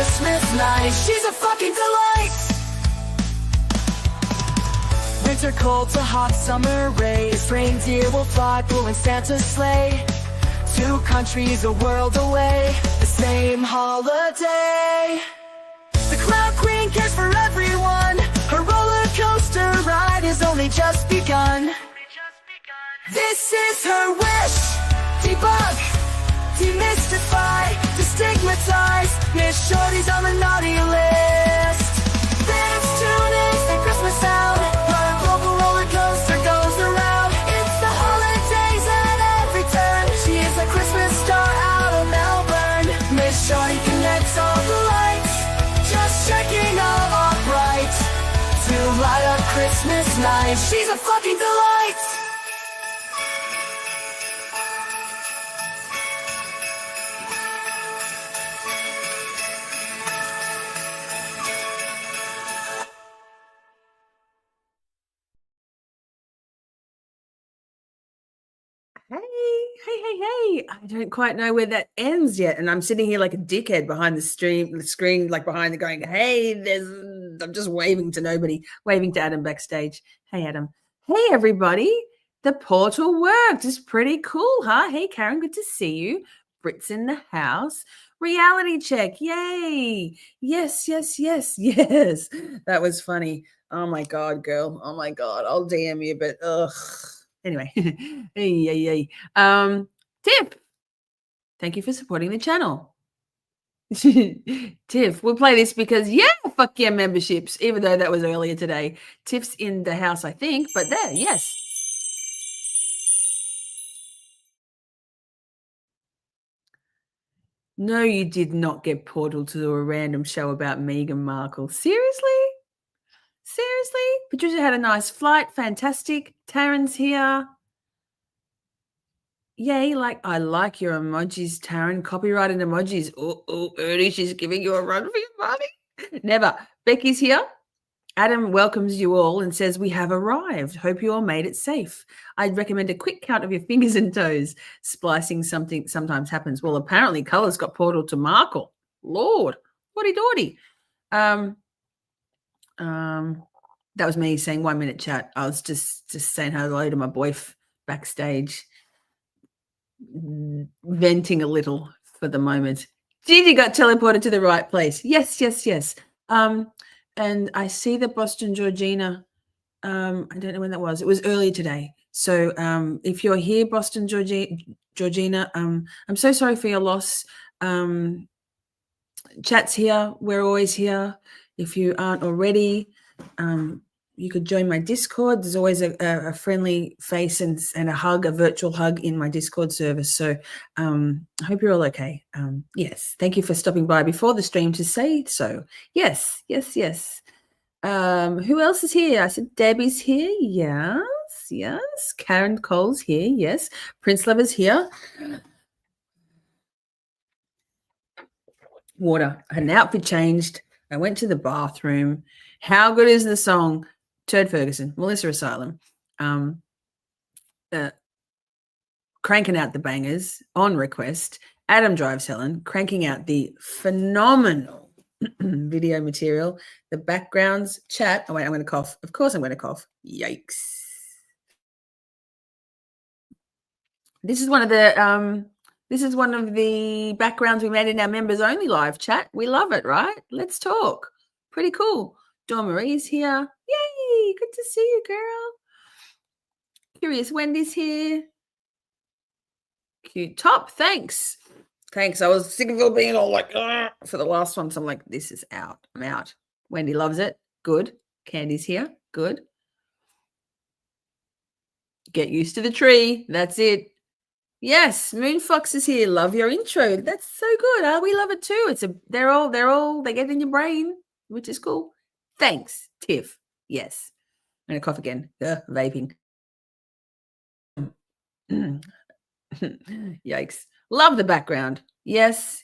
Christmas night. She's a fucking delight. Winter cold to hot summer rays. Reindeer will fly, pulling Santa's sleigh. 2 countries a world away, the same holiday. The Clown Queen cares for everyone. Her roller coaster ride has only just begun. This is her wish. Debug, demystify, destigmatize. Miss Shorties on the naughty list. Thanks tunings and Christmas sound. Her global roller coaster goes around. It's the holidays at every turn. She is a Christmas star out of Melbourne. Miss Shorty connects all the lights, just checking all bright to light up Christmas night. She's a fucking delight. Hey. I don't quite know where that ends yet. And I'm sitting here like a dickhead behind the screen, like behind the going, hey, I'm just waving to nobody, waving to Adam backstage. Hey, Adam. Hey, everybody. The portal worked. It's pretty cool, huh? Hey, Karen, good to see you. Brit's in the house. Reality check. Yay. Yes. That was funny. Oh, my God, girl. Oh, my God. I'll DM you, but ugh. Anyway, hey. Tiff, thank you for supporting the channel. Tiff, we'll play this because, fuck yeah, memberships, even though that was earlier today. Tiff's in the house, I think, but there, yes. No, you did not get portal to a random show about Meghan Markle. Seriously? Patricia had a nice flight. Fantastic. Taryn's here. Yay, I like your emojis, Taryn. Copyrighted emojis. Oh, Ernie, she's giving you a run for your money. Never. Becky's here. Adam welcomes you all and says, we have arrived. Hope you all made it safe. I'd recommend a quick count of your fingers and toes. Splicing something sometimes happens. Well, apparently Colours got portal to Markle. Lord, whatty-dawdy. That was me saying 1 minute chat. I was just saying hello to my boyf backstage, venting a little for the moment. Gigi got teleported to the right place. Yes. And I see that Boston Georgina, I don't know when that was. It was earlier today. So if you're here, Boston Georgina, I'm so sorry for your loss. Chat's here. We're always here. If you aren't already, you could join my Discord. There's always a friendly face and a hug, a virtual hug in my Discord service. So I hope you're all okay. Yes. Thank you for stopping by before the stream to say so. Yes. Who else is here? I said Debbie's here. Yes. Karen Cole's here. Yes. Prince Lover's here. Water. An outfit changed. I went to the bathroom. How good is the song? Turd Ferguson, Melissa Asylum, cranking out the bangers on request. Adam Drives Helen, cranking out the phenomenal video material. The backgrounds, chat. Oh wait, I'm going to cough. Of course, I'm going to cough. Yikes! This is one of the backgrounds we made in our members only live chat. We love it, right? Let's talk. Pretty cool. Dawn Marie's here. Yay! Good to see you, girl. Curious Wendy's here. Cute top. Thanks. I was sick of it being all like for the last one. So I'm like, this is out. I'm out. Wendy loves it. Good. Candy's here. Good. Get used to the tree. That's it. Yes, Moonfox is here. Love your intro. That's so good. We love it too. They get in your brain, which is cool. Thanks, Tiff. Yes. I'm going to cough again. Vaping. Yikes. Love the background. Yes.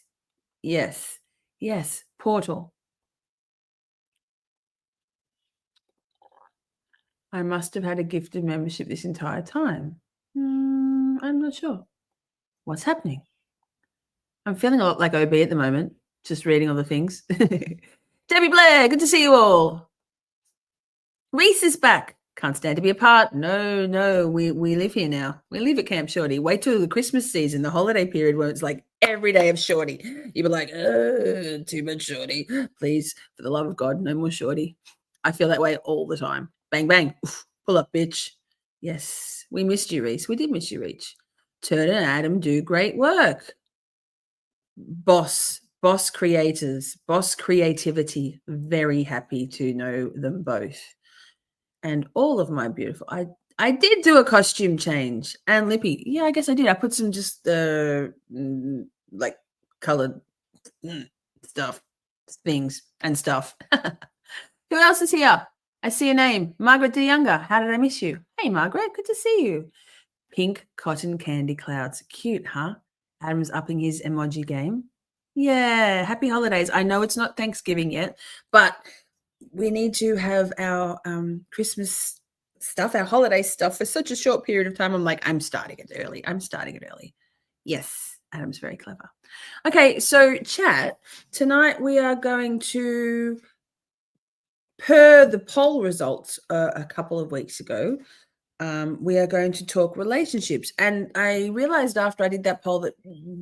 Portal. I must have had a gifted membership this entire time. I'm not sure. What's happening? I'm feeling a lot like OB at the moment. Just reading all the things. Debbie Blair, good to see you all. Reese is back. Can't stand to be apart. No, we live here now. We live at Camp Shorty. Wait till the Christmas season, the holiday period where it's like every day of Shorty. You'd be like, too much Shorty. Please, for the love of God, no more Shorty. I feel that way all the time. Bang, bang. Oof, pull up, bitch. Yes, we missed you, Reese. We did miss you, Reach. Turner and Adam do great work. Boss creators, boss creativity. Very happy to know them both. And all of my beautiful, I did do a costume change. And Lippy, yeah, I guess I did. I put some just like colored stuff, things and stuff. Who else is here? I see a name, Margaret the Younger. How did I miss you? Hey, Margaret, good to see you. Pink cotton candy clouds, cute, huh? Adam's upping his emoji game. Yeah, happy holidays. I know it's not Thanksgiving yet, but we need to have our Christmas stuff, our holiday stuff for such a short period of time. I'm like, I'm starting it early. Yes, Adam's very clever. Okay, so chat, tonight we are going to, per the poll results a couple of weeks ago, we are going to talk relationships. And I realized after I did that poll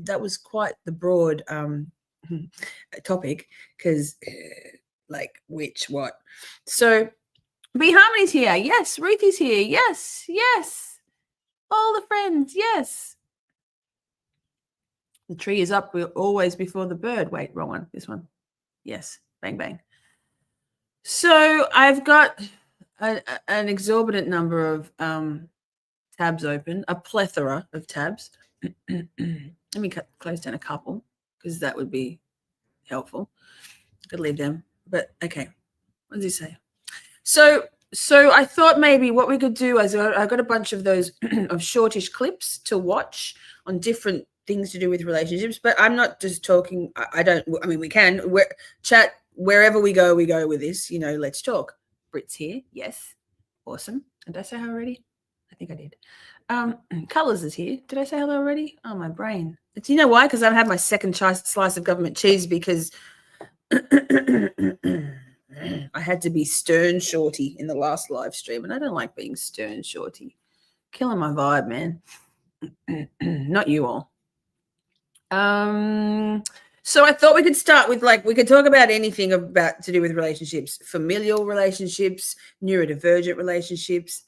that was quite the broad topic because like which, what. So B Harmony's here. Yes. Ruthie's here. Yes. All the friends. Yes. The tree is up. We're always before the bird. Wait, wrong one. This one. Yes. Bang, bang. So I've got an exorbitant number of tabs open, a plethora of tabs. Let me close down a couple because that would be helpful. I could leave them, but okay. What does he say? So I thought maybe what we could do is I got a bunch of those of shortish clips to watch on different things to do with relationships, but I'm not just talking. I mean, we can chat wherever we go with this, let's talk. Brit's here. Yes. Awesome. Did I say hello already? I think I did. Colors is here. Did I say hello already? Oh, my brain. Do you know why? Because I've had my second slice of government cheese because I had to be stern shorty in the last live stream, and I don't like being stern shorty. Killing my vibe, man. Not you all. So I thought we could start with we could talk about anything about to do with relationships, familial relationships, neurodivergent relationships,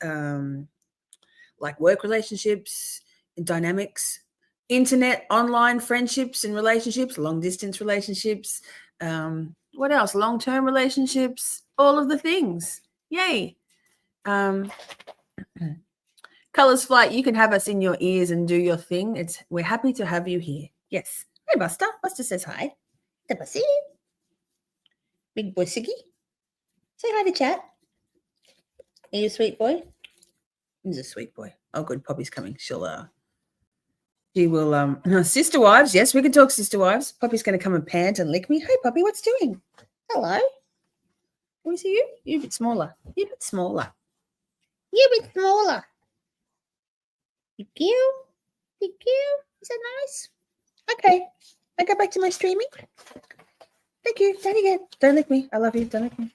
like work relationships and dynamics, internet, online friendships and relationships, long distance relationships. What else? Long-term relationships, all of the things. Yay. Colors Flight, you can have us in your ears and do your thing. We're happy to have you here. Yes. Hey, Buster. Buster says hi. The Bussy. Big boy Siggy. Say hi to chat. Are you a sweet boy? He's a sweet boy. Oh, good. Poppy's coming. She will, sister wives. Yes, we can talk sister wives. Poppy's going to come and pant and lick me. Hey, Poppy, what's doing? Hello. Can we see you? You're a bit smaller. You're a bit smaller. Thank you. Is that nice? Okay. I go back to my streaming. Thank you. Daddy again. Don't lick me. I love you. Don't lick me.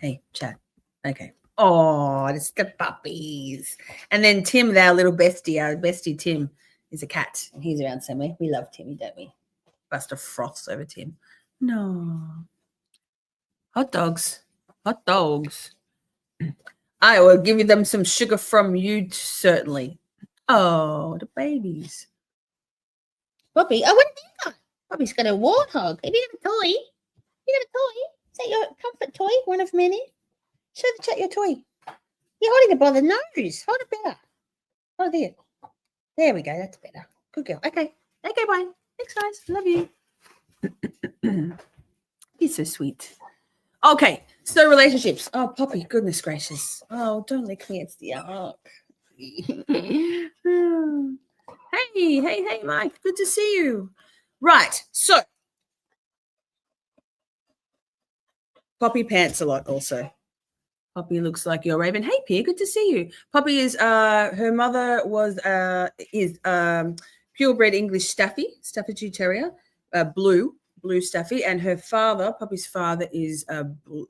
Hey, chat. Okay. Oh, it's the puppies. And then Tim, our little bestie, our bestie Tim, is a cat. And he's around somewhere. We love Timmy, don't we? Buster froths over Tim. No. Hot dogs. I will give them some sugar from you, certainly. Oh, the babies. Bobby, what have you got? Bobby's got a warthog. Have you got a toy? Is that your comfort toy? One of many? Show the chat your toy. You're holding it by the nose. Hold it better. Oh, there. There we go. That's better. Good girl. Okay, bye. Thanks, guys. Love you. He's so sweet. Okay, so relationships. Oh, Poppy, goodness gracious. Oh, don't lick me. It's the arc. Hey, Mike. Good to see you. Right, so Poppy pants a lot also. Poppy looks like your Raven. Hey, Pierre, good to see you. Poppy is her mother is purebred English Staffordshire Terrier, blue, blue staffy, and her father, Poppy's father, is a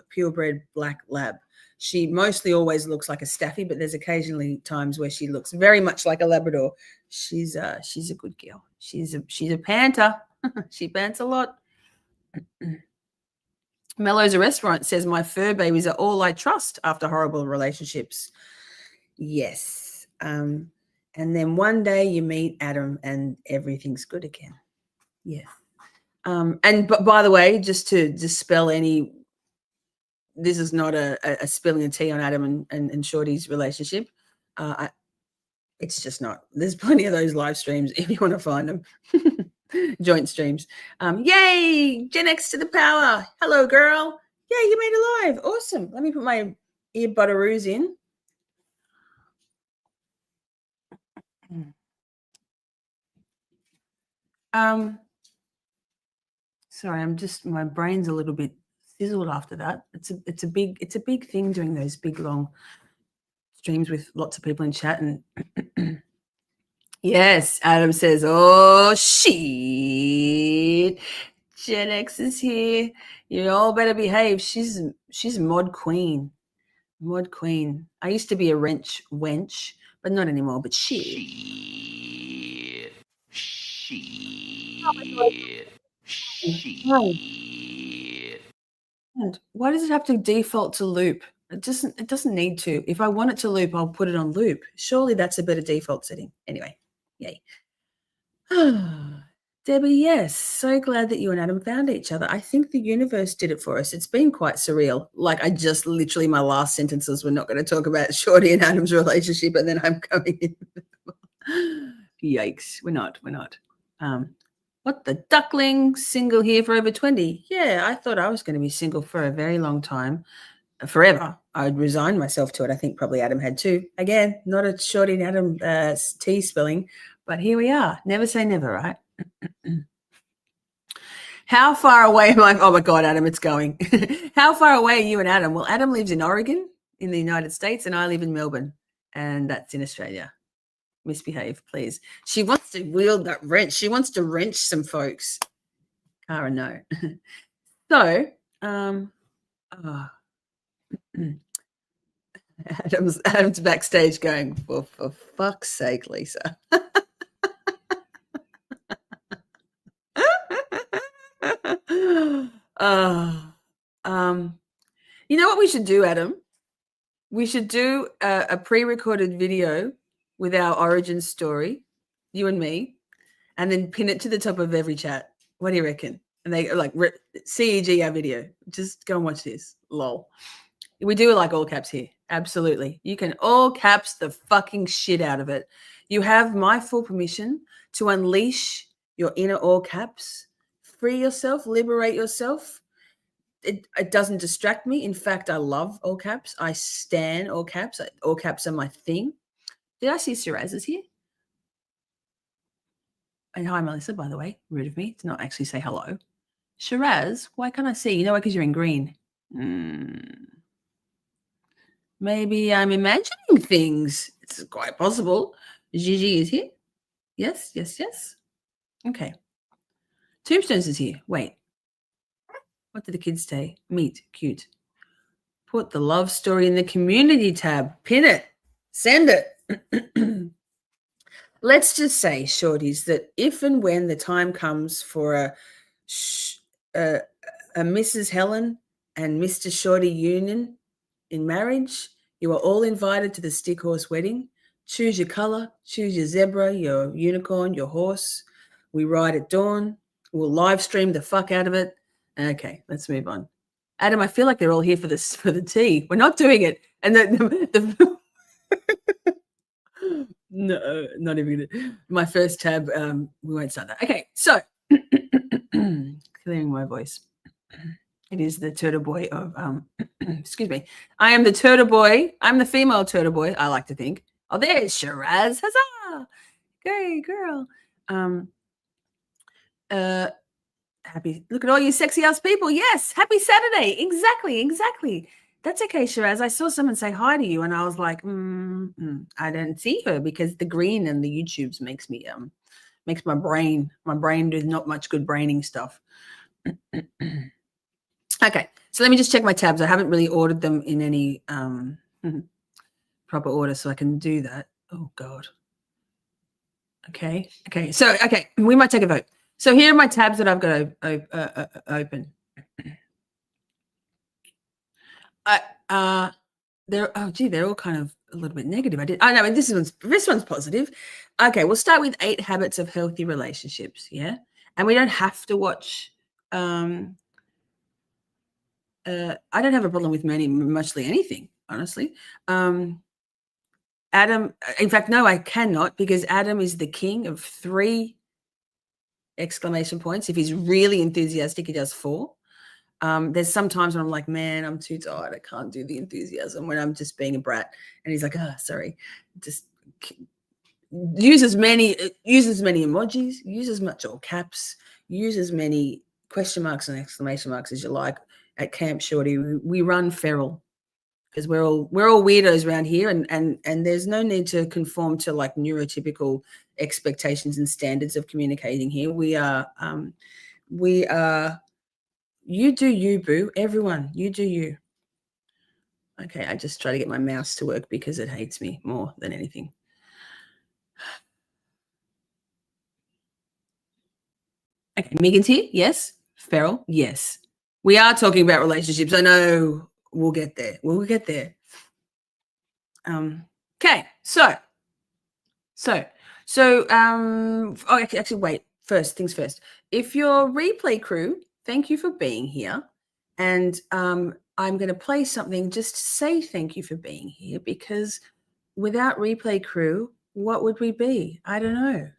purebred black lab. She mostly always looks like a staffy, but there's occasionally times where she looks very much like a Labrador. She's a good girl. She's a panter. She pants a lot. Mello's a restaurant says my fur babies are all I trust after horrible relationships. Yes. And then one day you meet Adam and everything's good again. Yeah. But by the way, just to dispel any, this is not a spilling of tea on Adam and Shorty's relationship. It's just not. There's plenty of those live streams if you want to find them. Joint streams. Yay! Gen X to the power. Hello, girl. Yay, you made it live. Awesome. Let me put my earbudderoos in. Sorry, my brain's a little bit sizzled after that. It's a big thing doing those big long streams with lots of people in chat. And yes, Adam says, oh shit, Gen X is here. You all better behave. She's mod queen. Mod queen. I used to be a wench, but not anymore. But shit. And why does it have to default to loop? It doesn't need to. If I want it to loop, I'll put it on loop. Surely that's a better default setting. Anyway, yay. Debbie, yes. So glad that you and Adam found each other. I think the universe did it for us. It's been quite surreal. Like I just literally my last sentences were not going to talk about Shorty and Adam's relationship, and then I'm coming in. Yikes. We're not. What the duckling? Single here for over 20. Yeah, I thought I was going to be single for a very long time. Forever. I'd resigned myself to it. I think probably Adam had too. Again, not a Shorty and Adam tea spilling, but here we are. Never say never, right? How far away am I? Oh my God, Adam, it's going. How far away are you and Adam? Well, Adam lives in Oregon in the United States and I live in Melbourne, and that's in Australia. Misbehave, please. She wants to wield that wrench. She wants to wrench some folks. Cara, no. So, Adam's backstage going, for fuck's sake, Lisa. You know what we should do, Adam? We should do a pre-recorded video with our origin story, you and me, and then pin it to the top of every chat. What do you reckon? And they like CEG our video. Just go and watch this. Lol. We do like all caps here. Absolutely. You can all caps the fucking shit out of it. You have my full permission to unleash your inner all caps, free yourself, liberate yourself. It doesn't distract me. In fact, I love all caps. I stan all caps. All caps are my thing. Did I see Shiraz is here? And hi, Melissa, by the way. Rude of me to not actually say hello. Shiraz, why can't I see? You know why? Because you're in green. Maybe I'm imagining things. It's quite possible. Gigi is here. Yes. Okay. Tombstones is here. Wait. What did the kids say? Meet. Cute. Put the love story in the community tab. Pin it. Send it. Let's just say, Shorties, that if and when the time comes for a Mrs. Helen and Mr. Shorty union in marriage, you are all invited to the stick horse wedding. Choose your color, choose your zebra, your unicorn, your horse. We ride at dawn. We'll live stream the fuck out of it. Okay, let's move on. Adam, I feel like they're all here for the tea. We're not doing it. And the no, not even gonna. My first tab, we won't start that. Okay, so clearing my voice. It is the turtle boy of excuse me. I am the turtle boy. I'm the female turtle boy, I like to think. Oh, there's Shiraz. Huzzah! Great girl. Happy. Look at all you sexy ass people. Yes, happy Saturday. Exactly. That's okay, Shiraz. I saw someone say hi to you, and I was like, I don't see her because the green and the YouTubes makes me makes my brain do not much good braining stuff. Okay, so let me just check my tabs. I haven't really ordered them in any proper order, so I can do that. Oh, God. Okay, so, we might take a vote. So here are my tabs that I've got open. They're all kind of a little bit negative. And this one's positive. Okay, we'll start with 8 Habits of Healthy Relationships. Yeah, and we don't have to watch. I don't have a problem with muchly anything, honestly. Adam, in fact, no, I cannot, because Adam is the king of 3 exclamation points. If he's really enthusiastic, he does 4. There's some times when I'm like, man, I'm too tired. I can't do the enthusiasm, when I'm just being a brat. And he's like, sorry. Just use as many emojis, use as much all caps, use as many question marks and exclamation marks as you like. At Camp Shorty, we run feral, because we're all weirdos around here, and there's no need to conform to like neurotypical expectations and standards of communicating here. We are you do you, boo. Everyone, you do you. Okay, I just try to get my mouse to work because it hates me more than anything. Okay, Megan's here. Yes. Feral. Yes. We are talking about relationships. I know we'll get there. Okay, actually, wait. First things first. If you're replay crew, thank you for being here, and I'm going to play something just to say thank you for being here, because without replay crew, what would we be? I don't know.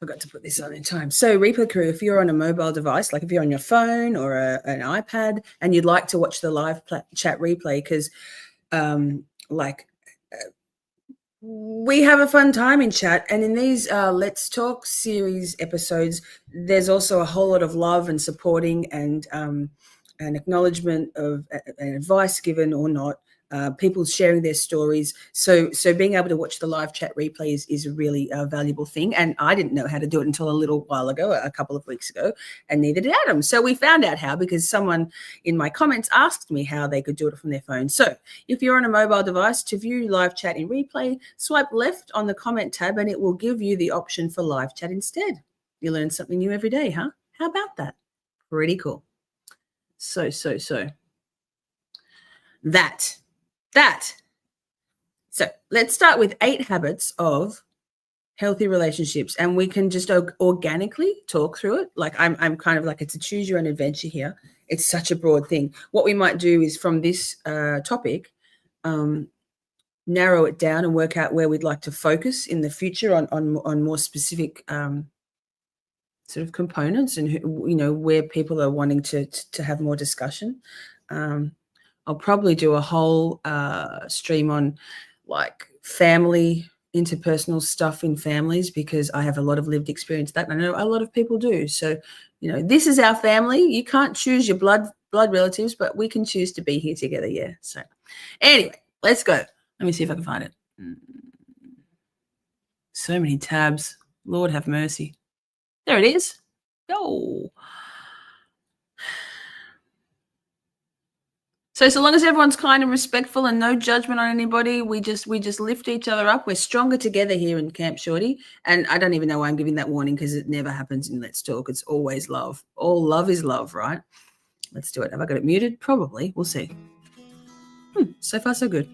Forgot to put this on in time. So replay crew, if you're on a mobile device, like if you're on your phone or an iPad, and you'd like to watch the live chat replay, because we have a fun time in chat, and in these Let's Talk series episodes, there's also a whole lot of love and supporting and an acknowledgement of an advice given or not. People sharing their stories. So being able to watch the live chat replay is a really valuable thing. And I didn't know how to do it until a little while ago, a couple of weeks ago, and neither did Adam. So we found out how, because someone in my comments asked me how they could do it from their phone. So if you're on a mobile device, to view live chat in replay, swipe left on the comment tab, and it will give you the option for live chat instead. You learn something new every day, huh? How about that? Pretty cool. So So let's start with 8 habits of healthy relationships, and we can just organically talk through it. Like I'm kind of like, it's a choose your own adventure here. It's such a broad thing. What we might do is, from this topic, narrow it down and work out where we'd like to focus in the future on more specific sort of components, and where people are wanting to have more discussion. I'll probably do a whole stream on like family, interpersonal stuff in families, because I have a lot of lived experience that, and I know a lot of people do. So, this is our family. You can't choose your blood relatives, but we can choose to be here together. Yeah. So anyway, let's go. Let me see if I can find it. So many tabs. Lord have mercy. There it is. Go. So long as everyone's kind and respectful and no judgment on anybody, we just lift each other up. We're stronger together here in Camp Shorty. And I don't even know why I'm giving that warning, because it never happens in Let's Talk. It's always love. All love is love, right? Let's do it. Have I got it muted? Probably. We'll see. So far, so good.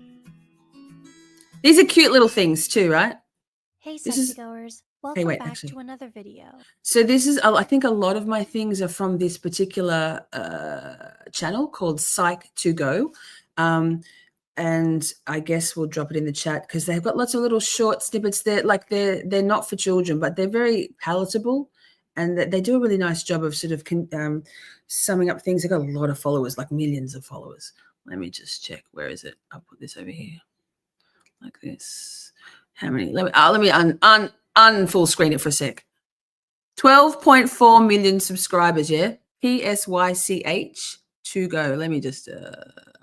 These are cute little things too, right? Hey, sexy goers. Welcome back to another video. So this is, I think a lot of my things are from this particular channel called Psych to Go. And I guess we'll drop it in the chat, because they've got lots of little short snippets. They're not for children, but they're very palatable, and they do a really nice job of sort of summing up things. They've got a lot of followers, like millions of followers. Let me just check. Where is it? I'll put this over here like this. How many? Let me unfull screen it for a sec. 12.4 million subscribers, yeah? PSYCH to go. Let me just,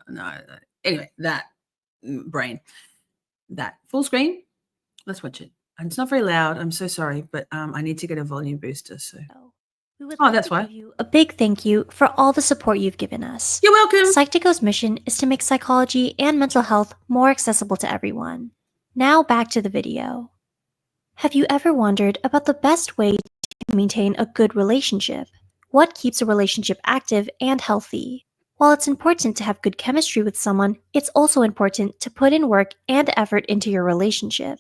no. Anyway, that brain. That. Full screen. Let's watch it. And it's not very loud. I'm so sorry, but I need to get a volume booster. So. We would Oh, like that's to why. give you a big thank you for all the support you've given us. You're welcome. Psych2Go's mission is to make psychology and mental health more accessible to everyone. Now back to the video. Have you ever wondered about the best way to maintain a good relationship? What keeps a relationship active and healthy? While it's important to have good chemistry with someone, it's also important to put in work and effort into your relationship.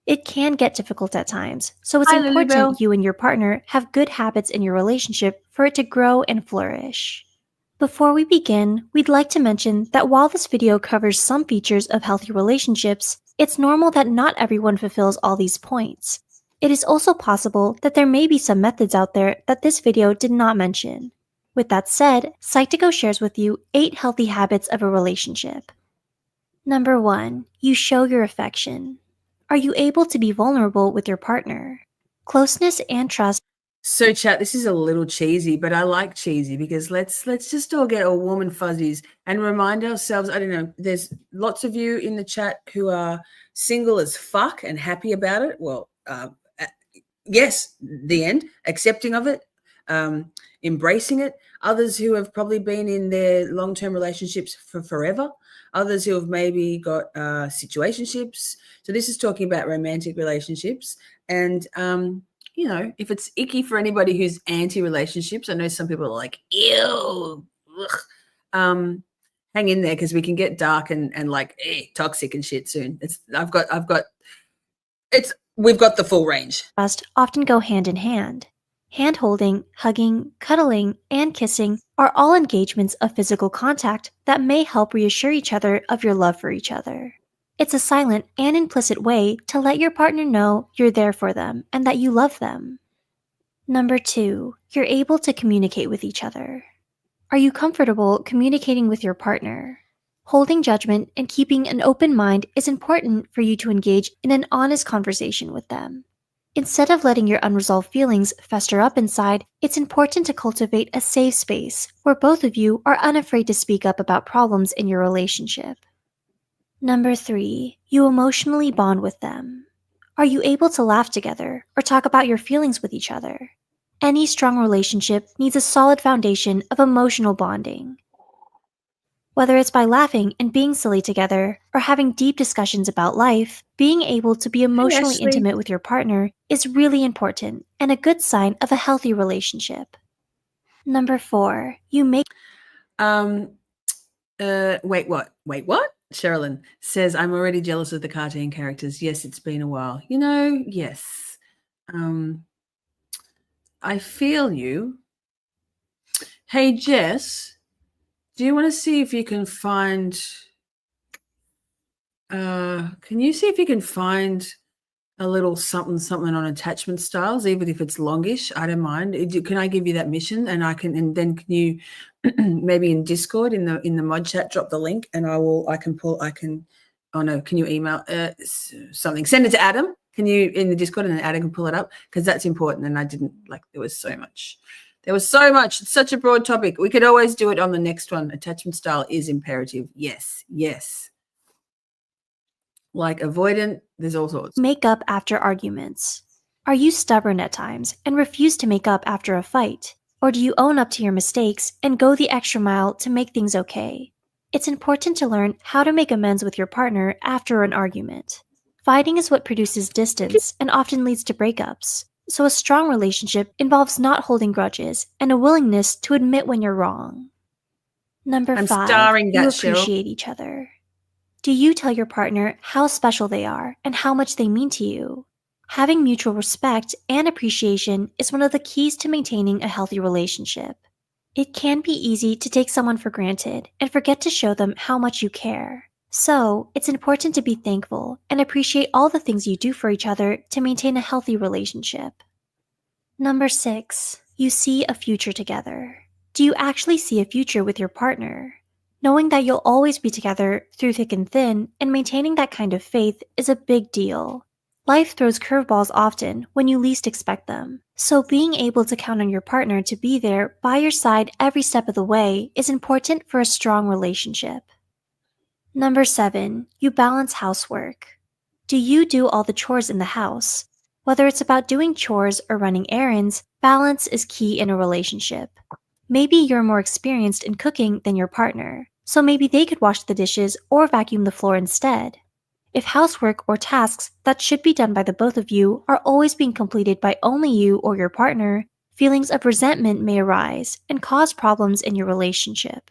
It can get difficult at times, so it's Hi, Lily Bell. important you and your partner have good habits in your relationship for it to grow and flourish. Before we begin, we'd like to mention that while this video covers some features of healthy relationships, it's normal that not everyone fulfills all these points. It is also possible that there may be some methods out there that this video did not mention. With that said, Psych2Go shares with you 8 healthy habits of a relationship. Number 1. You show your affection. Are you able to be vulnerable with your partner? Closeness and trust. So chat, this is a little cheesy, but I like cheesy because let's just all get all warm and fuzzies and remind ourselves, I don't know, there's lots of you in the chat who are single as fuck and happy about it. Well, yes, the end, accepting of it, embracing it. Others who have probably been in their long-term relationships for forever. Others who have maybe got situationships. So this is talking about romantic relationships. And, you know, if it's icky for anybody who's anti-relationships, I know some people are like, ew, hang in there because we can get dark and like toxic and shit soon. We've got the full range. Trust often go hand in hand. Hand-holding, hugging, cuddling, and kissing are all engagements of physical contact that may help reassure each other of your love for each other. It's a silent and implicit way to let your partner know you're there for them and that you love them. Number 2, you're able to communicate with each other. Are you comfortable communicating with your partner? Holding judgment and keeping an open mind is important for you to engage in an honest conversation with them. Instead of letting your unresolved feelings fester up inside, it's important to cultivate a safe space where both of you are unafraid to speak up about problems in your relationship. Number 3, you emotionally bond with them. Are you able to laugh together or talk about your feelings with each other? Any strong relationship needs a solid foundation of emotional bonding. Whether it's by laughing and being silly together or having deep discussions about life, being able to be emotionally intimate with your partner is really important and a good sign of a healthy relationship. Number 4, you make... Wait, what? Sherilyn says, I'm already jealous of the cartoon characters. Yes, it's been a while. You know, yes. I feel you. Hey, Jess, do you want to see if you can find... can you see if you can find a little something on attachment styles, even if it's longish? I don't mind. Can I give you that mission, and then can you maybe in Discord in the mod chat drop the link, and can you email something? Send it to Adam. Can you in the Discord, and then Adam can pull it up, because that's important. And I didn't there was so much. It's such a broad topic. We could always do it on the next one. Attachment style is imperative. Yes. Like avoidant, there's all sorts. Make up after arguments. Are you stubborn at times and refuse to make up after a fight? Or do you own up to your mistakes and go the extra mile to make things okay? It's important to learn how to make amends with your partner after an argument. Fighting is what produces distance and often leads to breakups. So a strong relationship involves not holding grudges and a willingness to admit when you're wrong. Number 5, you appreciate each other. Do you tell your partner how special they are and how much they mean to you? Having mutual respect and appreciation is one of the keys to maintaining a healthy relationship. It can be easy to take someone for granted and forget to show them how much you care. So, it's important to be thankful and appreciate all the things you do for each other to maintain a healthy relationship. Number 6, you see a future together. Do you actually see a future with your partner? Knowing that you'll always be together through thick and thin and maintaining that kind of faith is a big deal. Life throws curveballs often when you least expect them, so being able to count on your partner to be there by your side every step of the way is important for a strong relationship. Number 7, you balance housework. Do you do all the chores in the house? Whether it's about doing chores or running errands, balance is key in a relationship. Maybe you're more experienced in cooking than your partner, so maybe they could wash the dishes or vacuum the floor instead. If housework or tasks that should be done by the both of you are always being completed by only you or your partner, feelings of resentment may arise and cause problems in your relationship.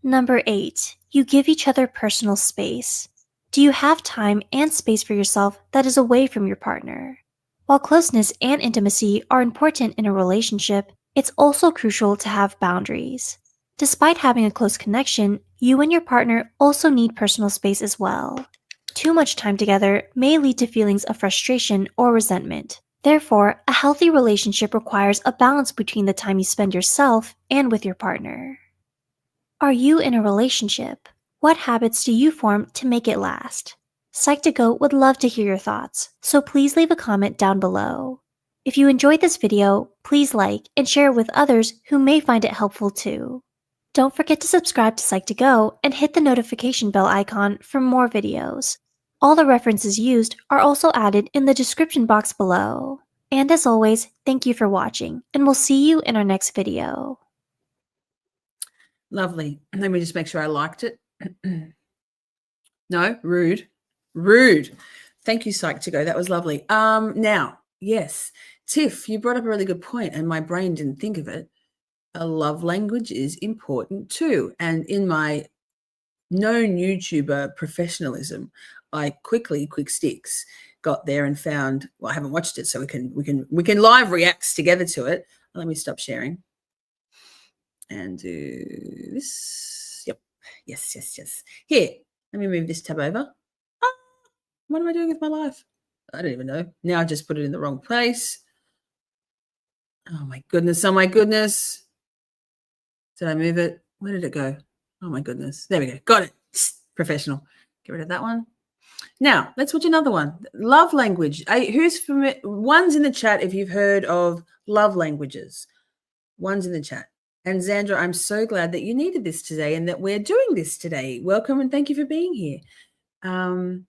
Number 8, you give each other personal space. Do you have time and space for yourself that is away from your partner? While closeness and intimacy are important in a relationship, it's also crucial to have boundaries. Despite having a close connection, you and your partner also need personal space as well. Too much time together may lead to feelings of frustration or resentment. Therefore, a healthy relationship requires a balance between the time you spend yourself and with your partner. Are you in a relationship? What habits do you form to make it last? Psych2Go would love to hear your thoughts, so please leave a comment down below. If you enjoyed this video, please like and share it with others who may find it helpful too. Don't forget to subscribe to Psych2Go and hit the notification bell icon for more videos. All the references used are also added in the description box below. And as always, thank you for watching, and we'll see you in our next video. Lovely. Let me just make sure I liked it. No, rude. Rude. Thank you, Psych2Go. That was lovely. Now, yes, Tiff, you brought up a really good point, and my brain didn't think of it. A love language is important too. And in my known YouTuber professionalism, I quick sticks, got there and found, well, I haven't watched it, so we can live react together to it. Let me stop sharing and do this. Yep. Yes. Here, let me move this tab over. What am I doing with my life? I don't even know. Now I just put it in the wrong place. Oh my goodness. Did I move it? Where did it go? Oh my goodness. There we go. Got it. Professional. Get rid of that one. Now, let's watch another one. Love language. Who's from it? One's in the chat if you've heard of love languages. One's in the chat. And Zandra, I'm so glad that you needed this today and that we're doing this today. Welcome and thank you for being here. And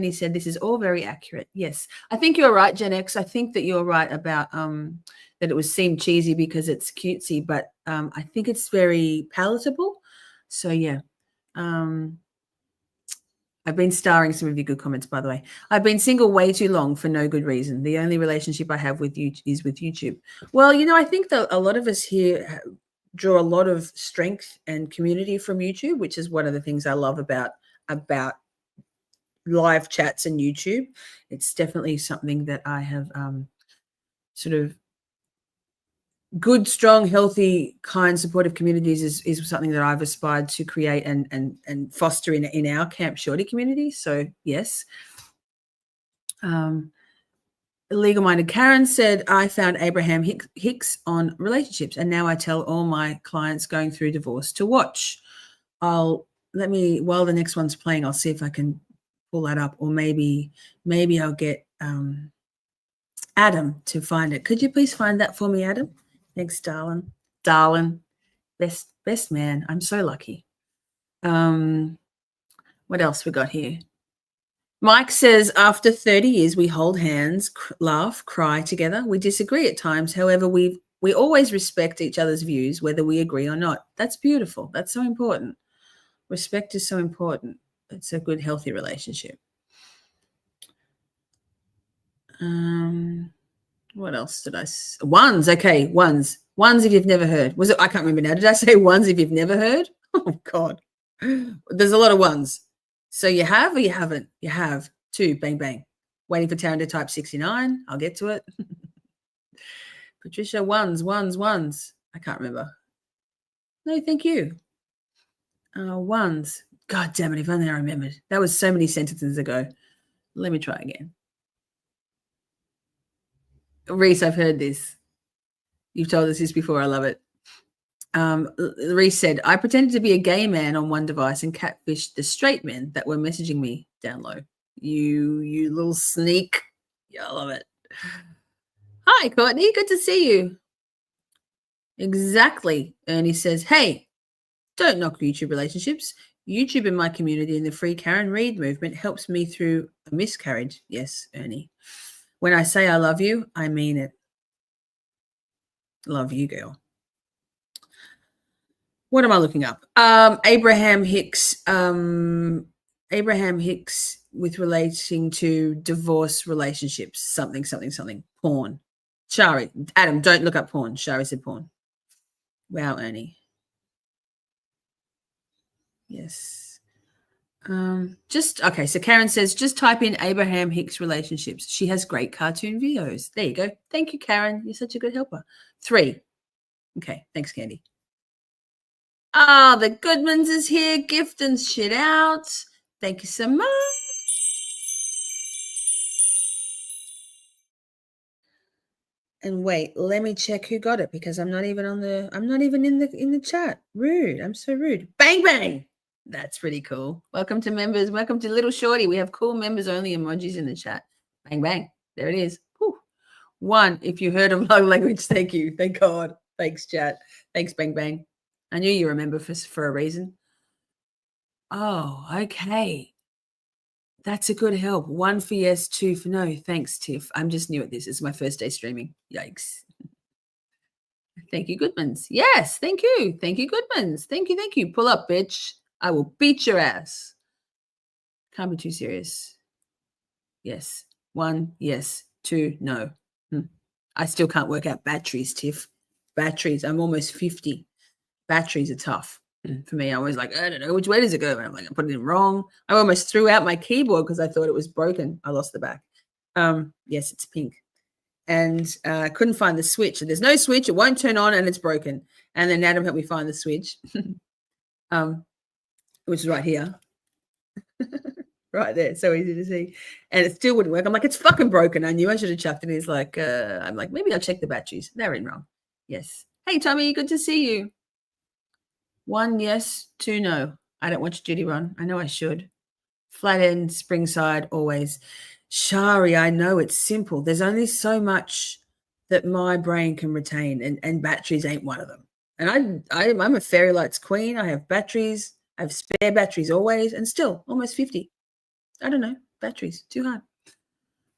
he said, this is all very accurate. Yes, I think you're right, Gen X. I think that you're right about that it would seem cheesy because it's cutesy, but I think it's very palatable. So, yeah. I've been starring some of your good comments, by the way. I've been single way too long for no good reason. The only relationship I have with you is with YouTube. Well, I think that a lot of us here draw a lot of strength and community from YouTube, which is one of the things I love about live chats and YouTube. It's definitely something that I have sort of good, strong, healthy, kind, supportive communities is something that I've aspired to create and foster in our Camp Shorty community. So yes. Legal-minded Karen said, I found Abraham Hicks on relationships, and now I tell all my clients going through divorce to watch. While the next one's playing, I'll see if I can pull that up, or maybe I'll get Adam to find it. Could you please find that for me, Adam? Thanks, darling. Best man. I'm so lucky. What else we got here? Mike says, after 30 years, we hold hands, laugh, cry together. We disagree at times. However, we always respect each other's views, whether we agree or not. That's beautiful. That's so important. Respect is so important. It's a good, healthy relationship. What else did I say? Ones. Okay, ones. Ones if you've never heard. Was it? I can't remember now. Did I say ones if you've never heard? Oh, God. There's a lot of ones. So you have or you haven't? You have. 2. Bang, bang. Waiting for Taryn to type 69. I'll get to it. Patricia, ones. I can't remember. No, thank you. Ones. God damn it, if only I remembered. That was so many sentences ago. Let me try again. Reese, I've heard this. You've told us this before. I love it. Reese said, I pretended to be a gay man on one device and catfished the straight men that were messaging me down low. You little sneak. Yeah, I love it. Hi, Courtney. Good to see you. Exactly. Ernie says, hey, don't knock YouTube relationships. YouTube in my community and the Free Karen Reid movement helps me through a miscarriage. Yes, Ernie. When I say I love you, I mean it. Love you, girl. What am I looking up? Abraham Hicks with relating to divorce relationships, something. Porn. Shari, Adam, don't look up porn. Shari said porn. Wow, Ernie. Yes. Okay. So Karen says, just type in Abraham Hicks relationships. She has great cartoon videos. There you go. Thank you, Karen. You're such a good helper. 3. Okay. Thanks, Candy. The Goodmans is here, gifting shit out. Thank you so much. And wait, let me check who got it because I'm not even in the chat. Rude. I'm so rude. Bang bang. That's pretty cool. Welcome to members. Welcome to Little Shorty. We have cool members only emojis in the chat. Bang bang. There it is. Whew. 1. If you heard of love language, thank you. Thank God. Thanks, chat. Thanks, bang bang. I knew you remember for a reason. Oh, okay. That's a good help. 1 for yes, 2 for no. Thanks, Tiff. I'm just new at this. It's my first day streaming. Yikes. Thank you, Goodmans. Yes, thank you. Thank you, Goodmans. Thank you. Pull up, bitch. I will beat your ass. Can't be too serious. Yes. 1, yes. 2, no. I still can't work out batteries, Tiff. Batteries. I'm almost 50. Batteries are tough. For me, I was like, I don't know, which way does it go? And I'm like, I put it in wrong. I almost threw out my keyboard because I thought it was broken. I lost the back. Yes, it's pink. And I couldn't find the switch. There's no switch. It won't turn on and it's broken. And then Adam helped me find the switch, which is right here. Right there. So easy to see. And it still wouldn't work. I'm like, it's fucking broken. I knew I should have chucked it. He's like, I'm like, maybe I'll check the batteries. They're in wrong. Yes. Hey, Tommy, good to see you. 1 yes, 2 no. I don't watch Judy Run. I know I should. Flat end, Springside, always. Shari, I know it's simple. There's only so much that my brain can retain, and batteries ain't one of them. And I'm a fairy lights queen. I have batteries. I have spare batteries always, and still almost 50. I don't know. Batteries, too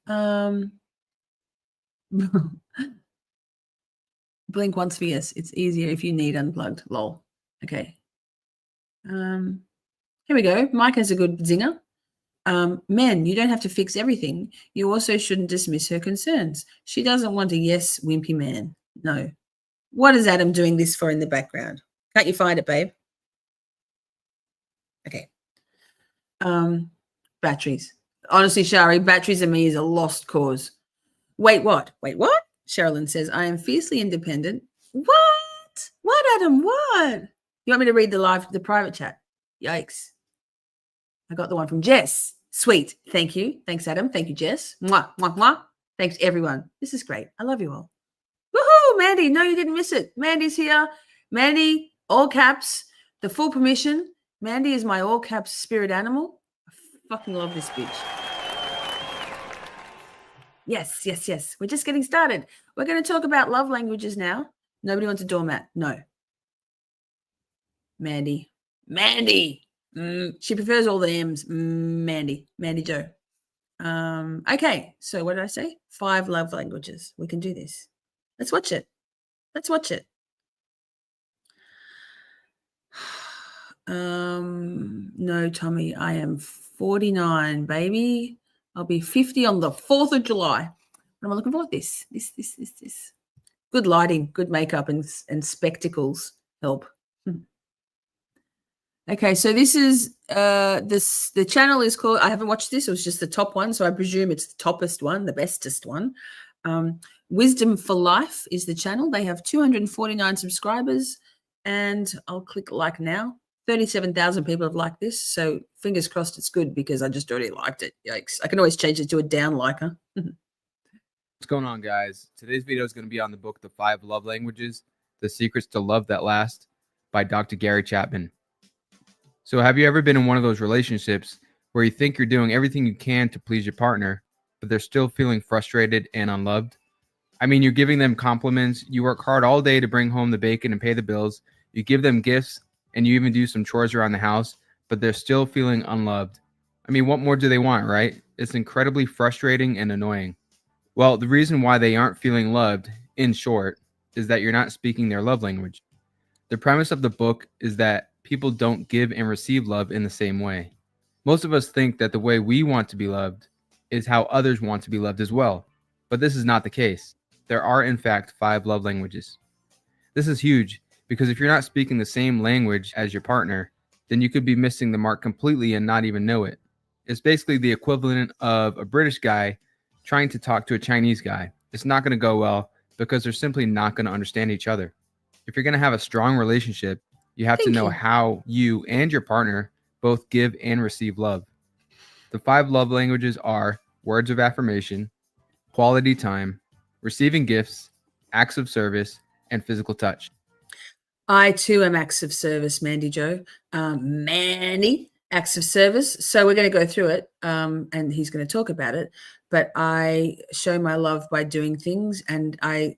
hard. Blink once for yes. It's easier if you need unplugged. Lol. Okay. Here we go. Mike has a good zinger. Men, you don't have to fix everything. You also shouldn't dismiss her concerns. She doesn't want a yes, wimpy man. No. What is Adam doing this for in the background? Can't you find it, babe? Okay. Batteries. Honestly, Shari, batteries and me is a lost cause. Wait, what? Sherilyn says, I am fiercely independent. What? What, Adam? What? You want me to read the private chat? Yikes. I got the one from Jess. Sweet. Thank you. Thanks, Adam. Thank you, Jess. Mwah, mwah, mwah. Thanks, everyone. This is great. I love you all. Woohoo, Mandy. No, you didn't miss it. Mandy's here. Mandy, all caps, the full permission. Mandy is my all caps spirit animal. I fucking love this bitch. Yes. We're just getting started. We're going to talk about love languages now. Nobody wants a doormat. No. Mandy. She prefers all the M's. Mandy Joe. Okay, so what did I say? 5 love languages. We can do this. Let's watch it. No, Tommy, I am 49, baby. I'll be 50 on the 4th of July. What am I looking for? This. Good lighting, good makeup, and spectacles help. Okay, so this is the channel is called, I haven't watched this, it was just the top one, so I presume it's the toppest one, the bestest one. Wisdom for Life is the channel. They have 249 subscribers, and I'll click like now. 37,000 people have liked this, so fingers crossed it's good because I just already liked it. Yikes. I can always change it to a down liker. What's going on, guys? Today's video is going to be on the book, The 5 Love Languages, The Secrets to Love That Last by Dr. Gary Chapman. So have you ever been in one of those relationships where you think you're doing everything you can to please your partner, but they're still feeling frustrated and unloved? I mean, you're giving them compliments, you work hard all day to bring home the bacon and pay the bills, you give them gifts, and you even do some chores around the house, but they're still feeling unloved. I mean, what more do they want, right? It's incredibly frustrating and annoying. Well, the reason why they aren't feeling loved, in short, is that you're not speaking their love language. The premise of the book is that people don't give and receive love in the same way. Most of us think that the way we want to be loved is how others want to be loved as well, but this is not the case. There are, in fact, 5 love languages. This is huge because if you're not speaking the same language as your partner, then you could be missing the mark completely and not even know it. It's basically the equivalent of a British guy trying to talk to a Chinese guy. It's not going to go well because they're simply not going to understand each other. If you're going to have a strong relationship, you have to know how you and your partner both give and receive love. The 5 love languages are words of affirmation, quality time, receiving gifts, acts of service, and physical touch. I too am acts of service, Mandy Joe. Mandy, acts of service. So we're going to go through it, and he's going to talk about it. But I show my love by doing things, and I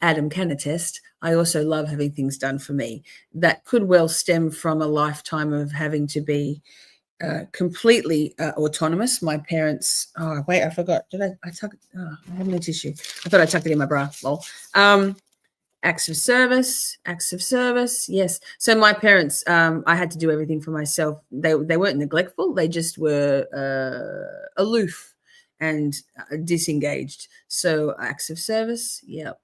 Adam can attest, I also love having things done for me. That could well stem from a lifetime of having to be completely autonomous. My parents, oh, wait, I forgot. Did I tuck it? Oh, I have no tissue. I thought I tucked it in my bra. Lol. Acts of service. Yes. So my parents, I had to do everything for myself. They weren't neglectful. They just were aloof and disengaged. So acts of service. Yep.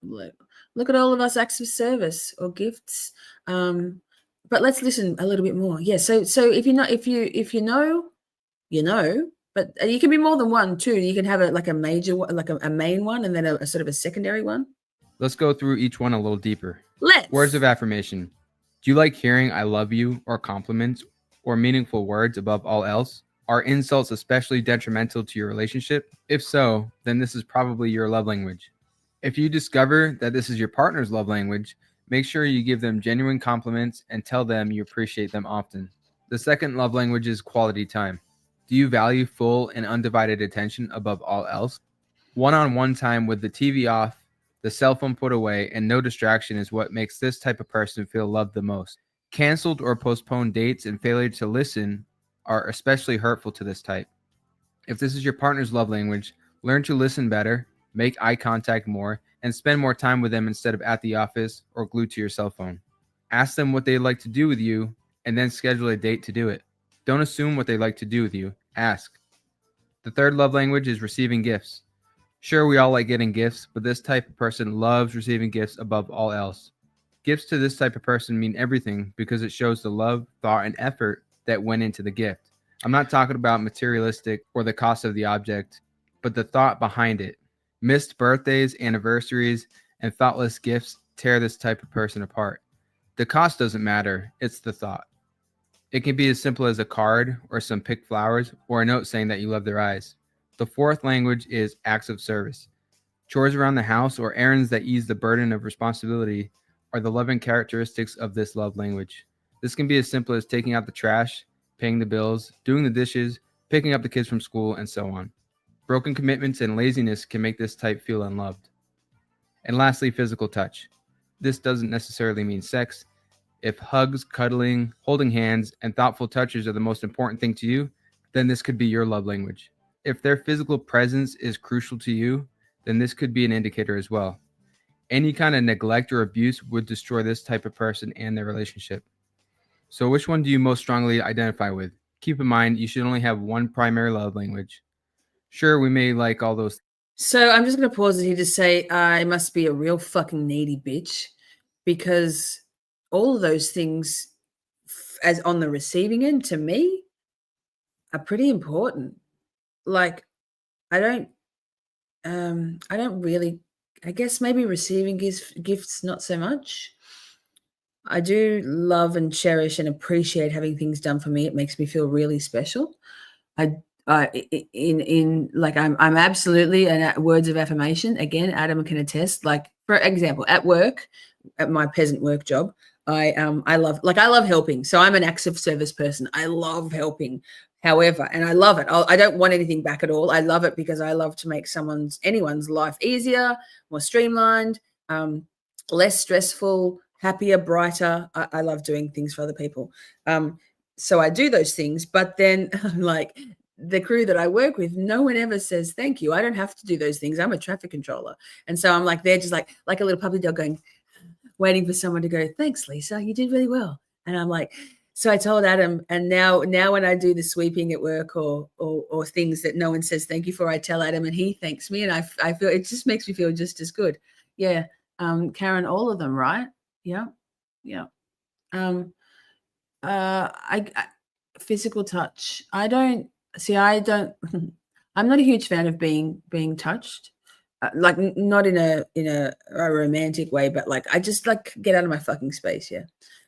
Look at all of us acts of service or gifts. But let's listen a little bit more. Yeah. So if you know, you know, but you can be more than one too. You can have a major, like a main one, and then a sort of a secondary one. Let's go through each one a little deeper. Let's. Words of affirmation. Do you like hearing I love you or compliments or meaningful words above all else? Are insults especially detrimental to your relationship? If so, then this is probably your love language. If you discover that this is your partner's love language, make sure you give them genuine compliments and tell them you appreciate them often. The second love language is quality time. Do you value full and undivided attention above all else? One-on-one time with the TV off, the cell phone put away, and no distraction is what makes this type of person feel loved the most. Canceled or postponed dates and failure to listen are especially hurtful to this type. If this is your partner's love language, learn to listen better, make eye contact more, and spend more time with them instead of at the office or glued to your cell phone. Ask them what they'd like to do with you, and then schedule a date to do it. Don't assume what they'd like to do with you. Ask. The third love language is receiving gifts. Sure, we all like getting gifts, but this type of person loves receiving gifts above all else. Gifts to this type of person mean everything because it shows the love, thought, and effort that went into the gift. I'm not talking about materialistic or the cost of the object, but the thought behind it. Missed birthdays, anniversaries, and thoughtless gifts tear this type of person apart. The cost doesn't matter, it's the thought. It can be as simple as a card or some picked flowers or a note saying that you love their eyes. The fourth language is acts of service. Chores around the house or errands that ease the burden of responsibility are the loving characteristics of this love language. This can be as simple as taking out the trash, paying the bills, doing the dishes, picking up the kids from school, and so on. Broken commitments and laziness can make this type feel unloved. And lastly, physical touch. This doesn't necessarily mean sex. If hugs, cuddling, holding hands, and thoughtful touches are the most important thing to you, then this could be your love language. If their physical presence is crucial to you, then this could be an indicator as well. Any kind of neglect or abuse would destroy this type of person and their relationship. So which one do you most strongly identify with? Keep in mind, you should only have one primary love language. Sure, we may like all those. So I'm just going to pause it here to say I must be a real fucking needy bitch, because all of those things, as on the receiving end, to me, are pretty important. Like, I don't really, I guess maybe receiving gifts not so much. I do love and cherish and appreciate having things done for me. It makes me feel really special. I'm absolutely, and words of affirmation, again, Adam can attest, like, for example, at work, at my peasant work job, I love helping. So I'm an acts of service person. I love helping. However, and I love it. I don't want anything back at all. I love it because I love to make anyone's life easier, more streamlined, less stressful, happier, brighter. I love doing things for other people. So I do those things, but then like the crew that I work with, no one ever says thank you. I don't have to do those things. I'm a traffic controller. And so I'm like, they're just like a little puppy dog waiting for someone to go, thanks, Lisa, you did really well. And I'm like, so I told Adam, and now when I do the sweeping at work or things that no one says thank you for, I tell Adam and he thanks me, and I feel it just makes me feel just as good. Yeah. Karen, all of them, right? Yeah. Yeah. Physical touch. I'm not a huge fan of being touched. Like not in a romantic way, but like I just like get out of my fucking space. Yeah.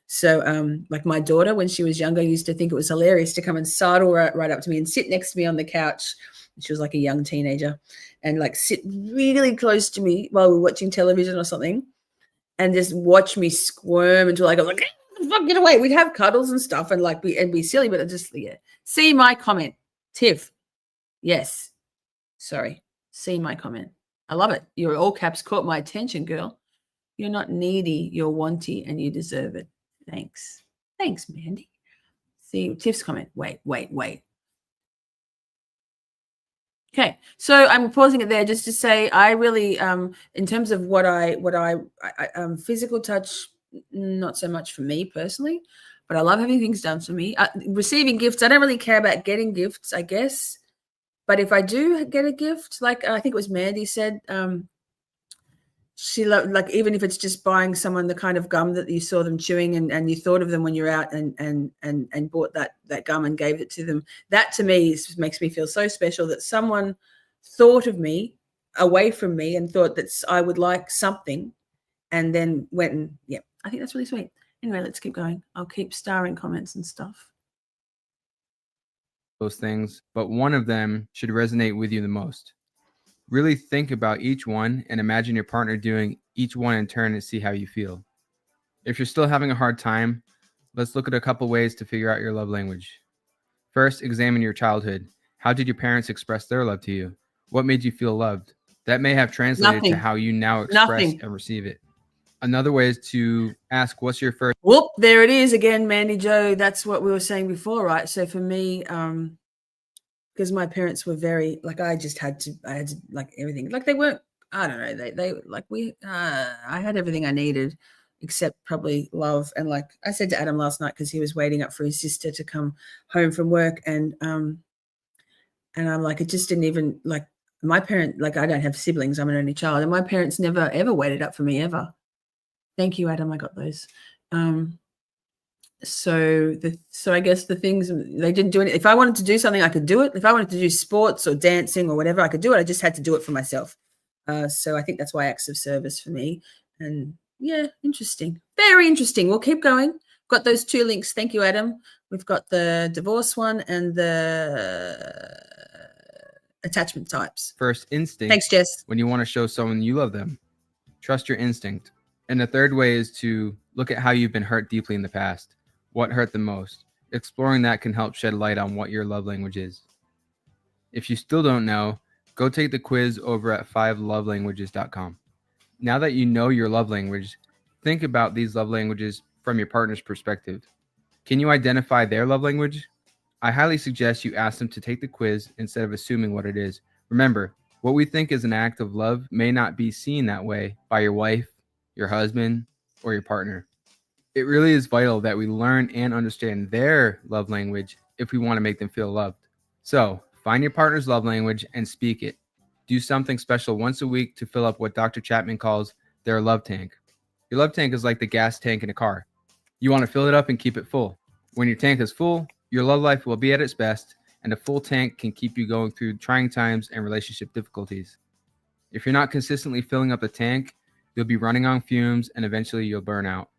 So like my daughter, when she was younger, used to think it was hilarious to come and sidle right up to me and sit next to me on the couch. She was like a young teenager, and like sit really close to me while we were watching television or something, and just watch me squirm until I go like, fuck, get away. We'd have cuddles and stuff and like be silly, but I just, yeah. See my comment, Tiff. Yes. Sorry. See my comment. I love it. Your all caps caught my attention, girl. You're not needy, you're wanty, and you deserve it. Thanks. Thanks, Mandy. See Tiff's comment. Wait. Okay, so I'm pausing it there just to say I really, in terms of what I physical touch, not so much for me personally, but I love having things done for me. Receiving gifts, I don't really care about getting gifts, I guess. But if I do get a gift, like I think it was Mandy said, she loved, like, even if it's just buying someone the kind of gum that you saw them chewing and you thought of them when you're out and bought that gum and gave it to them. That to me makes me feel so special that someone thought of me away from me and thought that I would like something and then went and, yeah, I think that's really sweet. Anyway, let's keep going. I'll keep starring comments and stuff. Those things, but one of them should resonate with you the most. Really think about each one and imagine your partner doing each one in turn and see how you feel. If you're still having a hard time, let's look at a couple ways to figure out your love language. First, examine your childhood. How did your parents express their love to you? What made you feel loved? That may have translated to how you now express and receive it. Another way is to ask, what's your first... Whoop, there it is again, Mandy Joe. That's what we were saying before, right? So for me, because my parents were very, like, I had to like everything, like they weren't, I don't know, they like I had everything I needed except probably love. And like I said to Adam last night, because he was waiting up for his sister to come home from work, and I'm like, it just didn't even, like, my parent, like, I don't have siblings, I'm an only child, and my parents never ever waited up for me ever. Thank you, Adam, I got those. So I guess the things, they didn't do it. If I wanted to do something, I could do it. If I wanted to do sports or dancing or whatever, I could do it. I just had to do it for myself. So I think that's why acts of service for me. And yeah, interesting. Very interesting. We'll keep going. Got those two links. Thank you, Adam. We've got the divorce one and the attachment types. First instinct. Thanks, Jess. When you want to show someone you love them. Trust your instinct. And the third way is to look at how you've been hurt deeply in the past. What hurt the most? Exploring that can help shed light on what your love language is. If you still don't know, go take the quiz over at 5lovelanguages.com. Now that you know your love language, think about these love languages from your partner's perspective. Can you identify their love language? I highly suggest you ask them to take the quiz instead of assuming what it is. Remember, what we think is an act of love may not be seen that way by your wife, your husband, or your partner. It really is vital that we learn and understand their love language if we want to make them feel loved. So, find your partner's love language and speak it. Do something special once a week to fill up what Dr. Chapman calls their love tank. Your love tank is like the gas tank in a car. You want to fill it up and keep it full. When your tank is full, your love life will be at its best, and a full tank can keep you going through trying times and relationship difficulties. If you're not consistently filling up the tank, you'll be running on fumes and eventually you'll burn out.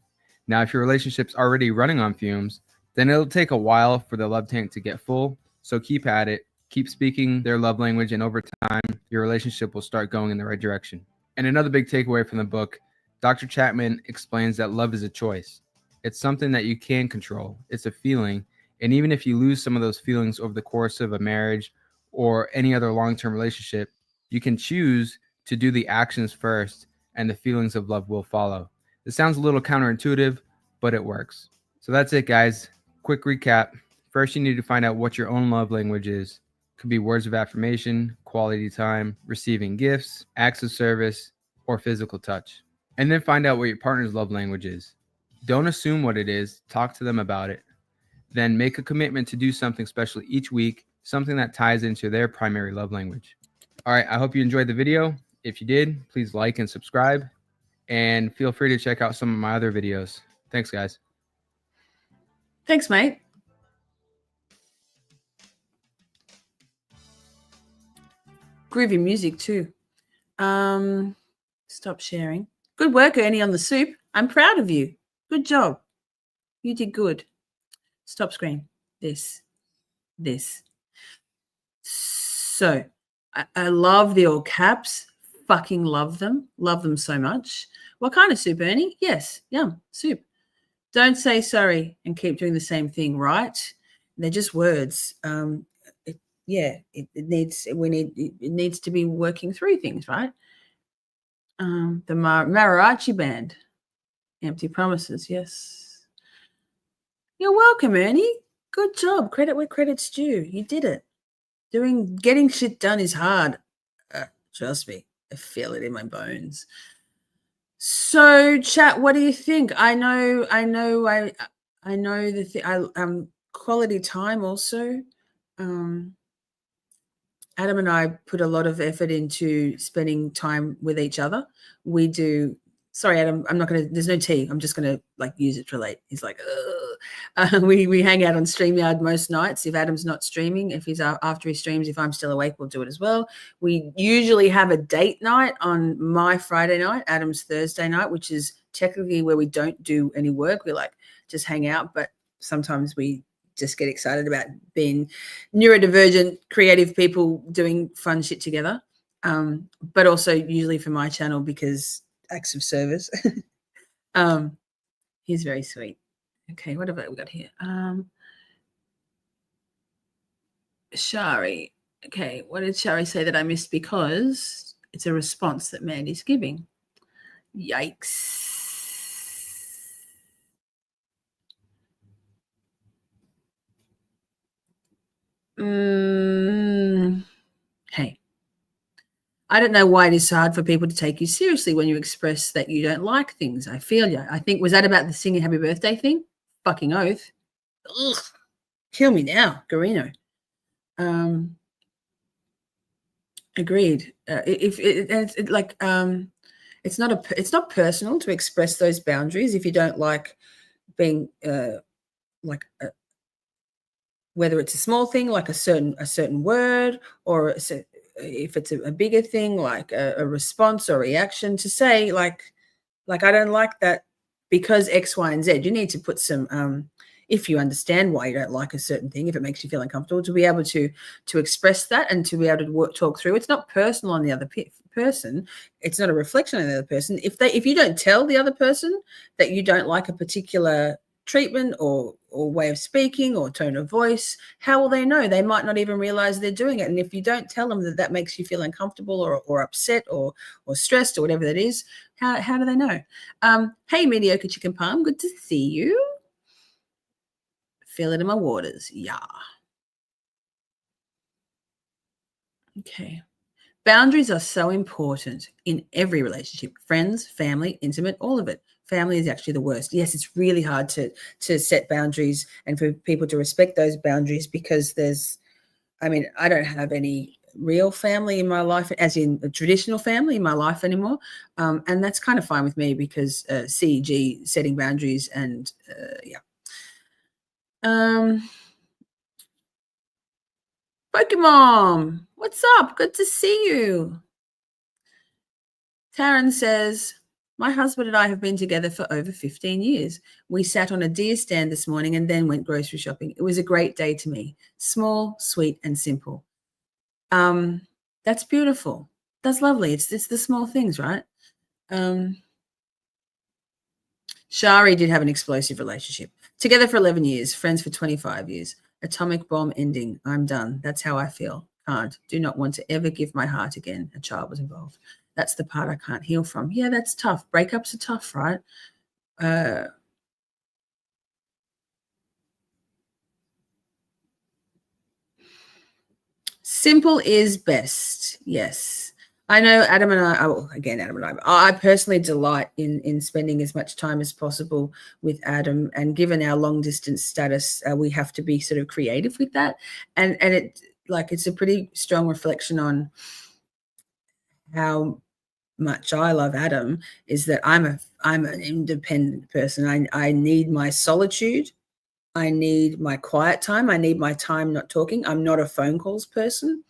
Now, if your relationship's already running on fumes, then it'll take a while for the love tank to get full. So keep at it, keep speaking their love language, and over time, your relationship will start going in the right direction. And another big takeaway from the book, Dr. Chapman explains that love is a choice. It's something that you can control. It's a feeling. And even if you lose some of those feelings over the course of a marriage or any other long-term relationship, you can choose to do the actions first, and the feelings of love will follow. It sounds a little counterintuitive, but it works. So that's it, guys. Quick recap. First, you need to find out what your own love language is. It could be words of affirmation, quality time, receiving gifts, acts of service, or physical touch. And then find out what your partner's love language is. Don't assume what it is. Talk to them about it. Then make a commitment to do something special each week, something that ties into their primary love language. All right, I hope you enjoyed the video. If you did, please like and subscribe, and feel free to check out some of my other videos. Thanks, guys. Thanks, mate. Groovy music too. Stop sharing. Good work, Ernie, on the soup. I'm proud of you. Good job. You did good. Stop screen. This. So I love the all caps. Fucking love them. Love them so much. What kind of soup, Ernie? Yes. Yum. Soup. Don't say sorry and keep doing the same thing, right? They're just words. It needs to be working through things, right? The mariachi band. Empty promises, yes. You're welcome, Ernie. Good job. Credit where credit's due. You did it. Getting shit done is hard. Trust me, I feel it in my bones. So, chat, what do you think? I know the thing. Quality time also. Adam and I put a lot of effort into spending time with each other. We do. Sorry, Adam, I'm not going to, there's no tea. I'm just going to use it to relate. He's like, we hang out on StreamYard most nights. If Adam's not streaming, if he's after he streams, if I'm still awake, we'll do it as well. We usually have a date night on my Friday night, Adam's Thursday night, which is technically where we don't do any work. We just hang out, but sometimes we just get excited about being neurodivergent, creative people doing fun shit together. But also usually for my channel because acts of service. He's very sweet. Okay, what have we got here? Shari. Okay, what did Shari say that I missed? Because it's a response that Mandy's giving. Yikes. Hey, I don't know why it is so hard for people to take you seriously when you express that you don't like things. I feel you. I think, was that about the singing happy birthday thing? Fucking oath. Ugh. Kill me now, Garino. Agreed. It's not personal to express those boundaries if you don't like being whether it's a small thing like a certain word, or if it's a bigger thing like a response or reaction, to say like I don't like that because X, Y, and Z. You need to put some if you understand why you don't like a certain thing, if it makes you feel uncomfortable, to be able to express that and to be able to talk through. It's not personal on the other person. It's not a reflection on the other person. If you don't tell the other person that you don't like a particular treatment or way of speaking or tone of voice, how will they know? They might not even realize they're doing it. And if you don't tell them that makes you feel uncomfortable or upset or stressed or whatever that is, how do they know? Hey, Mediocre Chicken Palm, good to see you. Feel it in my waters. Yeah. Okay. Boundaries are so important in every relationship, friends, family, intimate, all of it. Family is actually the worst. Yes, it's really hard to set boundaries and for people to respect those boundaries because I don't have any real family in my life, as in a traditional family in my life anymore. And that's kind of fine with me because CEG, setting boundaries, and yeah. Pokemon, what's up? Good to see you. Taryn says, my husband and I have been together for over 15 years. We sat on a deer stand this morning and then went grocery shopping. It was a great day to me. Small, sweet, and simple. That's beautiful. That's lovely. It's the small things, right? Shari did have an explosive relationship. Together for 11 years, friends for 25 years. Atomic bomb ending. I'm done. That's how I feel. Can't. Do not want to ever give my heart again. A child was involved. That's the part I can't heal from. Yeah, that's tough. Breakups are tough, right? Simple is best. Yes. I know Adam and I personally delight in spending as much time as possible with Adam. And given our long distance status, we have to be sort of creative with that. And it's a pretty strong reflection on how much I love Adam, is that I'm an independent person. I need my solitude. I need my quiet time. I need my time not talking. I'm not a phone calls person.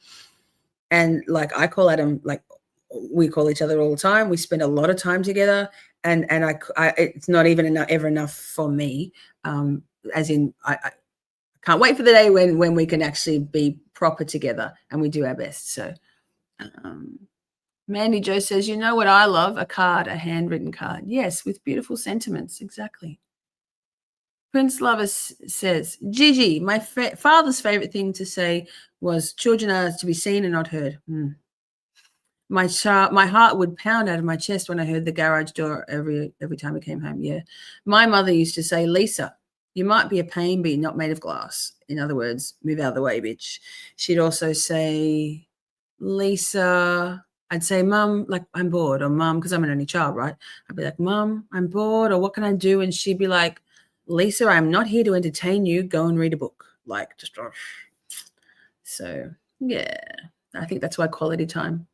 And like I call Adam, like we call each other all the time. We spend a lot of time together, and I it's not even ever enough for me. As in, I can't wait for the day when we can actually be proper together and we do our best. So, Mandy Joe says, you know what I love? A card, a handwritten card. Yes, with beautiful sentiments. Exactly. Prince Lover says, Gigi, my father's favorite thing to say was, children are to be seen and not heard. My heart would pound out of my chest when I heard the garage door every time I came home. Yeah. My mother used to say, Lisa, you might be a pain, but you're not made of glass. In other words, move out of the way, bitch. She'd also say, Lisa, I'd say, Mum, like, I'm bored, or Mum, because I'm an only child, right? I'd be like, Mum, I'm bored, or what can I do? And she'd be like, Lisa, I'm not here to entertain you. Go and read a book. Like, just, so, yeah, I think that's why quality time.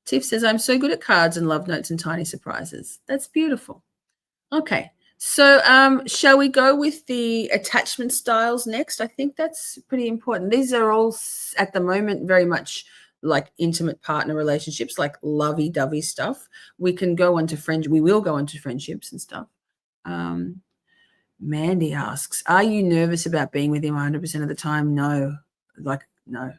Tiff says, I'm so good at cards and love notes and tiny surprises. That's beautiful. Okay. So shall we go with the attachment styles next? I think that's pretty important. These are all at the moment very much like intimate partner relationships, like lovey-dovey stuff. We can go on to we will go on to friendships and stuff. Mandy asks, are you nervous about being with him 100% of the time? No. No.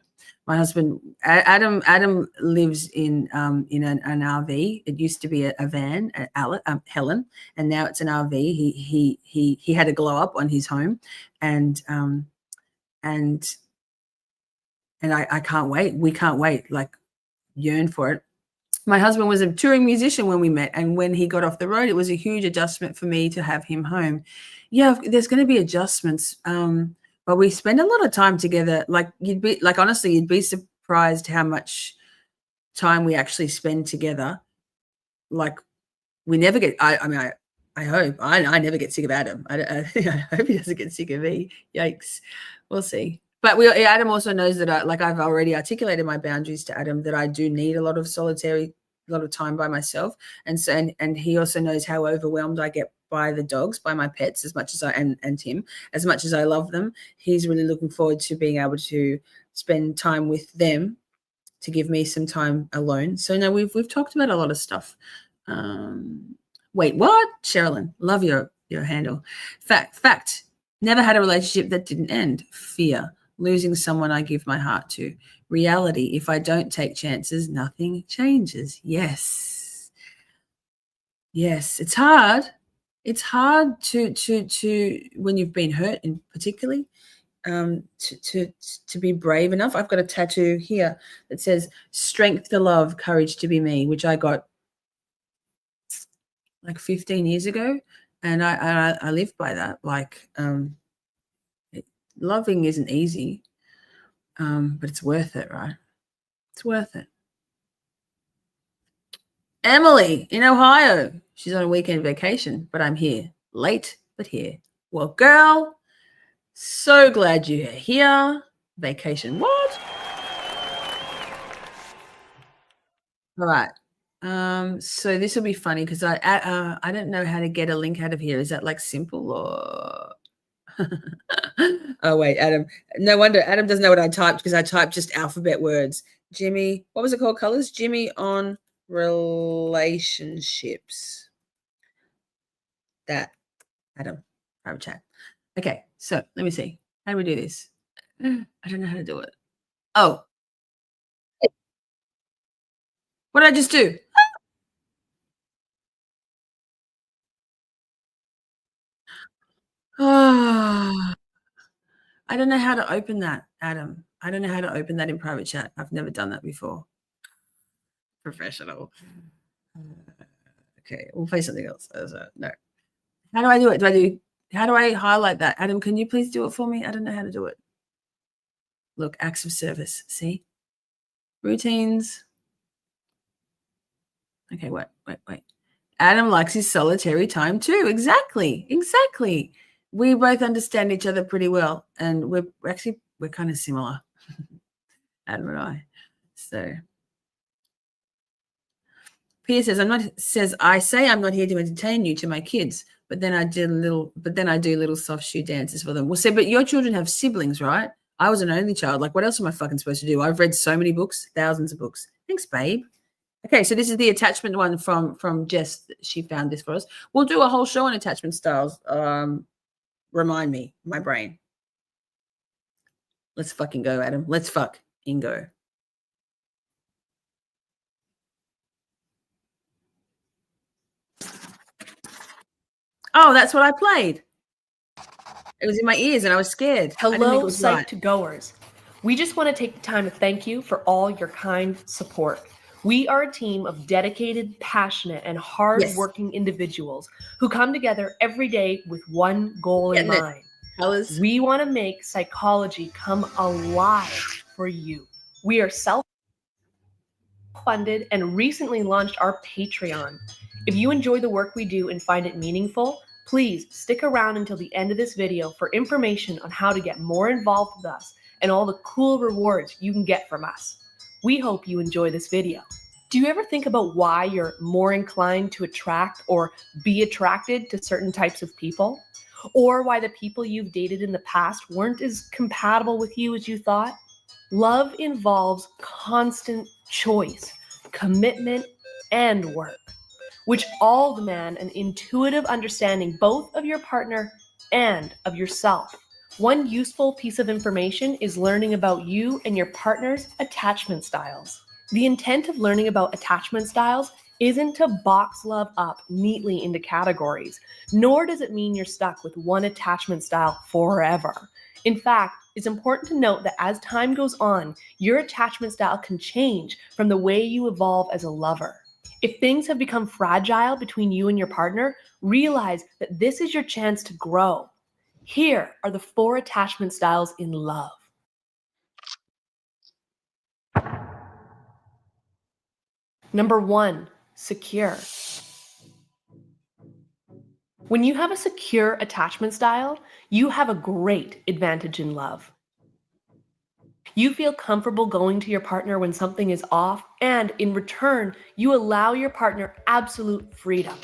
My husband, Adam lives in an RV. It used to be a van, Helen, and now it's an RV. He had a glow up on his home, and I can't wait. We can't wait. Like, yearn for it. My husband was a touring musician when we met, and when he got off the road, it was a huge adjustment for me to have him home. Yeah, there's going to be adjustments, but we spend a lot of time together. Like, honestly, you'd be surprised how much time we actually spend together. Like, we never get. I hope I never get sick of Adam. I hope he doesn't get sick of me. Yikes, we'll see. But Adam also knows that I've already articulated my boundaries to Adam, that I do need a lot of time by myself. And so, and he also knows how overwhelmed I get by the dogs, by my pets, as much as and Tim, as much as I love them. He's really looking forward to being able to spend time with them, to give me some time alone. So no, we've talked about a lot of stuff. Wait, what? Sherilyn, love your handle. Fact. Never had a relationship that didn't end. Fear. Losing someone I give my heart to. Reality. If I don't take chances, nothing changes. Yes. It's hard. It's hard to when you've been hurt, in particularly, to be brave enough. I've got a tattoo here that says strength to love, courage to be me, which I got like 15 years ago. And I live by that. Like, loving isn't easy, but it's worth it, right? It's worth it. Emily in Ohio. She's on a weekend vacation, but I'm here. Late, but here. Well, girl, so glad you're here. Vacation what? All right. So this will be funny because I don't know how to get a link out of here. Is that like simple or? Oh wait, Adam. No wonder Adam doesn't know what I typed, because I typed just alphabet words. Jimmy, what was it called? Colors. Jimmy on relationships. That Adam, private chat. Okay, so let me see. How do we do this? I don't know how to do it. Oh, what did I just do? Oh, I don't know how to open that, Adam. I don't know how to open that in private chat. I've never done that before. Professional. Okay, we'll play something else. No. How do I do it? How do I highlight that? Adam, can you please do it for me? I don't know how to do it. Look, acts of service. See? Routines. Okay, wait. Adam likes his solitary time too. Exactly. We both understand each other pretty well, and we're kind of similar, Adam and I. So Pia says, I say I'm not here to entertain you to my kids, but then I do little soft shoe dances for them. Well, see, but your children have siblings, right? I was an only child. Like, what else am I fucking supposed to do? I've read so many books, thousands of books. Thanks, babe. Okay, so this is the attachment one from Jess. She found this for us. We'll do a whole show on attachment styles. Remind me, my brain. Let's fucking go, Adam. Let's fucking go. Oh, that's what I played. It was in my ears and I was scared. Hello, Psych2Goers. We just want to take the time to thank you for all your kind support. We are a team of dedicated, passionate, and hard-working individuals who come together every day with one goal in mind. We want to make psychology come alive for you. We are self-funded and recently launched our Patreon. If you enjoy the work we do and find it meaningful, please stick around until the end of this video for information on how to get more involved with us and all the cool rewards you can get from us. We hope you enjoy this video. Do you ever think about why you're more inclined to attract or be attracted to certain types of people? Or why the people you've dated in the past weren't as compatible with you as you thought? Love involves constant choice, commitment, and work, which all demand an intuitive understanding both of your partner and of yourself. One useful piece of information is learning about you and your partner's attachment styles. The intent of learning about attachment styles isn't to box love up neatly into categories, nor does it mean you're stuck with one attachment style forever. In fact, it's important to note that as time goes on, your attachment style can change from the way you evolve as a lover. If things have become fragile between you and your partner, realize that this is your chance to grow. Here are the 4 attachment styles in love. Number 1, secure. When you have a secure attachment style, you have a great advantage in love. You feel comfortable going to your partner when something is off, and in return, you allow your partner absolute freedom.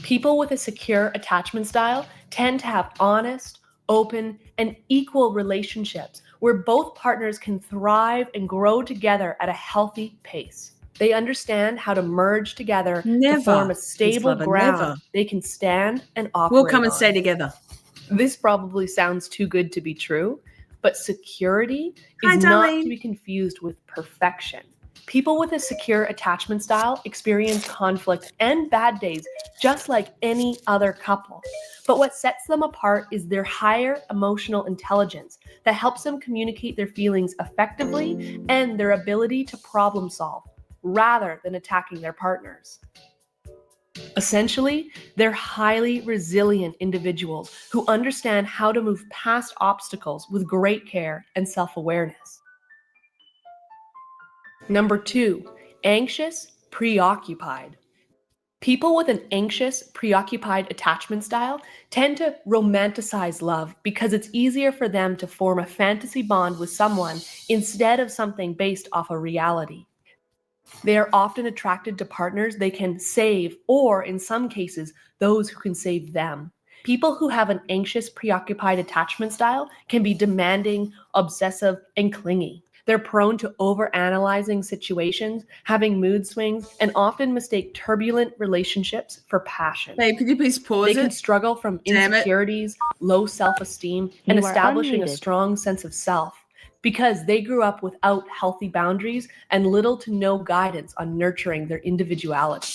People with a secure attachment style tend to have honest, open, and equal relationships where both partners can thrive and grow together at a healthy pace. They understand how to merge together to form a stable ground they can stand and operate We'll come and on. stay together. This probably sounds too good to be true, but security is not to be confused with perfection. People with a secure attachment style experience conflict and bad days just like any other couple. But what sets them apart is their higher emotional intelligence that helps them communicate their feelings effectively and their ability to problem solve rather than attacking their partners. Essentially, they're highly resilient individuals who understand how to move past obstacles with great care and self-awareness. Number 2, anxious, preoccupied. People with an anxious, preoccupied attachment style tend to romanticize love because it's easier for them to form a fantasy bond with someone instead of something based off a reality. They are often attracted to partners they can save, or in some cases, those who can save them. People who have an anxious, preoccupied attachment style can be demanding, obsessive, and clingy. They're prone to overanalyzing situations, having mood swings, and often mistake turbulent relationships for passion. Babe, could you please pause They can struggle from insecurities, low self-esteem, and establishing a strong sense of self because they grew up without healthy boundaries and little to no guidance on nurturing their individuality.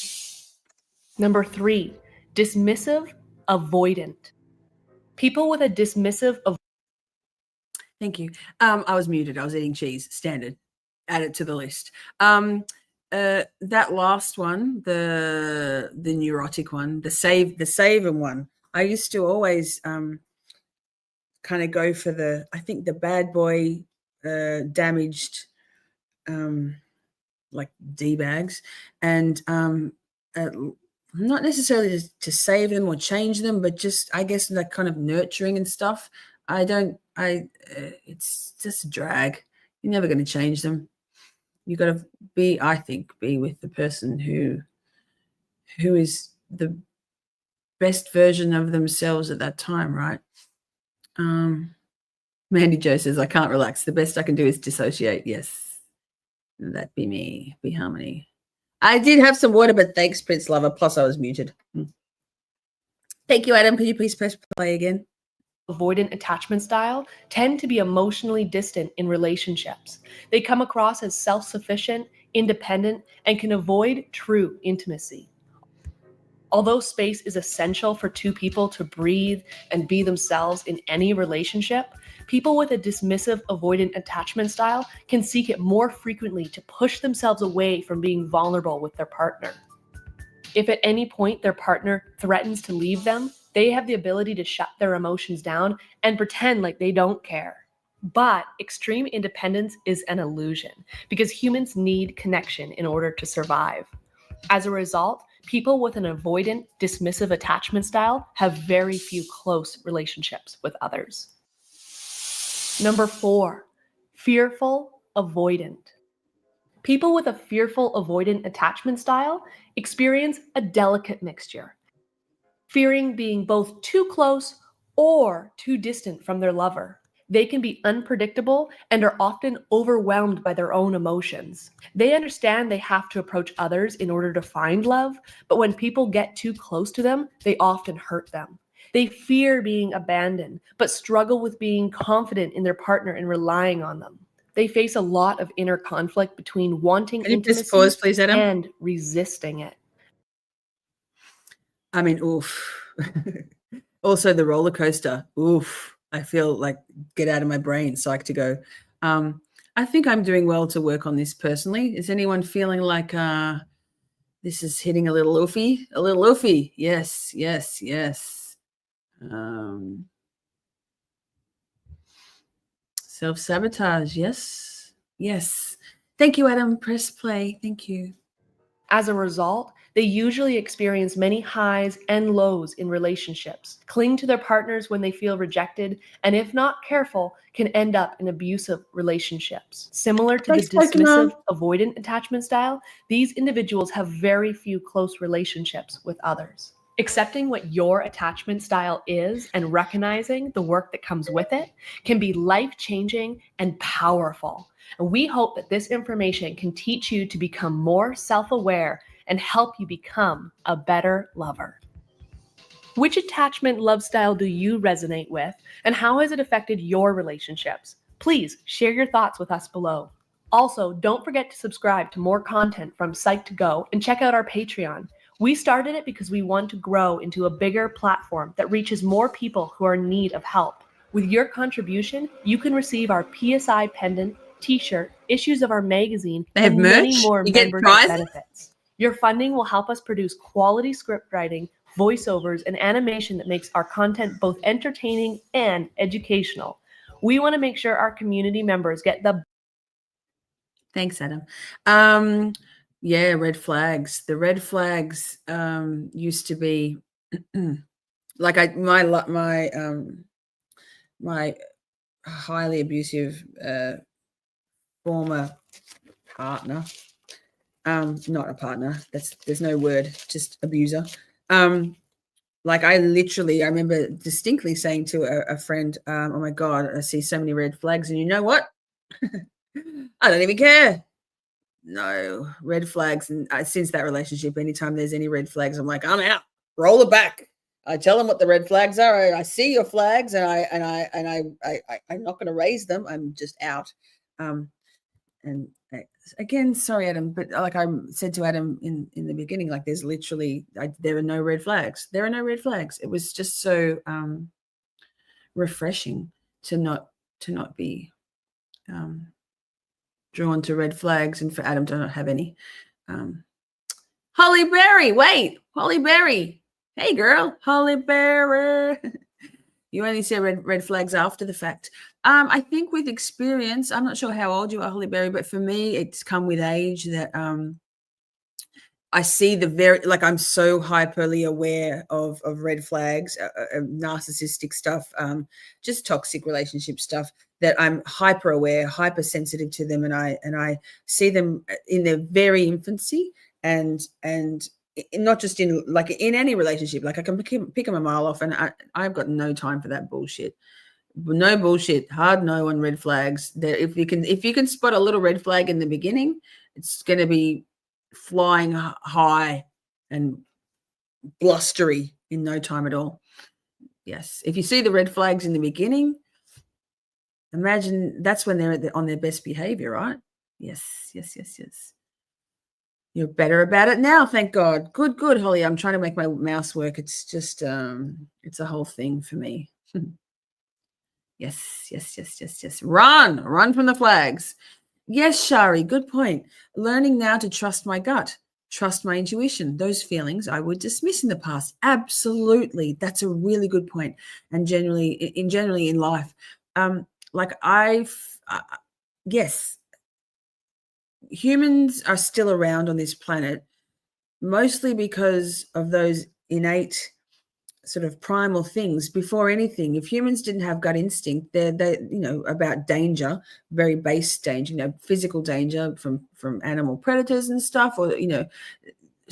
Number 3, dismissive, avoidant. People with a dismissive of Thank you. I was muted. I was eating cheese. Standard. Add it to the list. That last one, the neurotic one, the saving one. I used to always kind of go for I think the bad boy, damaged, like D-bags, and not necessarily to save them or change them, but just, I guess, that kind of nurturing and stuff. It's just a drag. You're never going to change them. You got to be with the person who is the best version of themselves at that time, right? Mandy Jo says, I can't relax. The best I can do is dissociate. Yes, that'd be me. Be harmony. I did have some water, but thanks, Prince Lover. Plus, I was muted. Thank you, Adam. Could you please press play again? avoidant attachment style tend to be emotionally distant in relationships. They come across as self-sufficient, independent, and can avoid true intimacy. Although space is essential for two people to breathe and be themselves in any relationship, people with a dismissive avoidant attachment style can seek it more frequently to push themselves away from being vulnerable with their partner. If at any point their partner threatens to leave them, they have the ability to shut their emotions down and pretend like they don't care. But extreme independence is an illusion because humans need connection in order to survive. As a result, people with an avoidant, dismissive attachment style have very few close relationships with others. Number 4, fearful avoidant. People with a fearful avoidant attachment style experience a delicate mixture, fearing being both too close or too distant from their lover. They can be unpredictable and are often overwhelmed by their own emotions. They understand they have to approach others in order to find love, but when people get too close to them, they often hurt them. They fear being abandoned, but struggle with being confident in their partner and relying on them. They face a lot of inner conflict between wanting Can you intimacy just pause, please, Adam? and resisting it. I mean, oof. Also, the roller coaster. Oof. I feel like get out of my brain, psych to go. I think I'm doing well to work on this personally. Is anyone feeling like this is hitting a little oofy? A little oofy. Yes, yes, yes. Self-sabotage. Yes, yes. Thank you, Adam. Press play. Thank you. As a result, they usually experience many highs and lows in relationships, cling to their partners when they feel rejected, and if not careful, can end up in abusive relationships. Similar to Thanks, the dismissive Pokemon. avoidant attachment style, these individuals have very few close relationships with others. Accepting what your attachment style is and recognizing the work that comes with it can be life-changing and powerful. And we hope that this information can teach you to become more self-aware and help you become a better lover. Which attachment love style do you resonate with, and how has it affected your relationships? Please share your thoughts with us below. Also, don't forget to subscribe to more content from Psych2Go and check out our Patreon. We started it because we want to grow into a bigger platform that reaches more people who are in need of help. With your contribution, you can receive our PSI pendant, t-shirt, issues of our magazine, They have and many merch? more You get membership prizes? benefits. Your funding will help us produce quality script writing, voiceovers, and animation that makes our content both entertaining and educational. We want to make sure our community members get the Thanks, Adam. Yeah, red flags. The red flags used to be like my highly abusive former partner. Not a partner. There's no word, just abuser. Like I remember distinctly saying to a friend, oh my God, I see so many red flags. And you know what? I don't even care. No red flags. And since that relationship, anytime there's any red flags, I'm like, I'm out. Roll it back. I tell them what the red flags are. I see your flags, and I'm not going to raise them. I'm just out. And again, sorry, Adam, but like I said to Adam in the beginning, like there's literally there are no red flags. There are no red flags. It was just so refreshing to not be drawn to red flags, and for Adam to not have any. Holly Berry, wait, Holly Berry. Hey girl, Holly Berry. You only see red flags after the fact. I think with experience, I'm not sure how old you are, Holly Berry, but for me, it's come with age that I see I'm so hyperly aware of red flags, narcissistic stuff, just toxic relationship stuff, that I'm hyper aware, hypersensitive to them, and I see them in their very infancy, and not just in any relationship. Like I can pick them a mile off, and I've got no time for that bullshit. No bullshit. Hard no on red flags. If you can spot a little red flag in the beginning, it's going to be flying high and blustery in no time at all. Yes. If you see the red flags in the beginning, imagine that's when they're on their best behavior, right? Yes. You're better about it now, thank God. Good, Holly. I'm trying to make my mouse work. It's just it's a whole thing for me. Yes. Run from the flags. Yes, Shari, good point. Learning now to trust my gut, trust my intuition. Those feelings I would dismiss in the past. Absolutely. That's a really good point. And generally in life, yes, humans are still around on this planet, mostly because of those innate sort of primal things. Before anything, if humans didn't have gut instinct, they're about danger, very base danger, physical danger from animal predators and stuff, or and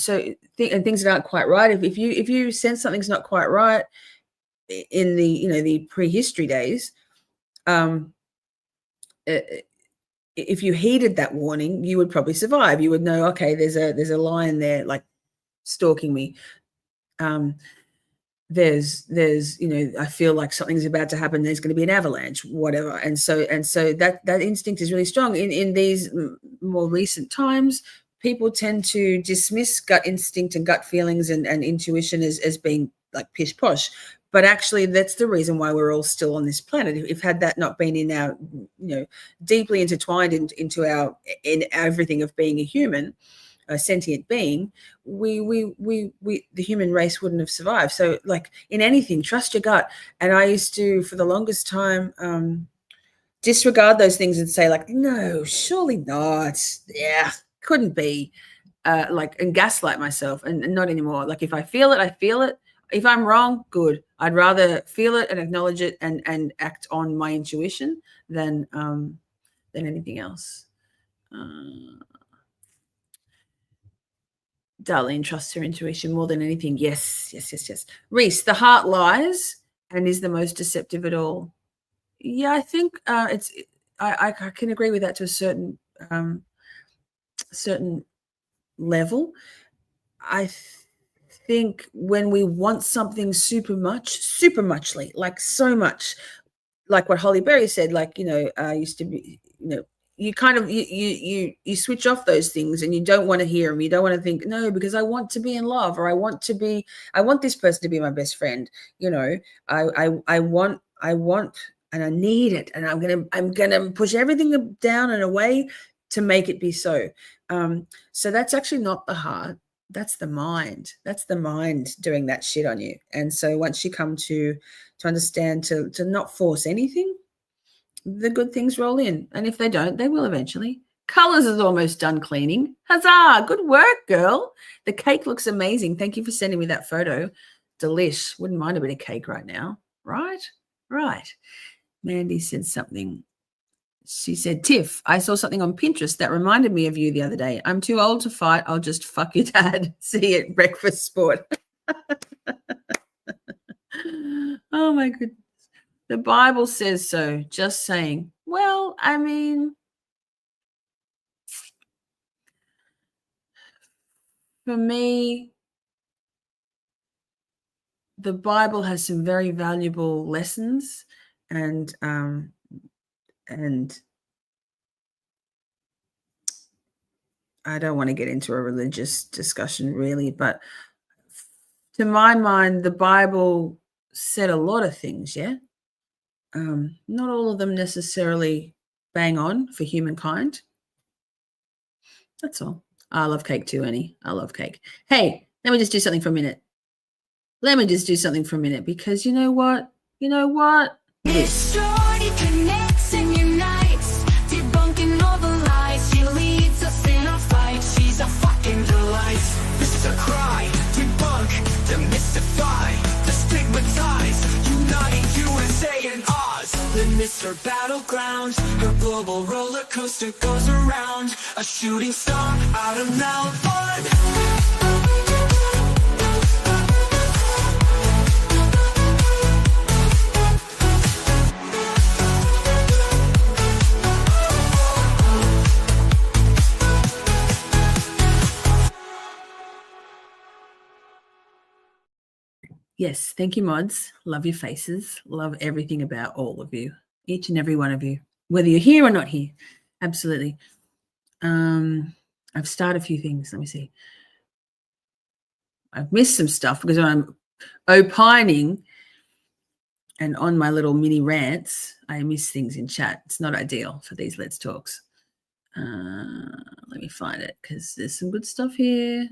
things that aren't quite right. If you sense something's not quite right in the prehistory days, if you heeded that warning, you would probably survive. You would know, okay, there's a lion there, like stalking me. There's I feel like something's about to happen. There's going to be an avalanche, whatever. And so that instinct is really strong. In these more recent times, people tend to dismiss gut instinct and gut feelings and intuition as being like pish posh. But actually, that's the reason why we're all still on this planet. If had that not been in our, deeply intertwined into everything of being a human, a sentient being, the human race wouldn't have survived. So, like in anything, trust your gut. And I used to, for the longest time, disregard those things and say, like, no, surely not. Yeah, couldn't be. And gaslight myself, and not anymore. Like if I feel it, I feel it. If I'm wrong, good. I'd rather feel it and acknowledge it and act on my intuition than anything else. Darlene trusts her intuition more than anything. Yes. Reese, the heart lies and is the most deceptive at all. Yeah, I think I can agree with that to a certain level. I think when we want something super muchly, like so much, like what Holly Berry said, used to be, you kind of you switch off those things and you don't want to hear them. You don't want to think, no, because I want to be in love, or I want this person to be my best friend. I want and I need it, and I'm gonna push everything down and away to make it be so. So that's actually not the heart. That's the mind. That's the mind doing that shit on you. And so once you come to understand to not force anything, the good things roll in. And if they don't, they will eventually. Colors is almost done cleaning. Huzzah! Good work, girl. The cake looks amazing. Thank you for sending me that photo. Delish. Wouldn't mind a bit of cake right now. Right. Mandy said something. She said, Tiff, I saw something on Pinterest that reminded me of you the other day. I'm too old to fight. I'll just fuck your dad. See you at breakfast sport. Oh, my goodness. The Bible says so. Just saying. Well, I mean, for me, the Bible has some very valuable lessons, and I don't want to get into a religious discussion really, but to my mind, the Bible said a lot of things, yeah? Not all of them necessarily bang on for humankind. That's all. I love cake too, Annie. I love cake. Hey, let me just do something for a minute. Because you know what? This Shorty connects and unites, debunking all the lies. She leads us in a fight. She's a fucking delight. This is a cry, debunk, demystify, destigmatize, uniting USA and Oz. Then Mr. Battleground, her global roller coaster goes around, a shooting star out of Melbourne. Yes, thank you, mods. Love your faces. Love everything about all of you, each and every one of you, whether you're here or not here. Absolutely. I've started a few things. Let me see. I've missed some stuff because I'm opining and on my little mini rants, I miss things in chat. It's not ideal for these Let's Talks. Let me find it because there's some good stuff here.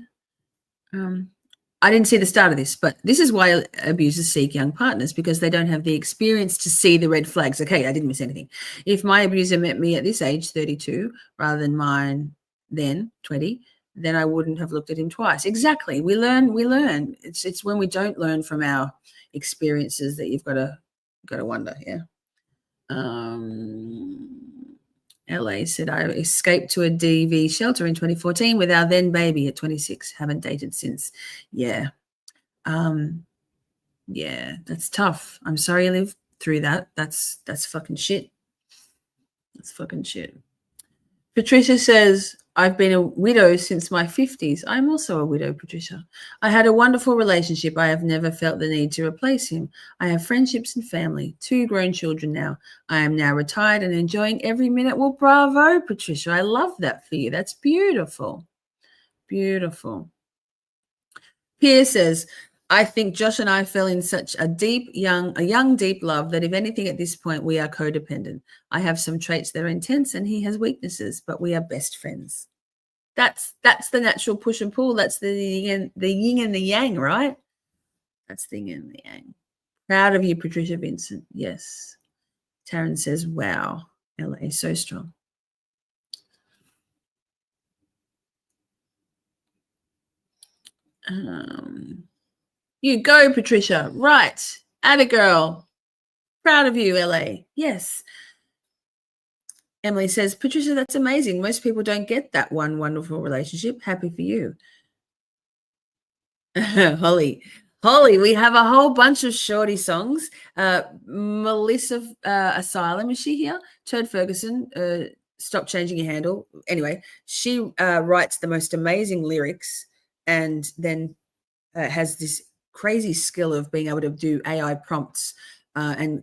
I didn't see the start of this, but this is why abusers seek young partners, because they don't have the experience to see the red flags. Okay, I didn't miss anything. If my abuser met me at this age, 32, rather than mine then, 20, then I wouldn't have looked at him twice. Exactly. We learn. It's when we don't learn from our experiences that you've got to wonder. Yeah. LA said, I escaped to a DV shelter in 2014 with our then baby at 26. Haven't dated since. Yeah. Yeah, that's tough. I'm sorry you lived through that. That's fucking shit. That's fucking shit. Patricia says, I've been a widow since my 50s. I'm also a widow, Patricia. I had a wonderful relationship. I have never felt the need to replace him. I have friendships and family, 2 grown children now. I am now retired and enjoying every minute. Well, bravo, Patricia. I love that for you. That's beautiful. Beautiful. Pierre says, I think Josh and I fell in such a young, deep love that if anything at this point, we are codependent. I have some traits that are intense and he has weaknesses, but we are best friends. That's the natural push and pull. That's the yin and the yang, right? That's the yin and the yang. Proud of you, Patricia Vincent. Yes. Taryn says, wow, LA, so strong. You go, Patricia. Right. Atta girl. Proud of you, LA. Yes. Emily says, Patricia, that's amazing. Most people don't get that one wonderful relationship. Happy for you. Holly, we have a whole bunch of Shorty songs. Melissa Asylum, is she here? Toad Ferguson, Stop Changing Your Handle. Anyway, she writes the most amazing lyrics and then has this crazy skill of being able to do AI prompts and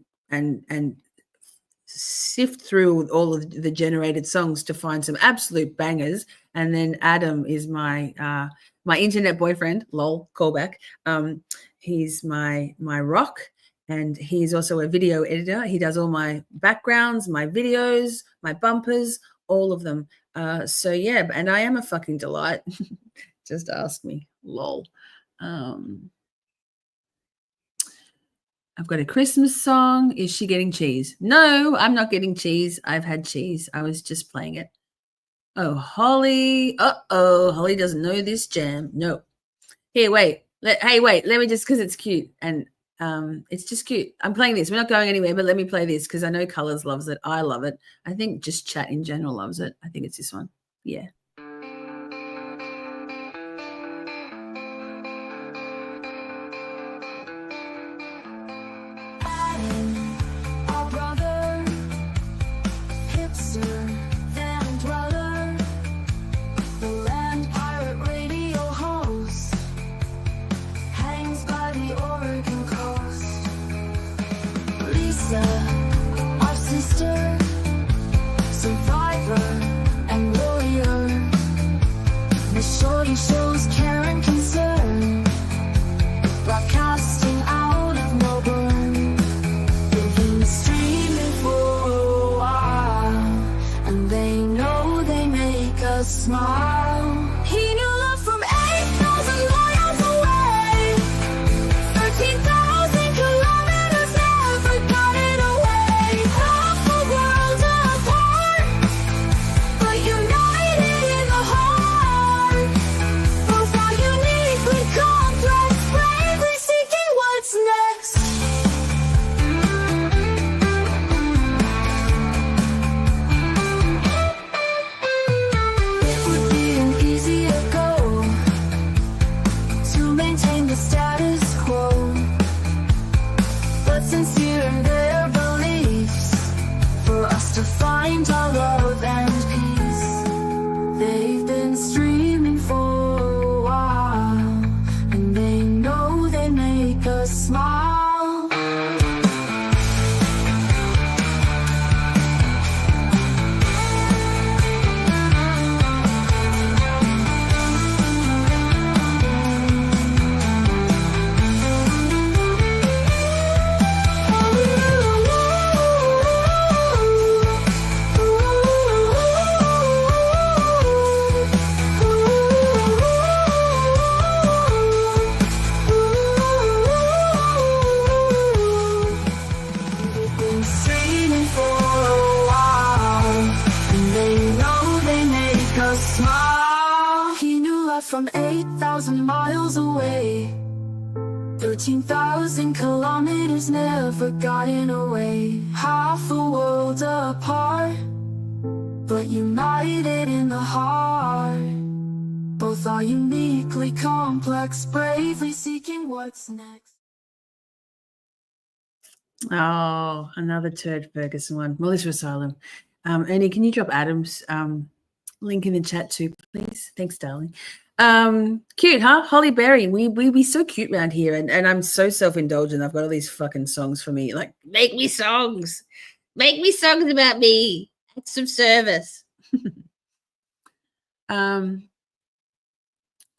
sift through all of the generated songs to find some absolute bangers. And then Adam is my internet boyfriend, lol, callback. He's my rock, and he's also a video editor. He does all my backgrounds, my videos, my bumpers, all of them. So yeah, and I am a fucking delight. Just ask me, lol. I've got a Christmas song. Is she getting cheese? No, I'm not getting cheese. I've had cheese. I was just playing it. Oh, Holly. Holly doesn't know this jam. No. Here, wait. Let me just, because it's cute. And it's just cute. I'm playing this. We're not going anywhere, but let me play this because I know Colors loves it. I love it. I think just chat in general loves it. I think it's this one. Yeah. Our sister, survivor and warrior. smile. He knew love from 8,000 miles away. 13,000 kilometers, never got it away. Half the world apart, but united in the heart. Both are uniquely complex, bravely seeking what's next. It would be an easier goal to maintain the status quo, but sincere in their beliefs, for us to find our love and peace. They've been streaming for a while, and they know they make us smile. They've been streaming for a while, and they know they make us smile. He knew love from 8,000 miles away. 13,000 kilometers, never gotten away. Half the world apart, but united in the heart. Both are uniquely complex, bravely seeking what's next. Oh, another Turd Ferguson one. Melissa Asylum. Ernie, can you drop Adam's link in the chat too, please? Thanks, darling. Cute, huh? Holly Berry. We be so cute around here, and I'm so self-indulgent. I've got all these fucking songs for me. Like, make me songs. Make me songs about me. Acts of service.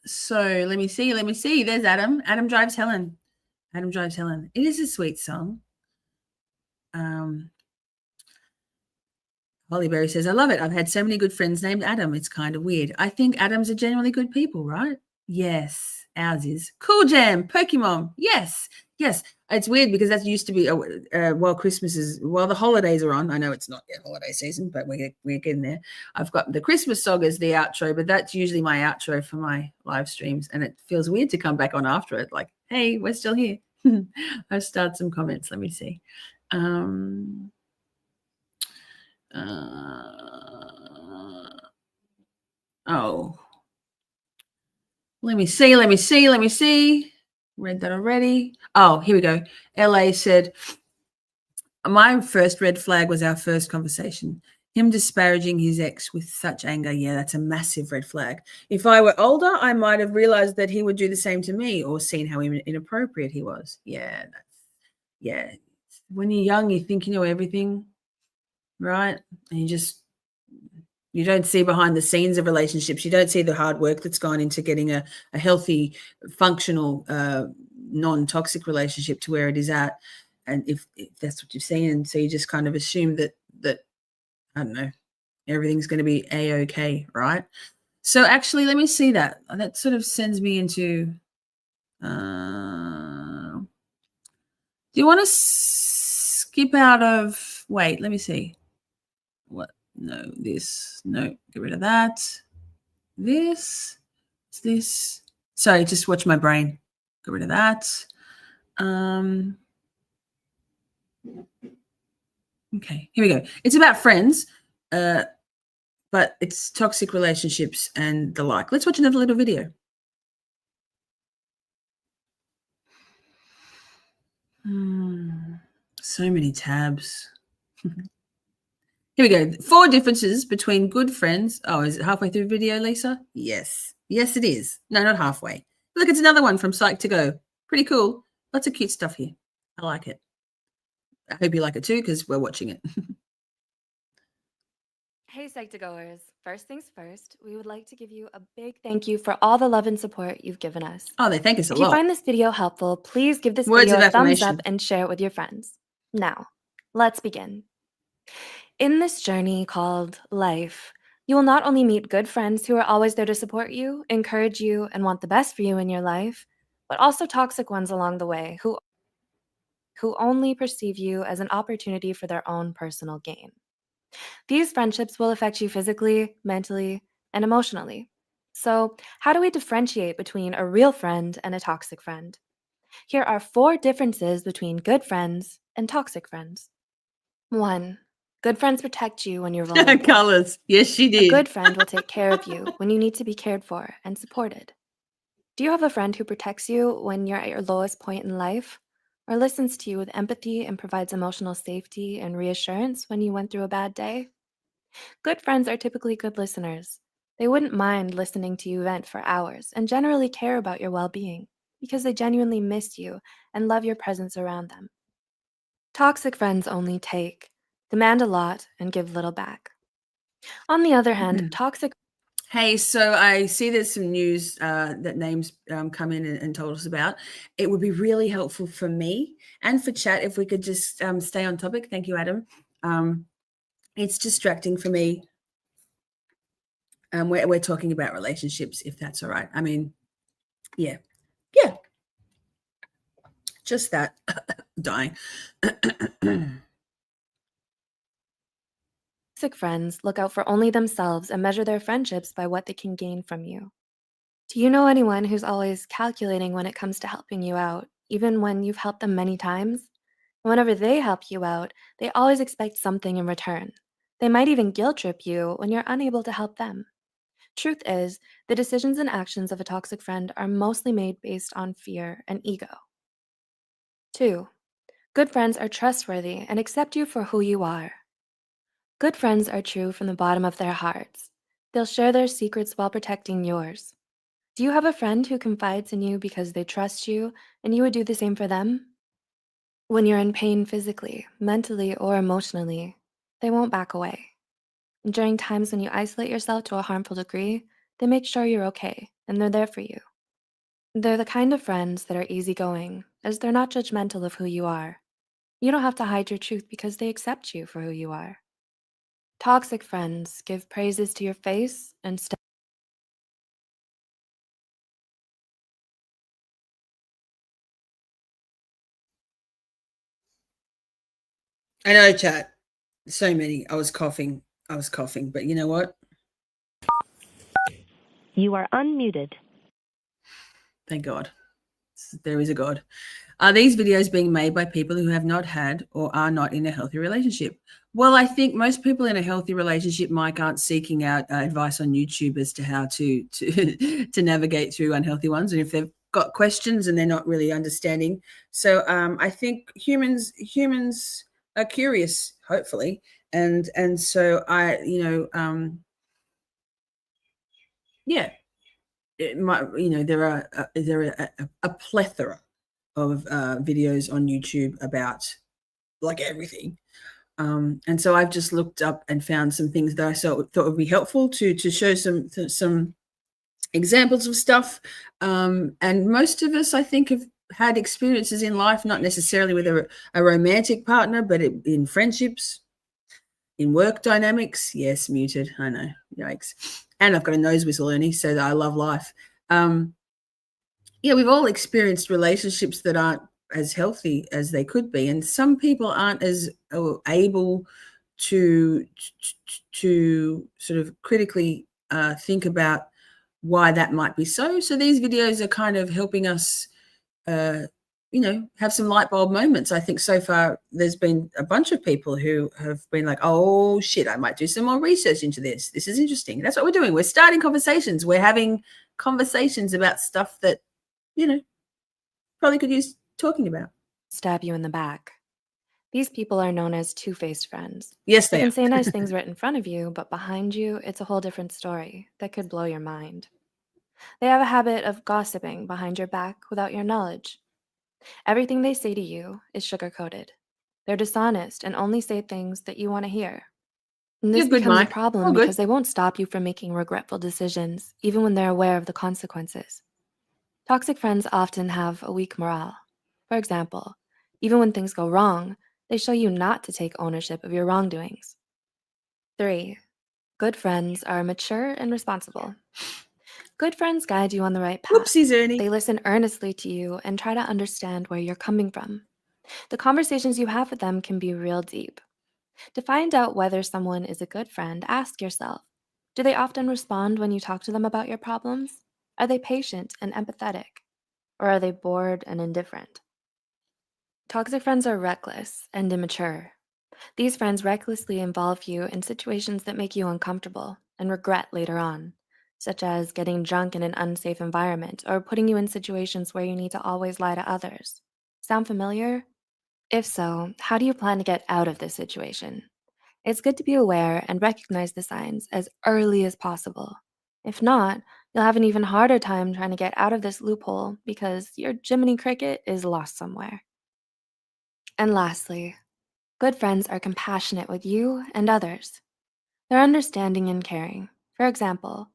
So let me see. There's Adam. Adam drives Helen. Adam drives Helen. It is a sweet song. Holly Berry says, I love it. I've had so many good friends named Adam. It's kind of weird. I think Adams are generally good people, right? Yes, ours is. Cool Jam, Pokemon. Yes. It's weird because that used to be while the holidays are on. I know it's not yet holiday season, but we're getting there. I've got the Christmas song as the outro, but that's usually my outro for my live streams, and it feels weird to come back on after it. Like, hey, we're still here. I've started some comments. Let me see. Let me see. Read that already. Oh, here we go. LA said, my first red flag was our first conversation. Him disparaging his ex with such anger. Yeah, that's a massive red flag. If I were older, I might have realized that he would do the same to me or seen how inappropriate he was. Yeah. When you're young, you think you know everything, right? And you don't see behind the scenes of relationships. You don't see the hard work that's gone into getting a healthy, functional, non-toxic relationship to where it is at. And if that's what you've seen, and so you just kind of assume that I don't know, everything's going to be A-okay, right? So actually, let me see that. That sort of sends me into. Do you want to skip out of? Wait, let me see. What? No, this. No, get rid of that. This. Sorry, just watch my brain. Get rid of that. Okay, here we go. It's about friends, but it's toxic relationships and the like. Let's watch another little video. So many tabs. Here we go. 4 differences between good friends. Oh, is it halfway through the video, Lisa? Yes. Yes, it is. No, not halfway. Look, it's another one from Psych to Go. Pretty cool. Lots of cute stuff here. I like it. I hope you like it too, because we're watching it. Hey, Psych2Goers. First things first, we would like to give you a big thank you for all the love and support you've given us. Oh, they thank us a If lot. you find this video helpful, please give this Words video of a thumbs affirmation. up and share it with your friends. Now, let's begin. In this journey called life, You will not only meet good friends who are always there to support you, encourage you, and want the best for you in your life, but also toxic ones along the way who only perceive you as an opportunity for their own personal gain. These friendships will affect you physically, mentally, and emotionally. So, how do we differentiate between a real friend and a toxic friend? Here are 4 differences between good friends and toxic friends. 1. Good friends protect you when you're vulnerable. Colors. Yes, she A did. good friend will take care of you when you need to be cared for and supported. Do you have a friend who protects you when you're at your lowest point in life? Or listens to you with empathy and provides emotional safety and reassurance when you went through a bad day? Good friends are typically good listeners. They wouldn't mind listening to you vent for hours and generally care about your well being because they genuinely miss you and love your presence around them. Toxic friends only take, demand a lot, and give little back. On the other hand, toxic Hey, so I see there's some news that names come in and told us about. It would be really helpful for me and for chat if we could just stay on topic. Thank you, Adam. It's distracting for me. We're talking about relationships, if that's all right. I mean, yeah, just that. Dying. friends look out for only themselves and measure their friendships by what they can gain from you. Do you know anyone who's always calculating when it comes to helping you out, even when you've helped them many times? Whenever they help you out, they always expect something in return. They might even guilt trip you when you're unable to help them. Truth is, the decisions and actions of a toxic friend are mostly made based on fear and ego. 2. Good friends are trustworthy and accept you for who you are. Good friends are true from the bottom of their hearts. They'll share their secrets while protecting yours. Do you have a friend who confides in you because they trust you and you would do the same for them? When you're in pain physically, mentally, or emotionally, they won't back away. And during times when you isolate yourself to a harmful degree, they make sure you're okay and they're there for you. They're the kind of friends that are easygoing, as they're not judgmental of who you are. You don't have to hide your truth because they accept you for who you are. Toxic friends give praises to your face and I know, chat. So many. I was coughing, but you know what? You are unmuted. Thank God. There is a God. Are these videos being made by people who have not had or are not in a healthy relationship? Well, I think most people in a healthy relationship, Mike, aren't seeking out advice on YouTube as to how to to navigate through unhealthy ones. And if they've got questions and they're not really understanding, so I think humans are curious, hopefully, and so yeah, it might, there are a plethora of videos on YouTube about like everything. And so I've just looked up and found some things that I thought would be helpful to show some examples of stuff. And most of us, I think, have had experiences in life, not necessarily with a romantic partner, but in friendships, in work dynamics. Yes, muted. I know. Yikes. And I've got a nose whistle, Ernie, so that I love life. Yeah, we've all experienced relationships that aren't as healthy as they could be, and some people aren't as able to sort of critically think about why that might be so. So these videos are kind of helping us, have some light bulb moments. I think so far there's been a bunch of people who have been like, oh shit, I might do some more research into this. This is interesting. That's what we're doing. We're starting conversations. We're having conversations about stuff that, probably could use talking about. stab you in the back. These people are known as two-faced friends. Yes, They they can are. say nice things right in front of you, but behind you, it's a whole different story that could blow your mind. They have a habit of gossiping behind your back without your knowledge. Everything they say to you is sugar-coated. They're dishonest and only say things that you want to hear. And this You're good, becomes a Mike. problem All good. because they won't stop you from making regretful decisions, even when they're aware of the consequences. Toxic friends often have a weak morale. For example, even when things go wrong, they show you not to take ownership of your wrongdoings. 3. Good friends are mature and responsible. Good friends guide you on the right path. Whoopsies, Ernie. They listen earnestly to you and try to understand where you're coming from. The conversations you have with them can be real deep. To find out whether someone is a good friend, ask yourself, do they often respond when you talk to them about your problems? Are they patient and empathetic? Or are they bored and indifferent? Toxic friends are reckless and immature. These friends recklessly involve you in situations that make you uncomfortable and regret later on, such as getting drunk in an unsafe environment or putting you in situations where you need to always lie to others. Sound familiar? If so, how do you plan to get out of this situation? It's good to be aware and recognize the signs as early as possible. If not, you'll have an even harder time trying to get out of this loophole because your Jiminy Cricket is lost somewhere. And lastly, good friends are compassionate with you and others. They're understanding and caring. For example,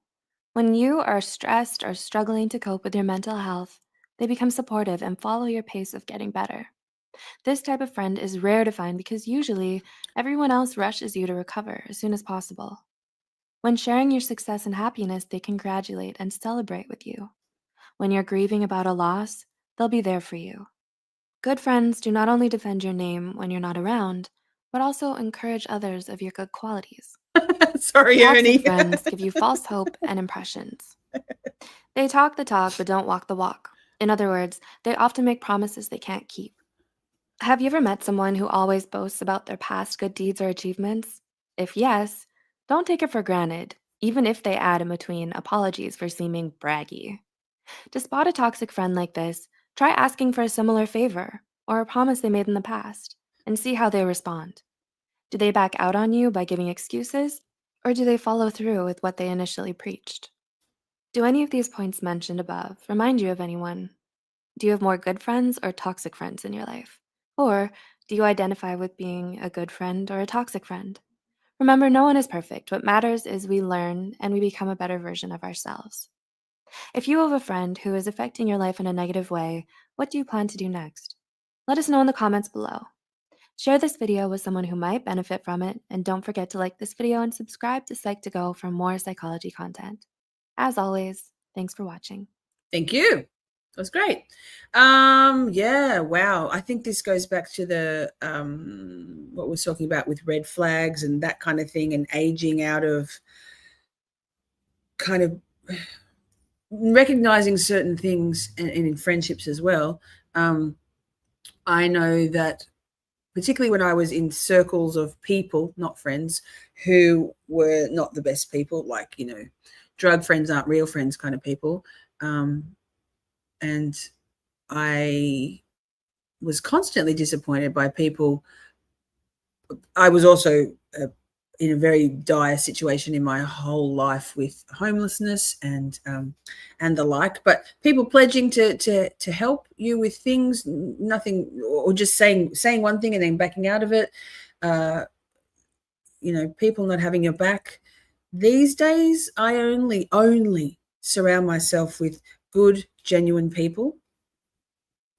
when you are stressed or struggling to cope with your mental health, they become supportive and follow your pace of getting better. This type of friend is rare to find because usually everyone else rushes you to recover as soon as possible. When sharing your success and happiness, they congratulate and celebrate with you. When you're grieving about a loss, they'll be there for you. Good friends do not only defend your name when you're not around, but also encourage others of your good qualities. Sorry, Ernie. Toxic friends give you false hope and impressions. They talk the talk but don't walk the walk. In other words, they often make promises they can't keep. Have you ever met someone who always boasts about their past good deeds or achievements? If yes, don't take it for granted, even if they add in between apologies for seeming braggy. To spot a toxic friend like this, try asking for a similar favor or a promise they made in the past and see how they respond. Do they back out on you by giving excuses, or do they follow through with what they initially preached? Do any of these points mentioned above remind you of anyone? Do you have more good friends or toxic friends in your life? Or do you identify with being a good friend or a toxic friend? Remember, no one is perfect. What matters is we learn and we become a better version of ourselves. If you have a friend who is affecting your life in a negative way, what do you plan to do next? Let us know in the comments below. Share this video with someone who might benefit from it, and don't forget to like this video and subscribe to Psych2Go for more psychology content. As always, thanks for watching. Thank you. That was great. Yeah, wow. I think this goes back to the what we're talking about with red flags and that kind of thing, and aging out of kind of recognizing certain things, and in friendships as well. I know that particularly when I was in circles of people, not friends, who were not the best people, like, drug friends aren't real friends kind of people. And I was constantly disappointed by people. I was also in a very dire situation in my whole life with homelessness and the like. But people pledging to help you with things, nothing, or just saying one thing and then backing out of it. People not having your back. These days, I only surround myself with good, genuine people.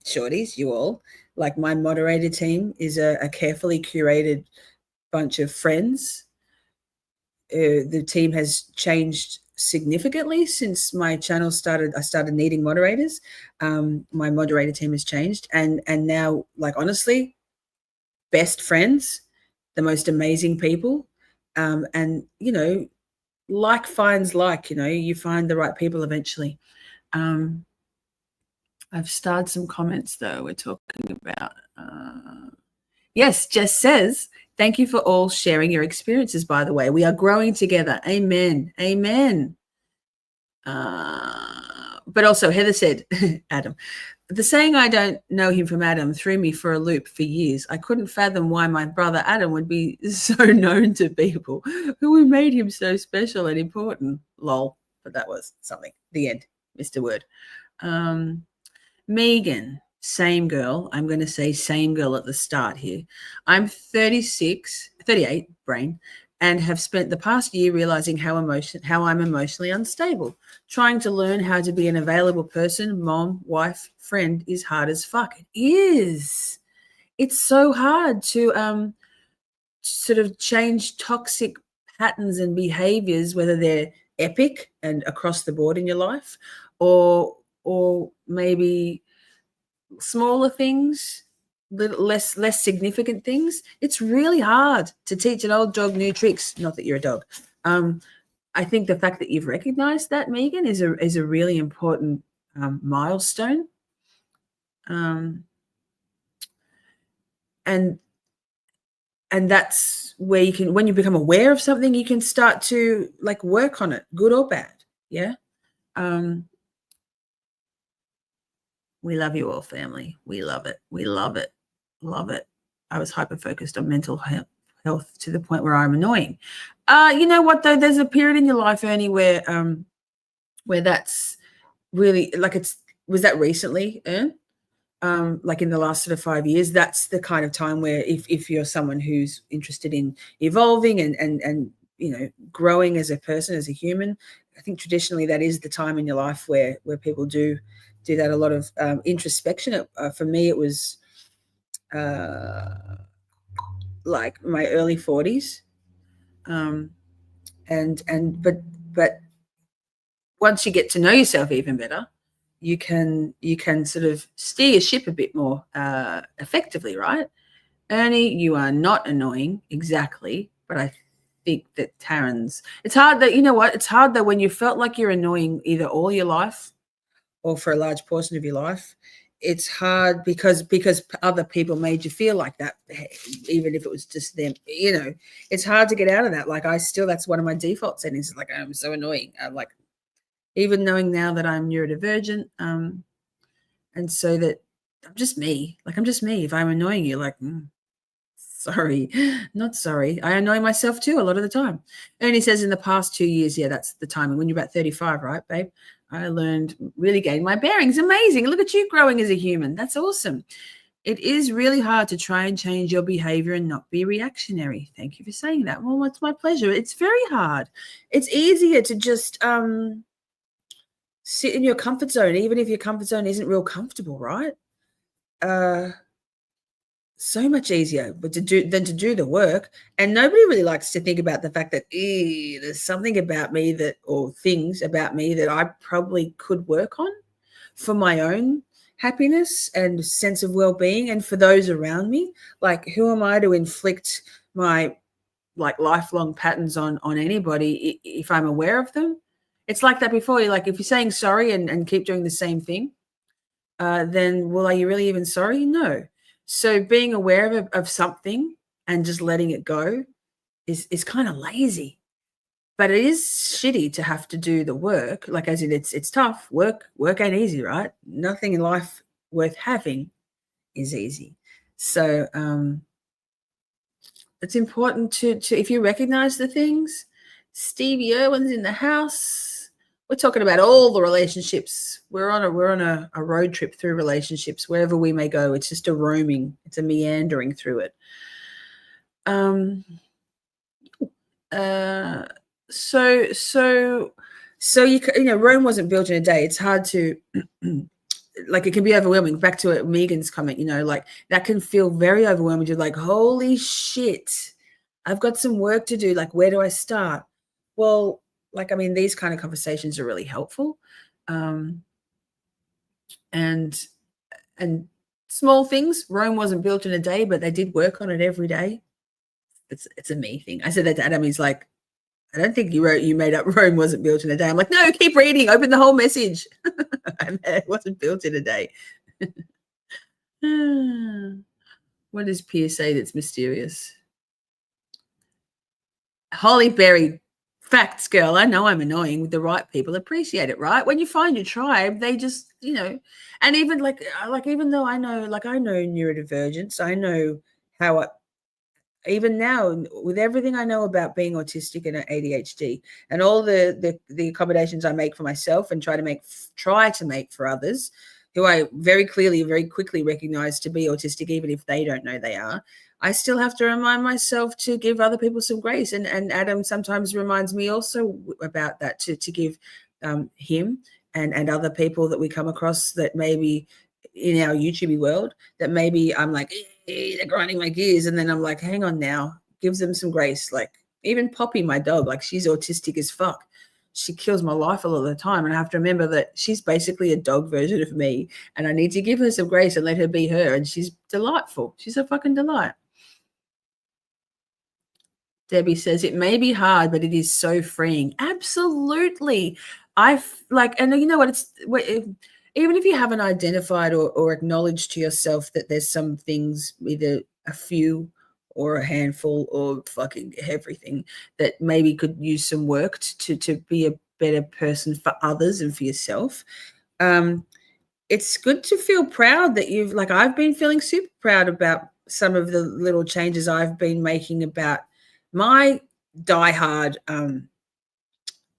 Shorties, you all. Like, my moderator team is a carefully curated bunch of friends. The team has changed significantly since my channel started. I started needing moderators. My moderator team has changed, and now, like, honestly, best friends, the most amazing people. And like finds like, you find the right people eventually. I've starred some comments though. We're talking about, yes, Jess says, thank you for all sharing your experiences, by the way. We are growing together. Amen. Amen. But also Heather said, Adam, the saying I don't know him from Adam threw me for a loop for years. I couldn't fathom why my brother Adam would be so known to people who made him so special and important. Lol. But that was something. The end. Mr. Word. Megan, same girl. I'm going to say same girl at the start here. I'm 38, brain, and have spent the past year realizing how I'm emotionally unstable. Trying to learn how to be an available person, mom, wife, friend is hard as fuck. It is. It's so hard to sort of change toxic patterns and behaviors, whether they're epic and across the board in your life, or maybe smaller things, less significant things. It's really hard to teach an old dog new tricks. Not that you're a dog. I think the fact that you've recognized that, Megan, is a really important milestone. And that's where you can, when you become aware of something, you can start to like work on it, good or bad. Yeah. We love you all, family. We love it. We love it. Love it. I was hyper-focused on mental health to the point where I'm annoying. You know what, though? There's a period in your life, Ernie, where that's really, like, was that recently, Ern? Like in the last sort of 5 years, that's the kind of time where if you're someone who's interested in evolving and you know, growing as a person, as a human, I think traditionally that is the time in your life where people do that. A lot of introspection. For me, it was like my early 40s, but once you get to know yourself even better, you can sort of steer your ship a bit more effectively, right? Ernie, you are not annoying exactly, but I think that Taryn's, it's hard that, you know what, it's hard that when you felt like you're annoying either all your life or for a large portion of your life, it's hard because other people made you feel like that, even if it was just them. You know, it's hard to get out of that. Like that's one of my default settings. Like, I'm so annoying. I'm like, even knowing now that I'm neurodivergent, and so that I'm just me. Like, I'm just me. If I'm annoying you, like, sorry, not sorry. I annoy myself too a lot of the time. Ernie says in the past 2 years, yeah, that's the timing. When you're about 35, right, babe? I learned, really gained my bearings. Amazing. Look at you growing as a human. That's awesome. It is really hard to try and change your behavior and not be reactionary. Thank you for saying that. Well, it's my pleasure. It's very hard. It's easier to just sit in your comfort zone, even if your comfort zone isn't real comfortable, right? So much easier than to do the work. And nobody really likes to think about the fact that there's something about me or things about me that I probably could work on for my own happiness and sense of well-being and for those around me. Like, who am I to inflict my like lifelong patterns on anybody if I'm aware of them? It's like that before. You're like, if you're saying sorry and keep doing the same thing, then, well, are you really even sorry? No. So being aware of something and just letting it go is kind of lazy, but it is shitty to have to do the work. Like, as in, it's tough. Work ain't easy, right? Nothing in life worth having is easy. So it's important to if you recognize the things. Stevie Irwin's in the house. We're talking about all the relationships. We're on a road trip through relationships, wherever we may go. It's just a roaming. It's a meandering through it. So you know, Rome wasn't built in a day. It's hard to like, it can be overwhelming. Back to Megan's comment, you know, like that can feel very overwhelming. You're like, holy shit, I've got some work to do. Like, where do I start? Well, like, I mean, these kind of conversations are really helpful. And small things. Rome wasn't built in a day, but they did work on it every day. It's a me thing. I said that to Adam. He's like, I don't think you made up Rome wasn't built in a day. I'm like, no, keep reading. Open the whole message. It wasn't built in a day. What does Pierce say that's mysterious? Holly Berry, facts, girl. I know I'm annoying. With the right people appreciate it, right? When you find your tribe, they just, you know, and even like even though I know neurodivergence, I know how even now, with everything I know about being autistic and ADHD and all the accommodations I make for myself and try to make for others who I very quickly recognize to be autistic, even if they don't know they are, I still have to remind myself to give other people some grace. And Adam sometimes reminds me also about that, to give him and other people that we come across that maybe in our YouTube world, that maybe I'm like, they're grinding my gears. And then I'm like, hang on now, give them some grace. Like, even Poppy, my dog, like she's autistic as fuck. She kills my life a lot of the time. And I have to remember that she's basically a dog version of me. And I need to give her some grace and let her be her. And she's delightful. She's a fucking delight. Debbie says, it may be hard, but it is so freeing. Absolutely. And you know what? Even if you haven't identified or acknowledged to yourself that there's some things, either a few or a handful or fucking everything, that maybe could use some work to be a better person for others and for yourself. It's good to feel proud that I've been feeling super proud about some of the little changes I've been making about my diehard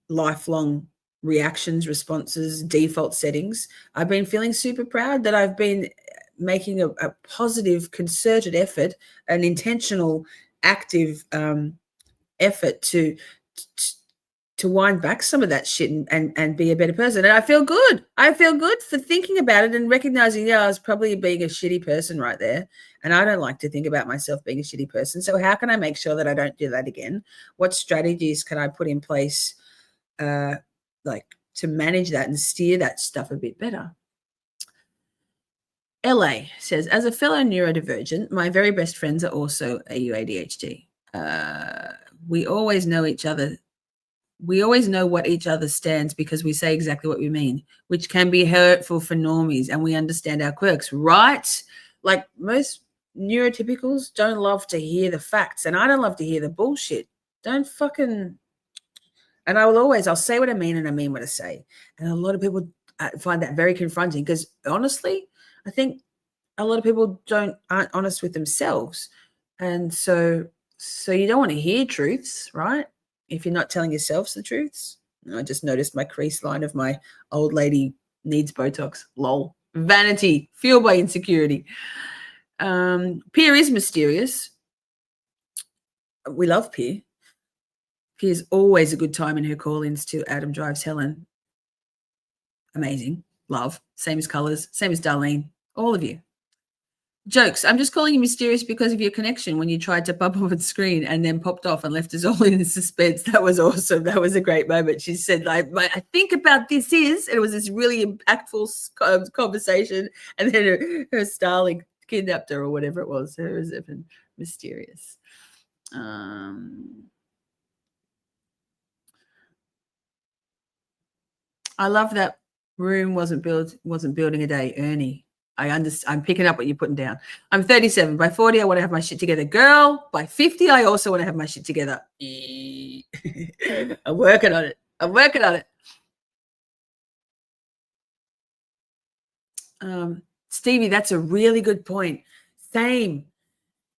lifelong reactions, responses, default settings. I've been feeling super proud that I've been making a positive, concerted effort, an intentional, active effort to wind back some of that shit and be a better person. And I feel good. I feel good for thinking about it and recognizing, I was probably being a shitty person right there. And I don't like to think about myself being a shitty person. So how can I make sure that I don't do that again? What strategies can I put in place to manage that and steer that stuff a bit better? LA says, as a fellow neurodivergent, my very best friends are also ADHD. We always know each other. We always know what each other stands because we say exactly what we mean, which can be hurtful for normies, and we understand our quirks, right? Like most neurotypicals don't love to hear the facts, and I don't love to hear the bullshit. Don't fucking... And I'll say what I mean, and I mean what I say. And a lot of people find that very confronting because honestly, I think a lot of people aren't honest with themselves. And so you don't want to hear truths, right? If you're not telling yourselves the truths. I just noticed my crease line of my old lady needs Botox. Lol. Vanity, fueled by insecurity. Pierre is mysterious. We love Pierre. Pierre's always a good time in her call-ins to Adam Drives Helen. Amazing. Love. Same as Colors. Same as Darlene. All of you. Jokes. I'm just calling you mysterious because of your connection when you tried to pop up on screen and then popped off and left us all in suspense. That was awesome. That was a great moment. She said, I think about this is, and it was this really impactful conversation. And then her Starling kidnapped her or whatever it was. Her was even mysterious. I love that room wasn't building a day, Ernie. I'm picking up what you're putting down. I'm 37. By 40, I want to have my shit together. Girl, by 50, I also want to have my shit together. I'm working on it. Stevie, that's a really good point. Same.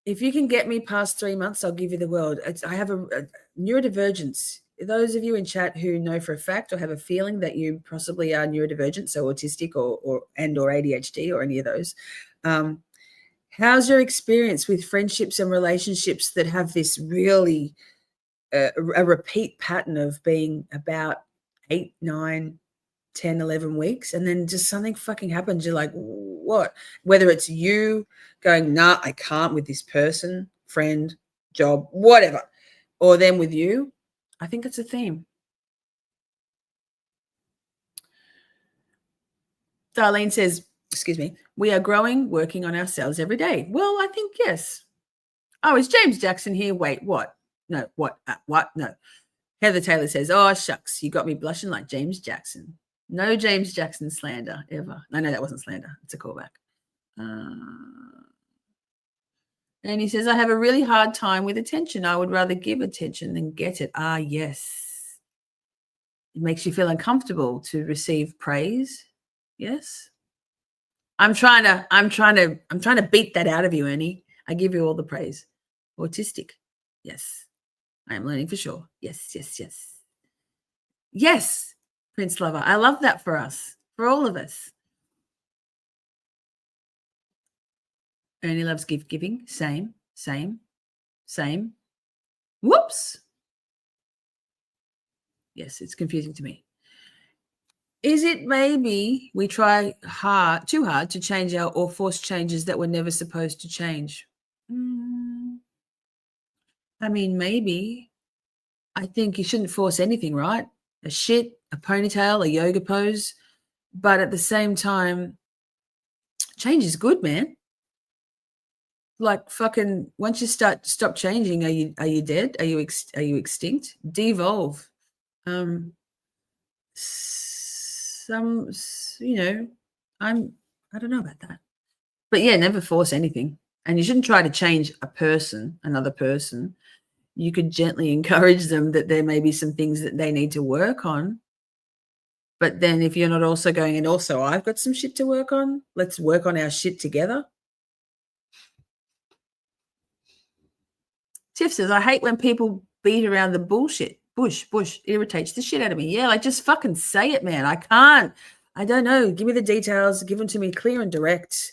If you can get me past 3 months, I'll give you the world. I have a neurodivergence. Those of you in chat who know for a fact or have a feeling that you possibly are neurodivergent, so autistic or ADHD or any of those, how's your experience with friendships and relationships that have this really a repeat pattern of being about 8, 9, 10, 11 weeks, and then just something fucking happens. You're like, what? Whether it's you going, nah, I can't with this person, friend, job, whatever, or them with you. I think it's a theme. Darlene says, excuse me, we are growing, working on ourselves every day. Well, I think yes. Oh, is James Jackson here? Wait, what? No, what? What? No. Heather Taylor says, oh, shucks, you got me blushing like James Jackson. No James Jackson slander ever. No, that wasn't slander. It's a callback. And he says, I have a really hard time with attention. I would rather give attention than get it. Ah, yes. It makes you feel uncomfortable to receive praise. Yes. I'm trying to beat that out of you, Ernie. I give you all the praise. Autistic. Yes. I am learning for sure. Yes. Yes, Prince Lover. I love that for us, for all of us. Ernie loves gift giving. Same. Whoops. Yes, it's confusing to me. Is it maybe we try too hard to change or force changes that we're never supposed to change? I mean, maybe. I think you shouldn't force anything, right? A shit, a ponytail, a yoga pose. But at the same time, change is good, man. Like fucking once you stop changing, are you dead? Are you extinct? Devolve. Some, you know, I don't know about that. But yeah, never force anything. And you shouldn't try to change another person. You could gently encourage them that there may be some things that they need to work on. But then if you're not also going, and also I've got some shit to work on, let's work on our shit together. Tiff says, I hate when people beat around the bullshit. Bush irritates the shit out of me. Yeah, like just fucking say it, man. I can't. I don't know. Give me the details. Give them to me clear and direct.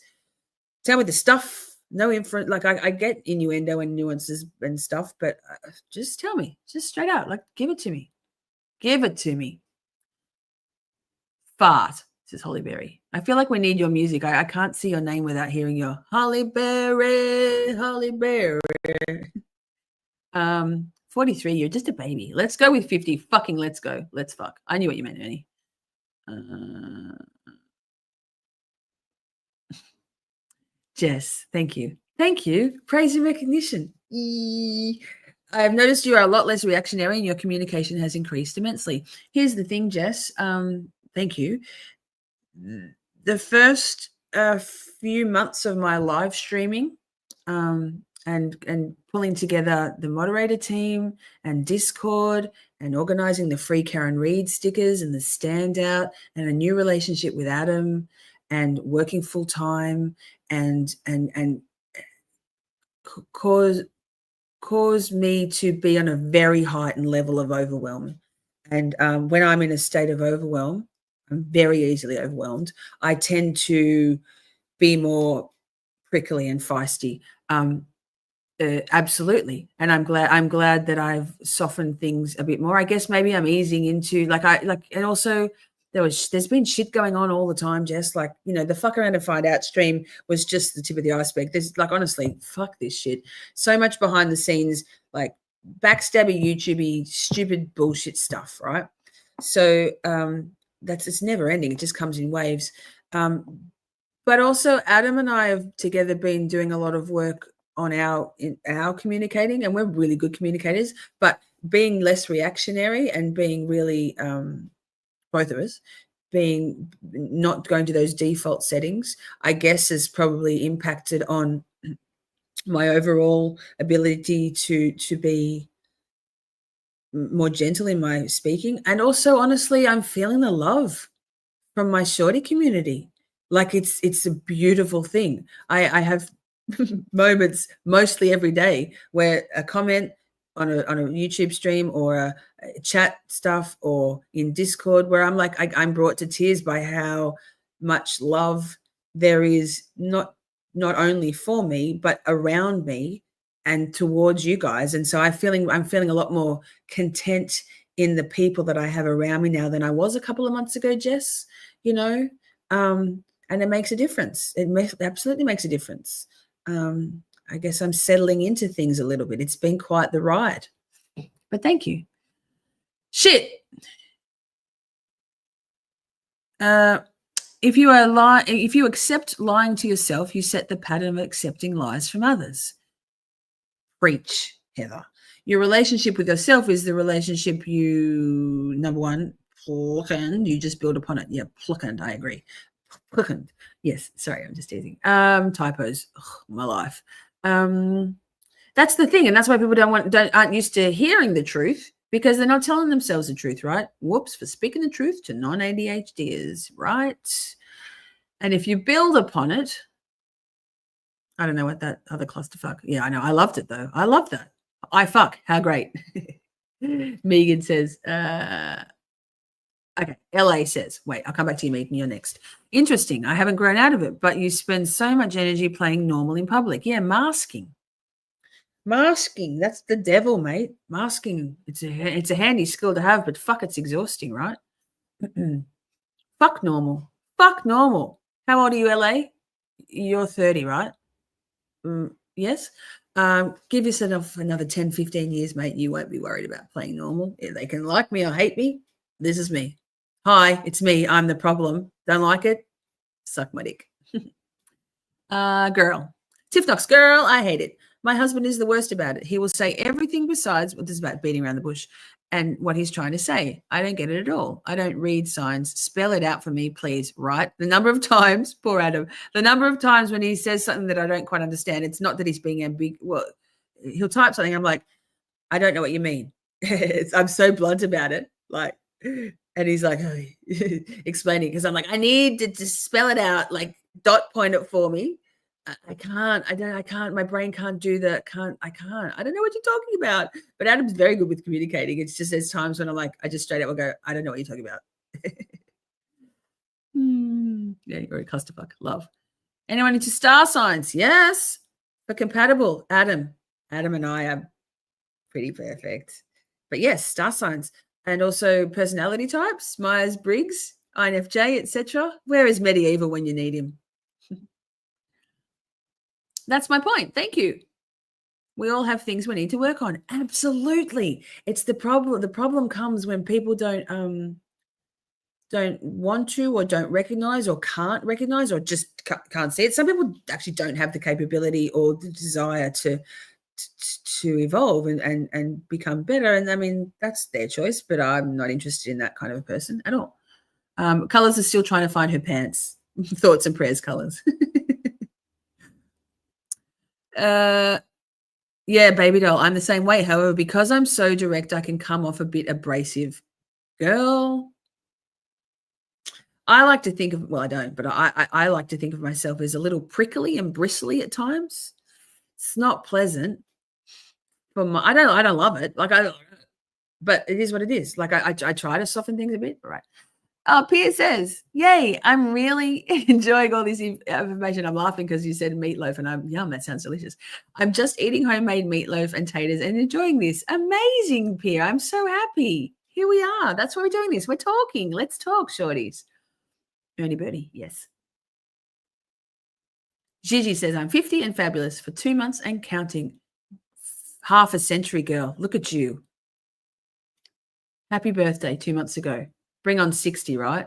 Tell me the stuff. No inference. Like I get innuendo and nuances and stuff, but just tell me. Just straight out. Like give it to me. Give it to me. Fart, says Holly Berry. I feel like we need your music. I can't see your name without hearing your Holly Berry, Holly Berry. 43, you're just a baby. Let's go with 50. Fucking let's go. Let's fuck. I knew what you meant, Ernie. Jess, thank you. Thank you. Praise and recognition. I've noticed you are a lot less reactionary and your communication has increased immensely. Here's the thing, Jess. Thank you. The first few months of my live streaming, and pulling together the moderator team and Discord and organizing the free Karen Reed stickers and the standout and a new relationship with Adam and working full time and caused me to be on a very heightened level of overwhelm. And when I'm in a state of overwhelm, I'm very easily overwhelmed. I tend to be more prickly and feisty. Absolutely. And I'm glad that I've softened things a bit more. I guess maybe I'm easing into and also there's been shit going on all the time, Jess. Like, you know, the fuck around and find out stream was just the tip of the iceberg. There's like, honestly, fuck this shit. So much behind the scenes, like backstabby, YouTubey, stupid bullshit stuff, right? So it's never ending. It just comes in waves. But also Adam and I have together been doing a lot of work on our communicating, and we're really good communicators, but being less reactionary and being really both of us being not going to those default settings, I guess has probably impacted on my overall ability to be more gentle in my speaking. And also, honestly, I'm feeling the love from my shorty community. Like it's a beautiful thing. I have moments mostly every day where a comment on a YouTube stream or a chat stuff or in Discord where I'm like, I'm brought to tears by how much love there is, not only for me, but around me and towards you guys. And so I'm feeling a lot more content in the people that I have around me now than I was a couple of months ago, Jess, you know, and it makes a difference. It absolutely makes a difference. I guess I'm settling into things a little bit. It's been quite the ride, but thank you. Shit. If you accept lying to yourself, you set the pattern of accepting lies from others. Preach, Heather. Your relationship with yourself is the relationship you, number one, plucked. You just build upon it. Yeah, plucked. I agree. Plucked. Yes, sorry, I'm just teasing. Typos. Ugh, my life. That's the thing, and that's why people aren't used to hearing the truth, because they're not telling themselves the truth, right? Whoops, for speaking the truth to non-ADHDers, right? And if you build upon it, I don't know what that other clusterfuck. Yeah, I know. I loved it though. I love that. I fuck. How great. Megan says, okay. LA says, wait, I'll come back to you, Megan. You're next. Interesting. I haven't grown out of it, but you spend so much energy playing normal in public. Yeah, masking. Masking. That's the devil, mate. Masking. It's a handy skill to have, but fuck, it's exhausting, right? Fuck normal. Fuck normal. How old are you, LA? You're 30, right? Yes. Give yourself another 10, 15 years, mate. You won't be worried about playing normal. If they can like me or hate me, this is me. Hi, it's me. I'm the problem. Don't like it? Suck my dick. Girl. Tiff Knox, girl, I hate it. My husband is the worst about it. He will say everything besides what is about beating around the bush and what he's trying to say. I don't get it at all. I don't read signs. Spell it out for me, please. Right? The number of times, poor Adam, the number of times when he says something that I don't quite understand, it's not that he's being ambiguous. Well, he'll type something. I'm like, I don't know what you mean. I'm so blunt about it. Like, and he's like, oh, explaining, because I'm like, I need to just spell it out, like dot point it for me. I can't, my brain can't do that. I can't. I don't know what you're talking about. But Adam's very good with communicating. It's just there's times when I'm like, I just straight out will go, I don't know what you're talking about. Yeah, you're a clusterfuck. Love. Anyone into star signs? Yes. But compatible. Adam and I are pretty perfect. But yes, star signs. And also personality types, Myers-Briggs, INFJ, etc. Where is medieval when you need him? That's my point. Thank you. We all have things we need to work on. Absolutely. It's the problem. The problem comes when people don't want to, or don't recognize, or can't recognize, or just can't see it. Some people actually don't have the capability or the desire to evolve and become better. And I mean, that's their choice, but I'm not interested in that kind of a person at all. Colors are still trying to find her pants. Thoughts and prayers, Colors. Yeah, baby doll, I'm the same way. However, because I'm so direct, I can come off a bit abrasive. Girl, I like to think of, well, I don't, but I like to think of myself as a little prickly and bristly at times. It's not pleasant. I don't love it. But it is what it is. Like I try to soften things a bit. Right. Oh, Pia says, yay, I'm really enjoying all this information. I'm laughing because you said meatloaf and I'm, yum, that sounds delicious. I'm just eating homemade meatloaf and taters and enjoying this. Amazing, Pia. I'm so happy. Here we are. That's why we're doing this. We're talking. Let's talk, shorties. Ernie Birdie, yes. Gigi says, I'm 50 and fabulous for 2 months and counting. Half a century, girl. Look at you. Happy birthday 2 months ago. Bring on 60, right?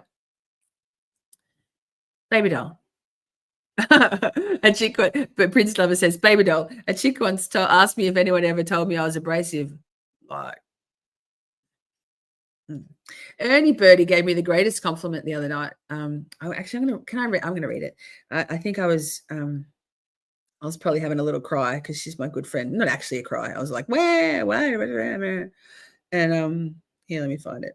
Baby doll. A chick, but Prince Lover says, baby doll, a chick once asked me if anyone ever told me I was abrasive. Like, Ernie Birdie gave me the greatest compliment the other night. I'm going to read it. I think I was probably having a little cry because she's my good friend. Not actually a cry. I was like, where? And here, let me find it.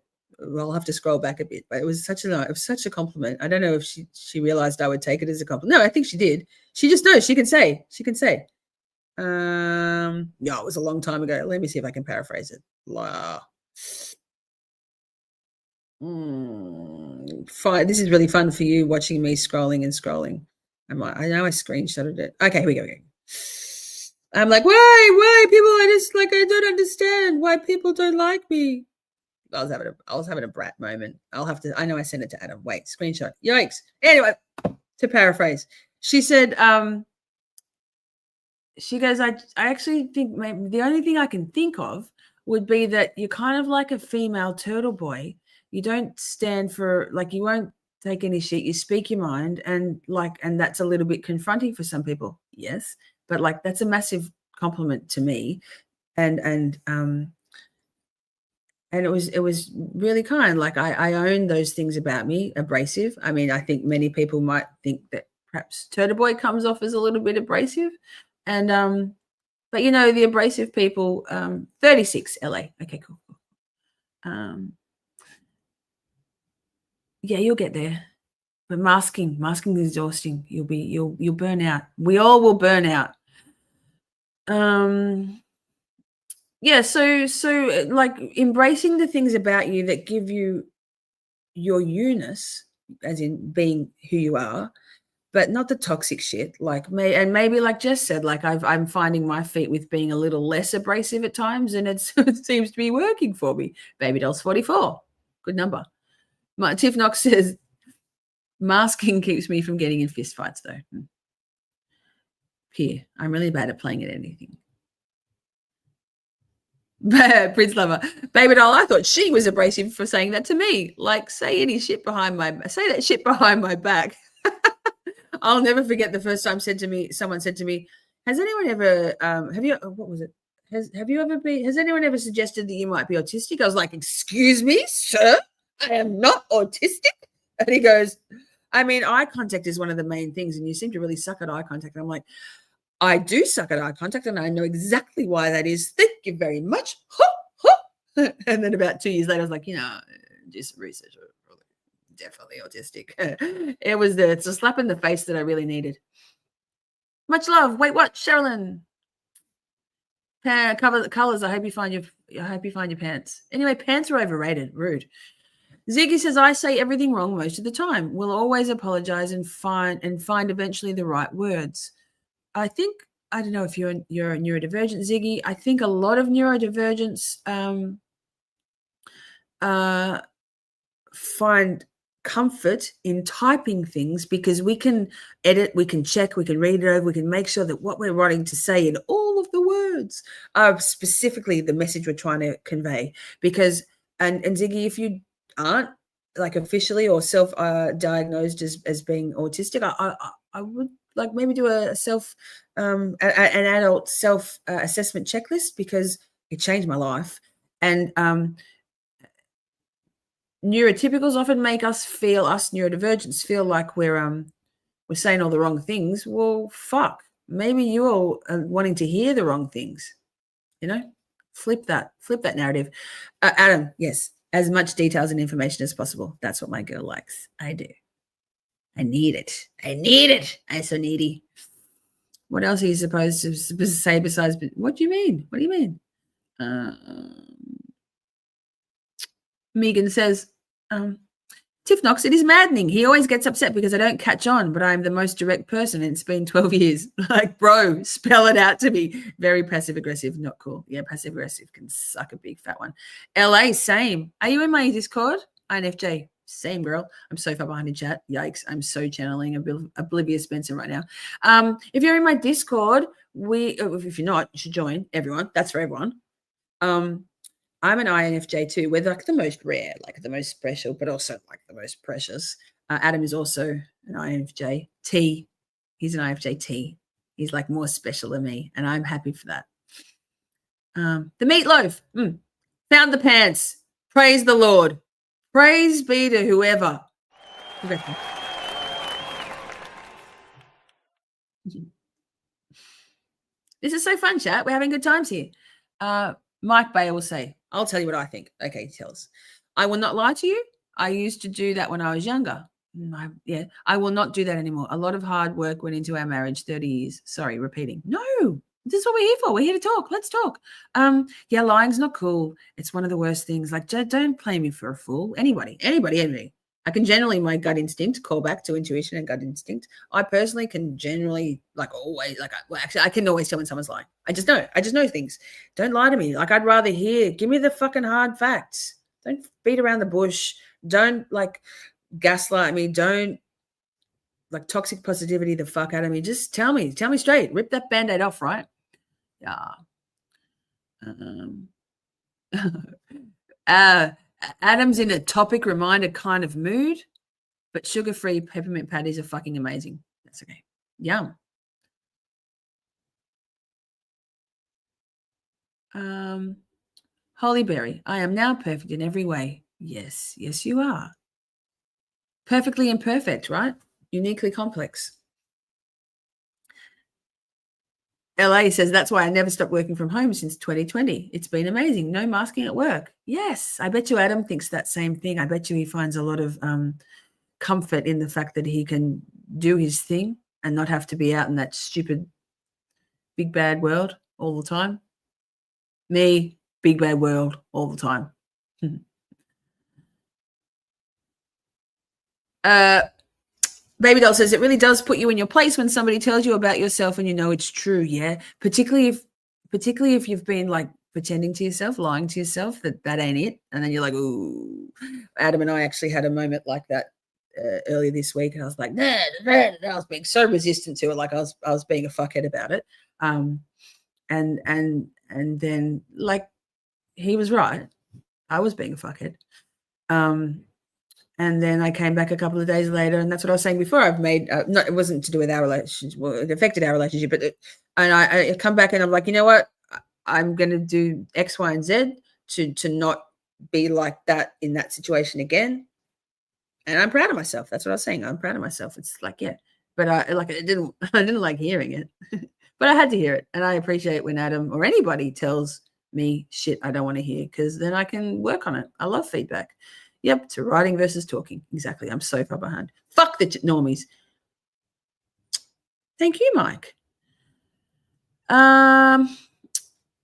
I'll have to scroll back a bit, but it was such a compliment. I don't know if she realized I would take it as a compliment. No, I think she did. She just knows. She can say. Yeah, it was a long time ago. Let me see if I can paraphrase it. This is really fun for you watching me scrolling and scrolling. I know I screenshotted it. Okay, here we go. I'm like, why people? I don't understand why people don't like me. I was having a brat moment. I know I sent it to Adam. Wait, screenshot. Yikes. Anyway, to paraphrase, she said, she goes, I actually think maybe the only thing I can think of would be that you're kind of like a female turtle boy. You don't stand for, you won't take any shit. You speak your mind, and that's a little bit confronting for some people. Yes. But that's a massive compliment to me. And it was really kind. I own those things about me, abrasive. I mean, I think many people might think that perhaps Turtle Boy comes off as a little bit abrasive. And but the abrasive people, 36 LA. Okay, cool. Yeah, you'll get there. But masking is exhausting. You'll burn out. We all will burn out. Yeah, so embracing the things about you that give you your you-ness, as in being who you are, but not the toxic shit. Maybe like Jess said, I'm finding my feet with being a little less abrasive at times, and it seems to be working for me. Baby doll's 44, good number. Tiff Knox says, masking keeps me from getting in fist fights though. Here, I'm really bad at playing at anything. Prince Lover, baby doll. I thought she was abrasive for saying that to me. Like, say that shit behind my back. I'll never forget the first time someone said to me, "Has anyone ever have you what was it? Has anyone ever suggested that you might be autistic?" I was like, "Excuse me, sir, I am not autistic." And he goes, "I mean, eye contact is one of the main things, and you seem to really suck at eye contact." And I'm like, "I do suck at eye contact, and I know exactly why that is. Thank you very much." And then about 2 years later, I was like, do some research. Definitely autistic. It's a slap in the face that I really needed. Much love. Wait, what? Sherilyn. Cover the colors. I hope you find your pants. Anyway, pants are overrated. Rude. Ziggy says, I say everything wrong most of the time. We'll always apologize and find eventually the right words. I don't know if you're a neurodivergent, Ziggy. I think a lot of neurodivergents find comfort in typing things because we can edit, we can check, we can read it over, we can make sure that what we're writing to say in all of the words are specifically the message we're trying to convey. Because and Ziggy, if you aren't like officially or self-diagnosed as being autistic, I would like maybe do a an adult self-assessment checklist, because it changed my life. And neurotypicals often make us neurodivergents feel like we're saying all the wrong things. Well, fuck, maybe you all are wanting to hear the wrong things. Flip that narrative. Adam, yes, as much details and information as possible. That's what my girl likes. I do. I need it. I'm so needy. What else are you supposed to say besides? What do you mean? Megan says, Tiff Knox, it is maddening. He always gets upset because I don't catch on, but I'm the most direct person and it's been 12 years. Like, bro, spell it out to me. Very passive-aggressive, not cool. Yeah, passive-aggressive can suck a big fat one. LA, same. Are you in my Discord? INFJ, same, girl. I'm so far behind in chat. Yikes, I'm so channeling Oblivious Spencer right now. If you're in my Discord, if you're not, you should join. Everyone, that's for everyone. I'm an INFJ too. We're like the most rare, like the most special, but also like the most precious. Adam is also an INFJ T. He's an INFJ T. He's like more special than me, and I'm happy for that. The meatloaf. Found the pants. Praise the Lord. Praise be to whoever. This is so fun, chat. We're having good times here. Mike Bayer will say, I'll tell you what I think. Okay, he tells. I will not lie to you. I used to do that when I was younger. I will not do that anymore. A lot of hard work went into our marriage, 30 years. Sorry, repeating. No, this is what we're here for. We're here to talk. Let's talk. Lying's not cool. It's one of the worst things. Like, don't play me for a fool. Anybody. I can generally, my gut instinct, call back to intuition and gut instinct. I personally can generally, I can always tell when someone's lying. I just know things. Don't lie to me. Like, I'd rather give me the fucking hard facts. Don't beat around the bush. Don't gaslight me. Don't toxic positivity the fuck out of me. Just tell me straight. Rip that Band-Aid off, right? Yeah. Adam's in a topic reminder kind of mood, but sugar-free peppermint patties are fucking amazing. That's okay. Yum. Hollyberry, I am now perfect in every way. Yes, you are. Perfectly imperfect, right? Uniquely complex. LA says, that's why I never stopped working from home since 2020. It's been amazing. No masking at work. Yes, I bet you Adam thinks that same thing. I bet you he finds a lot of comfort in the fact that he can do his thing and not have to be out in that stupid big bad world all the time. Me, big bad world all the time. Baby Doll says, it really does put you in your place when somebody tells you about yourself and you know it's true. Yeah. Particularly if you've been pretending to yourself, lying to yourself that ain't it. And then you're like, ooh. Adam and I actually had a moment like that earlier this week. And I was like, nah. I was being so resistant to it. Like I was being a fuckhead about it. And then he was right. I was being a fuckhead. And then I came back a couple of days later, and that's what I was saying before. I've made no, it wasn't to do with our relationship. Well, it affected our relationship, but and I come back and I'm like, you know what? I'm going to do X, Y, and Z to not be like that in that situation again. And I'm proud of myself. That's what I was saying. I'm proud of myself. It's like, yeah, but I didn't like hearing it, but I had to hear it, and I appreciate when Adam or anybody tells me shit I don't want to hear, because then I can work on it. I love feedback. Yep, to writing versus talking. Exactly. I'm so far behind. Fuck the normies. Thank you, Mike.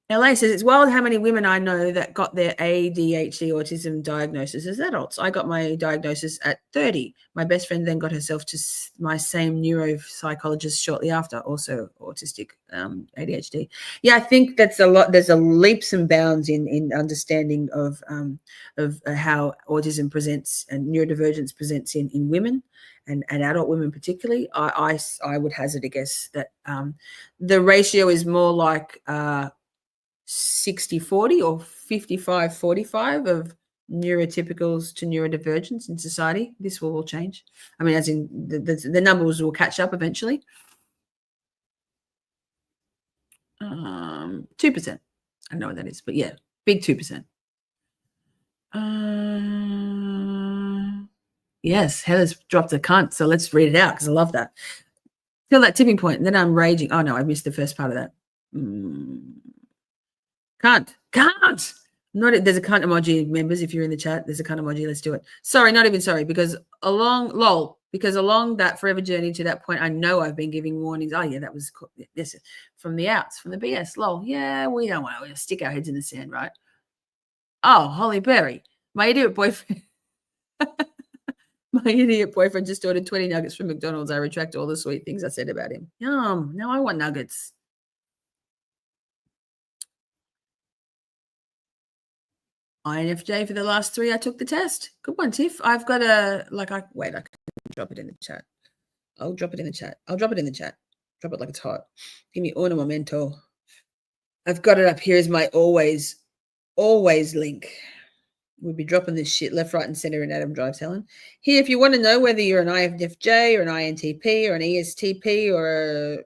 LA says, it's wild how many women I know that got their ADHD autism diagnosis as adults. I got my diagnosis at 30. My best friend then got herself to my same neuropsychologist shortly after, also autistic ADHD. Yeah, I think that's a lot. There's a leaps and bounds in understanding of how autism presents and neurodivergence presents in women and adult women particularly. I would hazard a guess that the ratio is more like 60-40 or 55-45 of neurotypicals to neurodivergence in society. This will all change. I mean, as in the numbers will catch up eventually. 2%. I don't know what that is, but yeah, big 2%. Yes, Heather's dropped a cunt, so let's read it out because I love that. Feel that tipping point, and then I'm raging. Oh no, I missed the first part of that. Can't. There's a cunt emoji, members. If you're in the chat, there's a cunt emoji. Let's do it. Sorry, not even sorry, because along that forever journey to that point, I know I've been giving warnings. Oh yeah, that was cool. Yes, from the outs, from the BS. Lol. Yeah, we don't want to stick our heads in the sand, right? Oh, Holly Berry, my idiot boyfriend. My idiot boyfriend just ordered 20 nuggets from McDonald's. I retract all the sweet things I said about him. Yum. Now I want nuggets. INFJ for the last 3. I took the test. Good one, Tiff. I've got I can drop it in the chat. I'll drop it in the chat. Drop it like it's hot. Give me uno momento. I've got it up here as my always link. We'll be dropping this shit left, right, and center in Adam Drives Helen. Here, if you want to know whether you're an INFJ or an INTP or an ESTP or a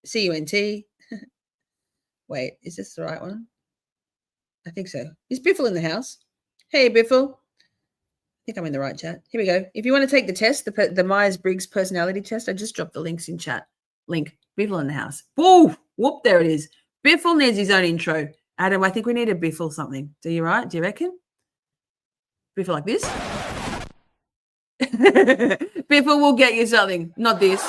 CUNT. Wait, is this the right one? I think so. Is Biffle in the house? Hey, Biffle. I think I'm in the right chat. Here we go. If you want to take the test, the Myers-Briggs personality test, I just dropped the links in chat. Link. Biffle in the house. Whoa! Whoop, there it is. Biffle needs his own intro. Adam, I think we need a Biffle something. Do you right? Do you reckon? Biffle like this? Biffle will get you something. Not this.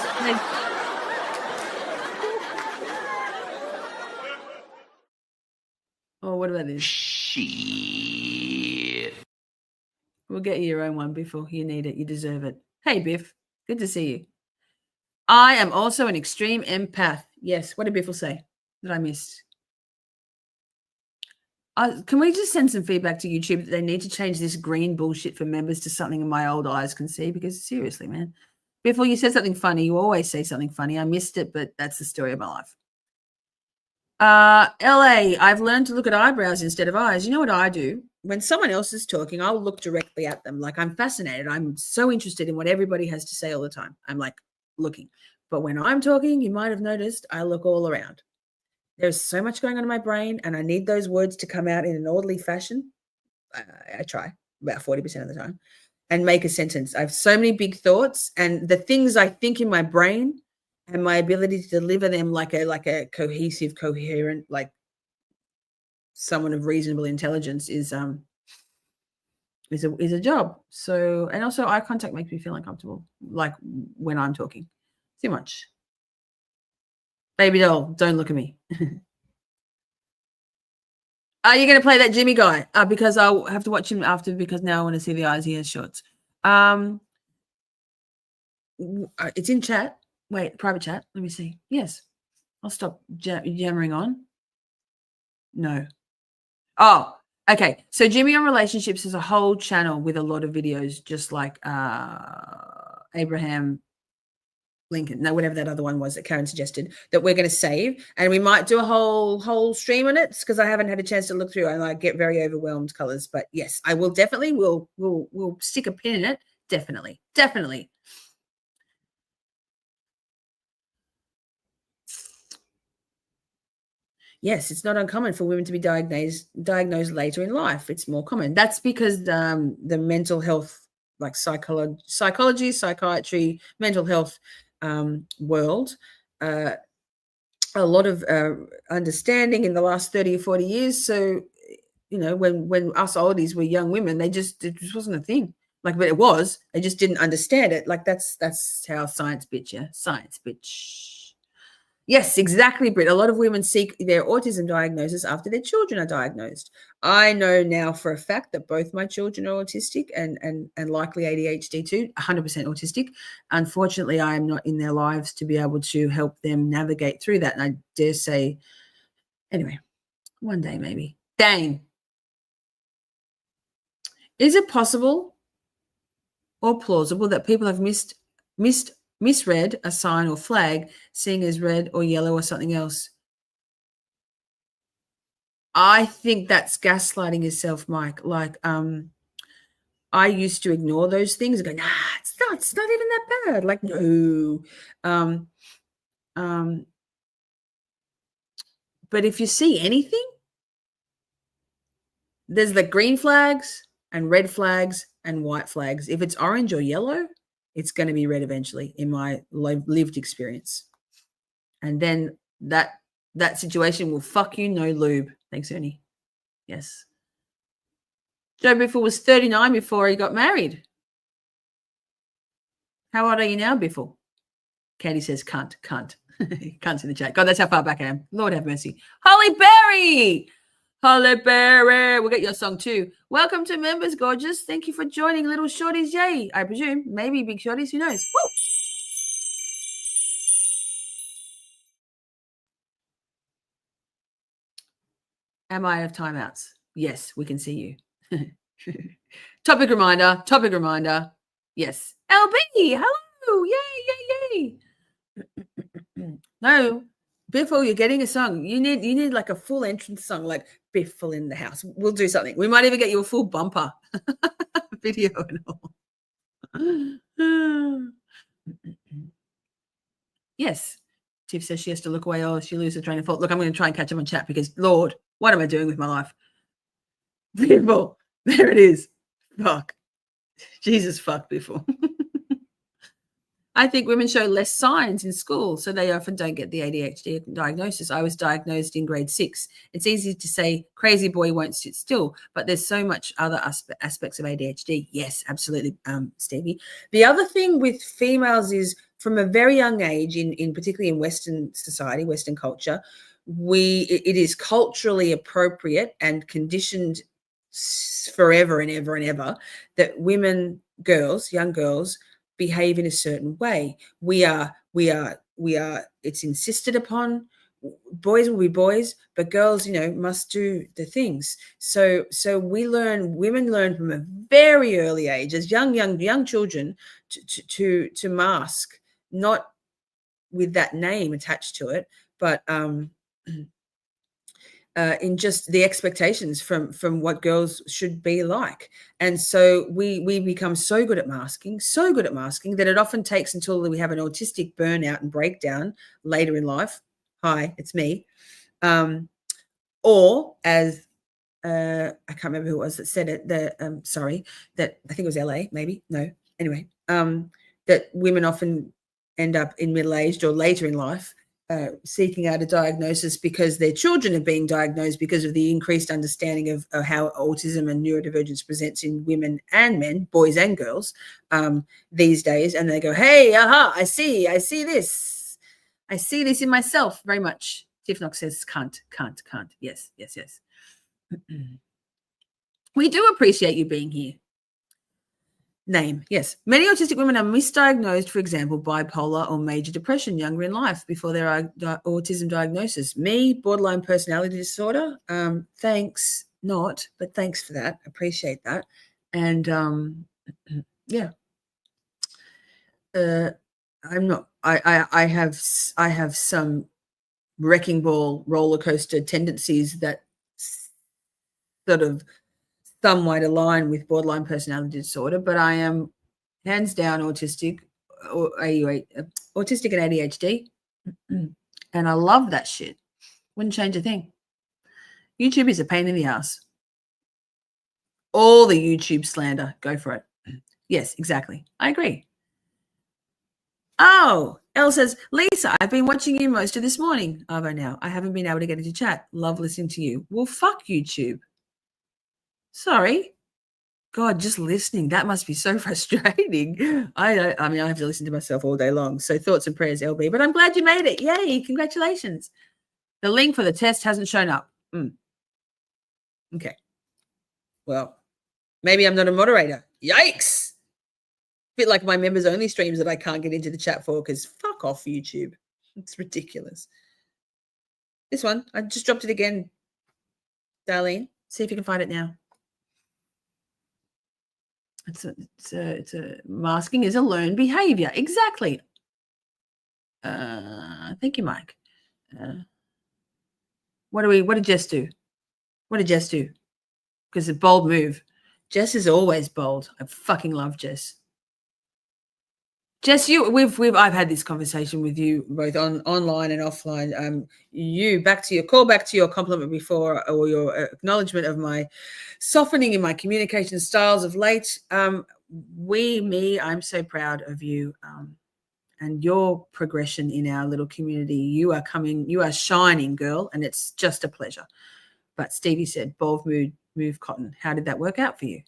Oh, what about this? Shit. We'll get you your own one, Biffle. You need it. You deserve it. Hey, Biff. Good to see you. I am also an extreme empath. Yes. What did Biffle say that I missed? Can we just send some feedback to YouTube that they need to change this green bullshit for members to something my old eyes can see? Because seriously, man. Biffle, you said something funny. You always say something funny. I missed it, but that's the story of my life. LA, I've learned to look at eyebrows instead of eyes. You know what I do? When someone else is talking, I'll look directly at them. Like I'm fascinated. I'm so interested in what everybody has to say all the time. I'm like looking. But when I'm talking, you might have noticed I look all around. There's so much going on in my brain, and I need those words to come out in an orderly fashion. I try about 40% of the time and make a sentence. I have so many big thoughts, and the things I think in my brain and my ability to deliver them like a cohesive, coherent, like someone of reasonable intelligence is a job. So, and also eye contact makes me feel uncomfortable, like when I'm talking too much. Baby doll, don't look at me. Are you going to play that Jimmy guy? Because I'll have to watch him after, because now I want to see the eyes he has shorts. It's in chat. Wait, private chat. Let me see. Yes. I'll stop jammering on. No. Oh, okay. So Jimmy on Relationships is a whole channel with a lot of videos, just like Abraham Lincoln, no, whatever that other one was that Karen suggested, that we're going to save, and we might do a whole stream on it because I haven't had a chance to look through, and I get very overwhelmed colors. But yes, I will definitely we'll stick a pin in it. Definitely. Yes, it's not uncommon for women to be diagnosed later in life. It's more common. That's because the mental health, like psychology, psychiatry, mental health world, a lot of understanding in the last 30 or 40 years. So, when us oldies were young women, it just wasn't a thing. Like, but it was. They just didn't understand it. Like, that's how science bitch, yeah. Science bitch. Yes, exactly, Britt. A lot of women seek their autism diagnosis after their children are diagnosed. I know now for a fact that both my children are autistic and likely ADHD too, 100% autistic. Unfortunately, I am not in their lives to be able to help them navigate through that. And I dare say, anyway, one day maybe. Dane, is it possible or plausible that people have misread a sign or flag, seeing as red or yellow or something else? I think that's gaslighting yourself, Mike. Like, I used to ignore those things and go, nah, it's not even that bad. Like, no. But if you see anything, there's the green flags and red flags and white flags. If it's orange or yellow, it's going to be red eventually, in my lived experience. And then that situation will fuck you no lube. Thanks, Ernie. Yes. Joe Biffle was 39 before he got married. How old are you now, Biffle? Katie says cunt. Cunt's in the chat. God, that's how far back I am. Lord have mercy. Holly Berry. We'll get your song too. Welcome to members, gorgeous. Thank you for joining Little Shorties. Yay, I presume. Maybe big shorties. Who knows? Woo! Am I of timeouts? Yes, we can see you. Topic reminder. Yes. LB, hello. Yay. No, Biffle, you're getting a song. You need like a full entrance song, like Biffle in the house. We'll do something. We might even get you a full bumper video and all. Yes. Tiff says she has to look away. Oh, she loses her train of thought. Look, I'm going to try and catch up on chat because, Lord, what am I doing with my life? Biffle, there it is. Fuck. Jesus, fuck Biffle. I think women show less signs in school, so they often don't get the ADHD diagnosis. I was diagnosed in grade 6. It's easy to say crazy boy won't sit still, but there's so much other aspects of ADHD. Yes, absolutely, Stevie. The other thing with females is from a very young age, in particularly in Western society, Western culture, it is culturally appropriate and conditioned forever and ever that young girls behave in a certain way. We are it's insisted upon. Boys will be boys, but girls, must do the things. So women learn from a very early age, as young children, to mask, not with that name attached to it, but in just the expectations from what girls should be like. And so we become so good at masking that it often takes until we have an autistic burnout and breakdown later in life. Hi, it's me. Or as I can't remember who it was that said it, that I think it was LA, maybe. No. Anyway, that women often end up in middle-aged or later in life seeking out a diagnosis because their children are being diagnosed because of the increased understanding of how autism and neurodivergence presents in women and men, boys and girls, these days. And they go, hey, I see this. I see this in myself very much. Tiff Knox says, can't. Yes. We do appreciate you being here. Name, yes. Many autistic women are misdiagnosed, for example, bipolar or major depression younger in life before their autism diagnosis. Me, borderline personality disorder. Thanks, not, but thanks for that. Appreciate that. And yeah. I'm not. I have some wrecking ball roller coaster tendencies that sort of somewhat align with borderline personality disorder, but I am hands down autistic, or autistic and ADHD, and I love that shit. Wouldn't change a thing. YouTube is a pain in the ass. All the YouTube slander, go for it. Yes, exactly. I agree. Oh, Elle says, Lisa, I've been watching you most of this morning. Arvo now. I haven't been able to get into chat. Love listening to you. Well, fuck YouTube. Sorry. God, just listening. That must be so frustrating. I mean, I have to listen to myself all day long. So thoughts and prayers, LB. But I'm glad you made it. Yay. Congratulations. The link for the test hasn't shown up. Okay. Well, maybe I'm not a moderator. Yikes. Bit like my members only streams that I can't get into the chat for because fuck off YouTube. It's ridiculous. This one, I just dropped it again, Darlene. See if you can find it now. It's a masking is a learned behavior. Exactly. Thank you, Mike. What did Jess do? What did Jess do? Because a bold move. Jess is always bold. I fucking love Jess. Jess, I've had this conversation with you both online and offline. Back to your compliment before, or your acknowledgement of my softening in my communication styles of late. I'm so proud of you and your progression in our little community. You are shining, girl, and it's just a pleasure. But Stevie said, bold move cotton. How did that work out for you?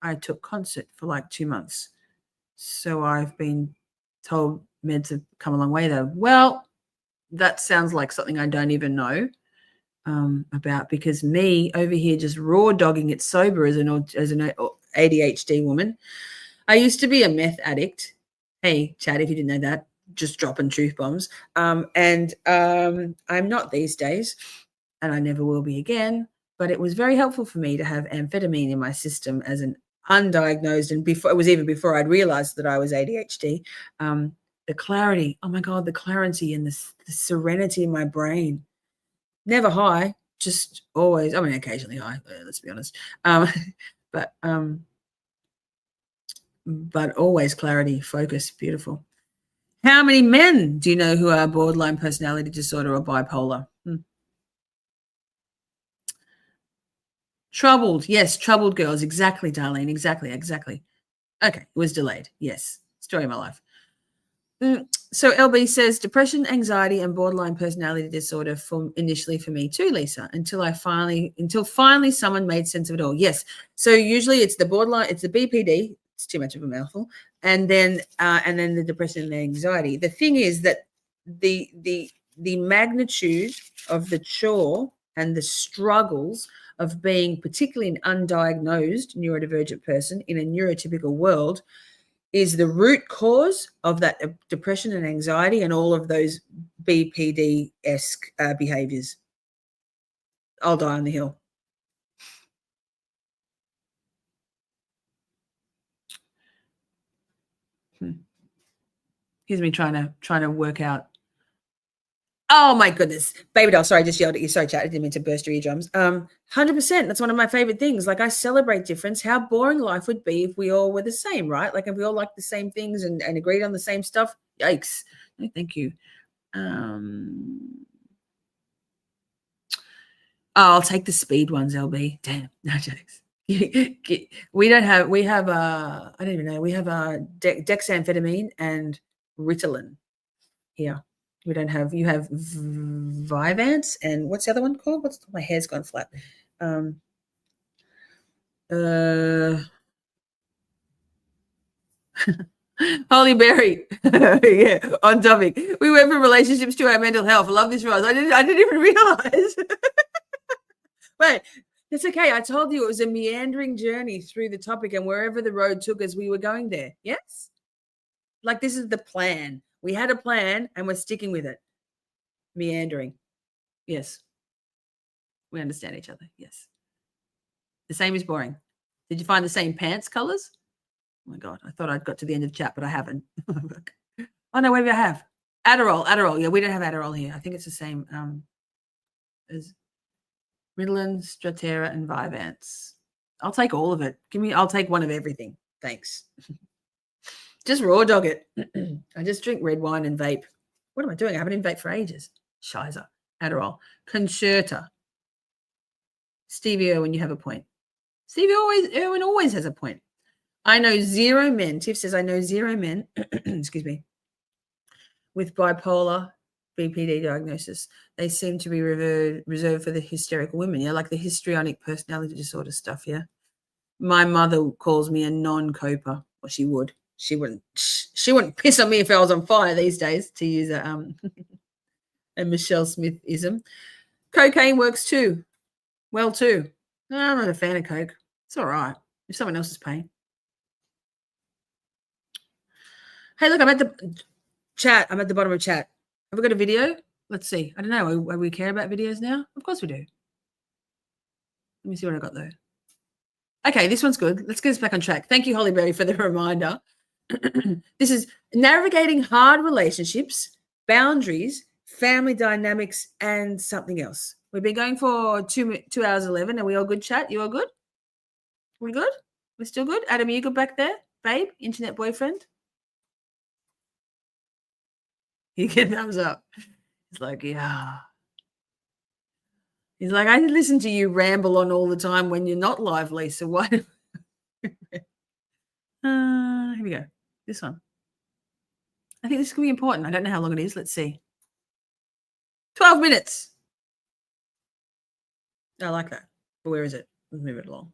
I took concert for like 2 months. So I've been told meds have come a long way, though. Well, that sounds like something I don't even know about, because me over here just raw dogging it sober as an ADHD woman. I used to be a meth addict. Hey, Chad, if you didn't know that, just dropping truth bombs. And I'm not these days, and I never will be again. But it was very helpful for me to have amphetamine in my system as an undiagnosed, and before I'd realized that I was ADHD. The clarity, oh my God, the clarity and the serenity in my brain. Never high, just always, I mean, occasionally high, let's be honest. But always clarity, focus, beautiful. How many men do you know who are borderline personality disorder or bipolar? Troubled. Yes, troubled girls. Exactly, Darlene. Exactly. Okay, it was delayed. Yes, story of my life. So LB says depression, anxiety, and borderline personality disorder initially for me too, Lisa, until finally someone made sense of it all. Yes. So usually it's the borderline, it's the BPD. It's too much of a mouthful, and then the depression and the anxiety. The thing is that the magnitude of the chore and the struggles of being particularly an undiagnosed neurodivergent person in a neurotypical world is the root cause of that depression and anxiety and all of those BPD-esque behaviors. I'll die on the hill. Here's me trying to work out. Oh my goodness, baby doll. Sorry, I just yelled at you. Sorry, chat. I didn't mean to burst your eardrums. 100%. That's one of my favorite things. Like, I celebrate difference. How boring life would be if we all were the same, right? Like, if we all liked the same things and agreed on the same stuff. Yikes. No, thank you. I'll take the speed ones, LB. Damn, no jokes. We have dexamphetamine and Ritalin here. We don't have, you have Vyvanse and what's the other one called? My hair's gone flat. Holly Berry. Yeah, on topic. We went from relationships to our mental health. I love this, Roz. I didn't even realize. Wait, it's okay. I told you it was a meandering journey through the topic, and wherever the road took us, we were going there. Yes? Like, this is the plan. We had a plan and we're sticking with it. Meandering. Yes. We understand each other. Yes. The same is boring. Did you find the same pants colors? Oh my God. I thought I'd got to the end of the chat, but I haven't. Oh no, maybe I have Adderall. Yeah, we don't have Adderall here. I think it's the same as Ritalin, Strattera, and Vyvanse. I'll take all of it. I'll take one of everything. Thanks. Just raw dog it. I just drink red wine and vape. What am I doing? I haven't been vape for ages. Shizer. Adderall. Concerta. Stevie Irwin, you have a point. Stevie Irwin always has a point. I know 0 men. Tiff says, I know 0 men, excuse me, with bipolar BPD diagnosis. They seem to be reserved for the hysterical women. Yeah, like the histrionic personality disorder stuff. Yeah. My mother calls me a non-coper. Well, she would. She wouldn't piss on me if I was on fire these days, to use a Michelle Smith-ism. Cocaine works too. Well, too. No, I'm not a fan of coke. It's all right if someone else is paying. Hey, look, I'm at the chat. I'm at the bottom of chat. Have we got a video? Let's see. I don't know. We care about videos now? Of course we do. Let me see what I got though. Okay, this one's good. Let's get us back on track. Thank you, Hollyberry, for the reminder. This is navigating hard relationships, boundaries, family dynamics, and something else. We've been going for 2 hours 11. Are we all good, chat? You all good? We good? We're still good? Adam, are you good back there? Babe, internet boyfriend? You get thumbs up. It's like, yeah. He's like, I listen to you ramble on all the time when you're not live, Lisa. Why? Here we go. This one. I think this could be important. I don't know how long it is. Let's see. 12 minutes. I like that. But where is it? Let's move it along.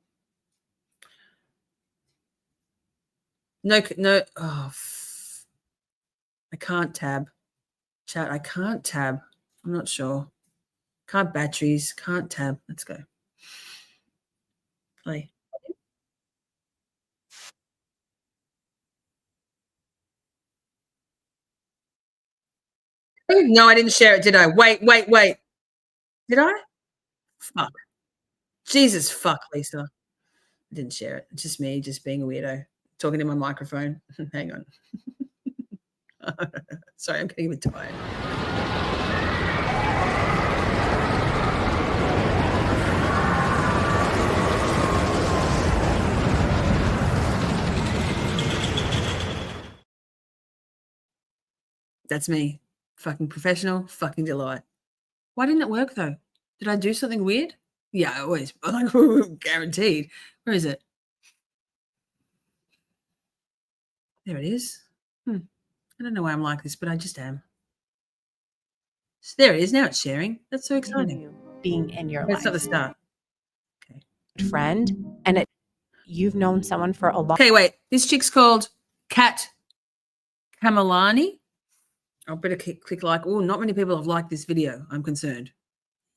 No. Oh, I can't tab. Chat, I can't tab. I'm not sure. Can't batteries. Can't tab. Let's go. Play. No, I didn't share it, did I? Wait. Did I? Fuck. Jesus, fuck, Lisa. I didn't share it. It's just me, just being a weirdo, talking to my microphone. Hang on. Sorry, I'm getting a bit tired. That's me. Fucking professional, fucking delight. Why didn't it work though? Did I do something weird? Yeah, I always guaranteed. Where is it? There it is. I don't know why I'm like this, but I just am. So there it is. Now it's sharing. That's so exciting. Being in your That's life. not the start. Okay. Friend, and you've known someone for a long. Okay, wait. This chick's called Kat Kamalani. I'll better click like. Oh, not many people have liked this video. I'm concerned.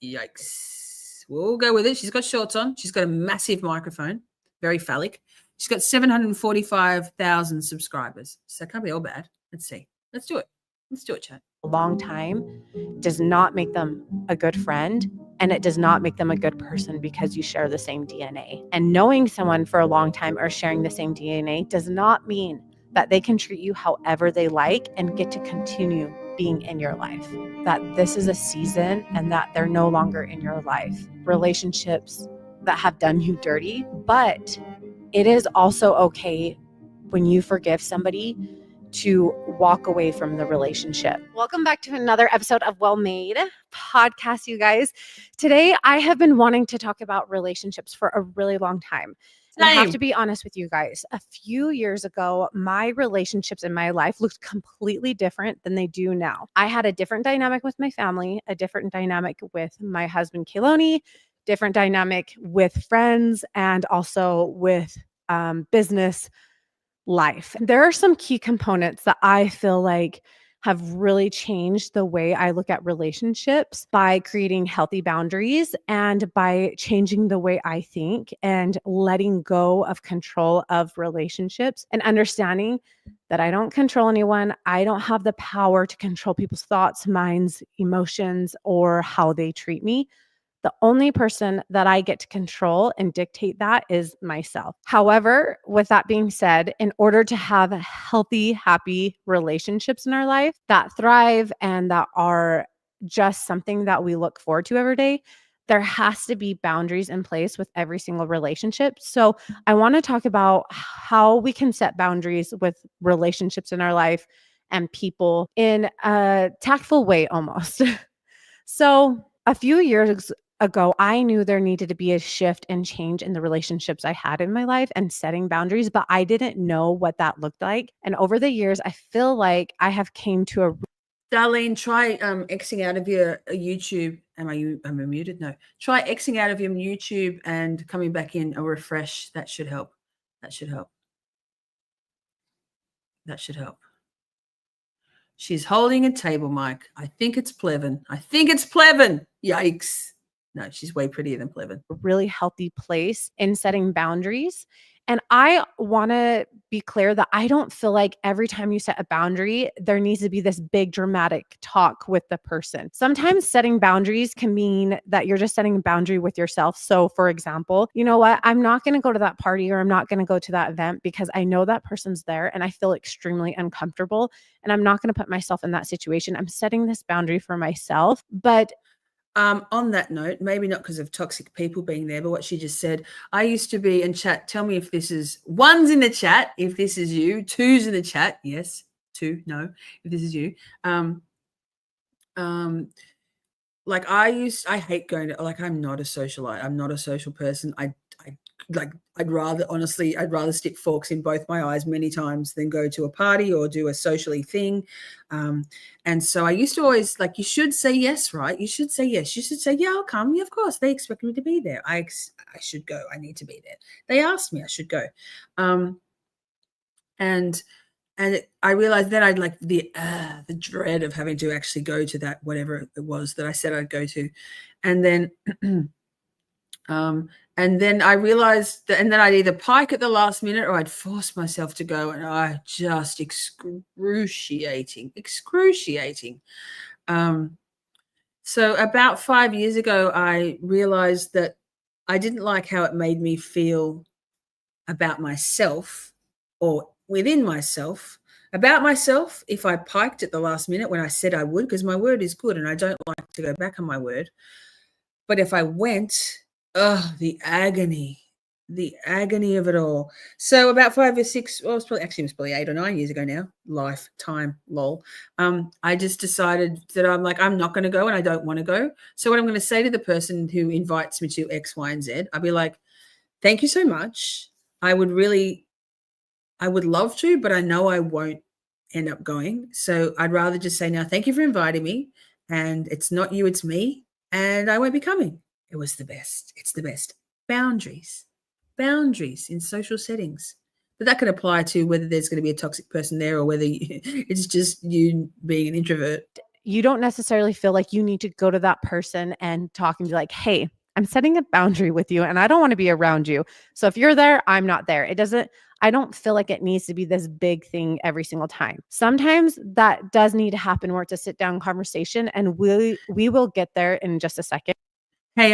Yikes. We'll go with it. She's got shorts on. She's got a massive microphone. Very phallic. She's got 745,000 subscribers. So it can't be all bad. Let's see. Let's do it. Let's do it, chat. A long time does not make them a good friend, and it does not make them a good person because you share the same DNA. And knowing someone for a long time or sharing the same DNA does not mean that they can treat you however they like and get to continue being in your life. That this is a season and that they're no longer in your life. Relationships that have done you dirty, but it is also okay when you forgive somebody to walk away from the relationship. Welcome back to another episode of Well Made Podcast, you guys. Today, I have been wanting to talk about relationships for a really long time. And I have to be honest with you guys. A few years ago, my relationships in my life looked completely different than they do now. I had a different dynamic with my family, a different dynamic with my husband, Keloni, different dynamic with friends, and also with business life. There are some key components that I feel like have really changed the way I look at relationships by creating healthy boundaries and by changing the way I think and letting go of control of relationships and understanding that I don't control anyone. I don't have the power to control people's thoughts, minds, emotions, or how they treat me. The only person that I get to control and dictate that is myself. However, with that being said, in order to have healthy, happy relationships in our life that thrive and that are just something that we look forward to every day, there has to be boundaries in place with every single relationship. So I want to talk about how we can set boundaries with relationships in our life and people in a tactful way almost. So a few years ago, I knew there needed to be a shift and change in the relationships I had in my life and setting boundaries, but I didn't know what that looked like. And over the years, I feel like I have came to a Darlene, try Xing out of your YouTube. Am I muted? No. Try Xing out of your YouTube and coming back in a refresh. That should help. That should help. That should help. She's holding a table mic. I think it's Plevin. I think it's Plevin. Yikes. No, she's way prettier than Plevin. really healthy place in setting boundaries. And I want to be clear that I don't feel like every time you set a boundary, there needs to be this big dramatic talk with the person. Sometimes setting boundaries can mean that you're just setting a boundary with yourself. So for example, you know what? I'm not going to go to that party or I'm not going to go to that event because I know that person's there and I feel extremely uncomfortable and I'm not going to put myself in that situation. I'm setting this boundary for myself. But on that note, maybe not because of toxic people being there, but what she just said, I used to be in chat. Tell me if this is one's in the chat, if this is you, two's in the chat. Yes, two, no, if this is you. Like I hate going to, like, I'm not a socialite. I'm not a social person. I'd rather stick forks in both my eyes many times than go to a party or do a socially thing. And so I used to always, like, you should say yes, right? You should say yes. You should say, yeah, I'll come. Yeah, of course. They expect me to be there. I should go. I need to be there. They asked me, I should go. I realized then I'd like the dread of having to actually go to that, whatever it was that I said I'd go to. And then, and then I realized that, and then I'd either pike at the last minute or I'd force myself to go, and I just excruciating. So about 5 years ago, I realized that I didn't like how it made me feel about myself or within myself, about myself, if I piked at the last minute when I said I would, because my word is good and I don't like to go back on my word. But if I went, the agony of it all. So about 5 or 6, well, it was probably 8 or 9 years ago now, lifetime, lol. I just decided that I'm not going to go and I don't want to go. So what I'm going to say to the person who invites me to X, Y, and Z, I'll be like, thank you so much. I would love to, but I know I won't end up going. So I'd rather just say now, thank you for inviting me. And it's not you, it's me. And I won't be coming. It was the best. It's the best. Boundaries in social settings. But that can apply to whether there's going to be a toxic person there or whether it's just you being an introvert. You don't necessarily feel like you need to go to that person and talk and be like, hey, I'm setting a boundary with you and I don't want to be around you. So if you're there, I'm not there. I don't feel like it needs to be this big thing every single time. Sometimes that does need to happen where it's a sit down conversation, and we will get there in just a second. Hey,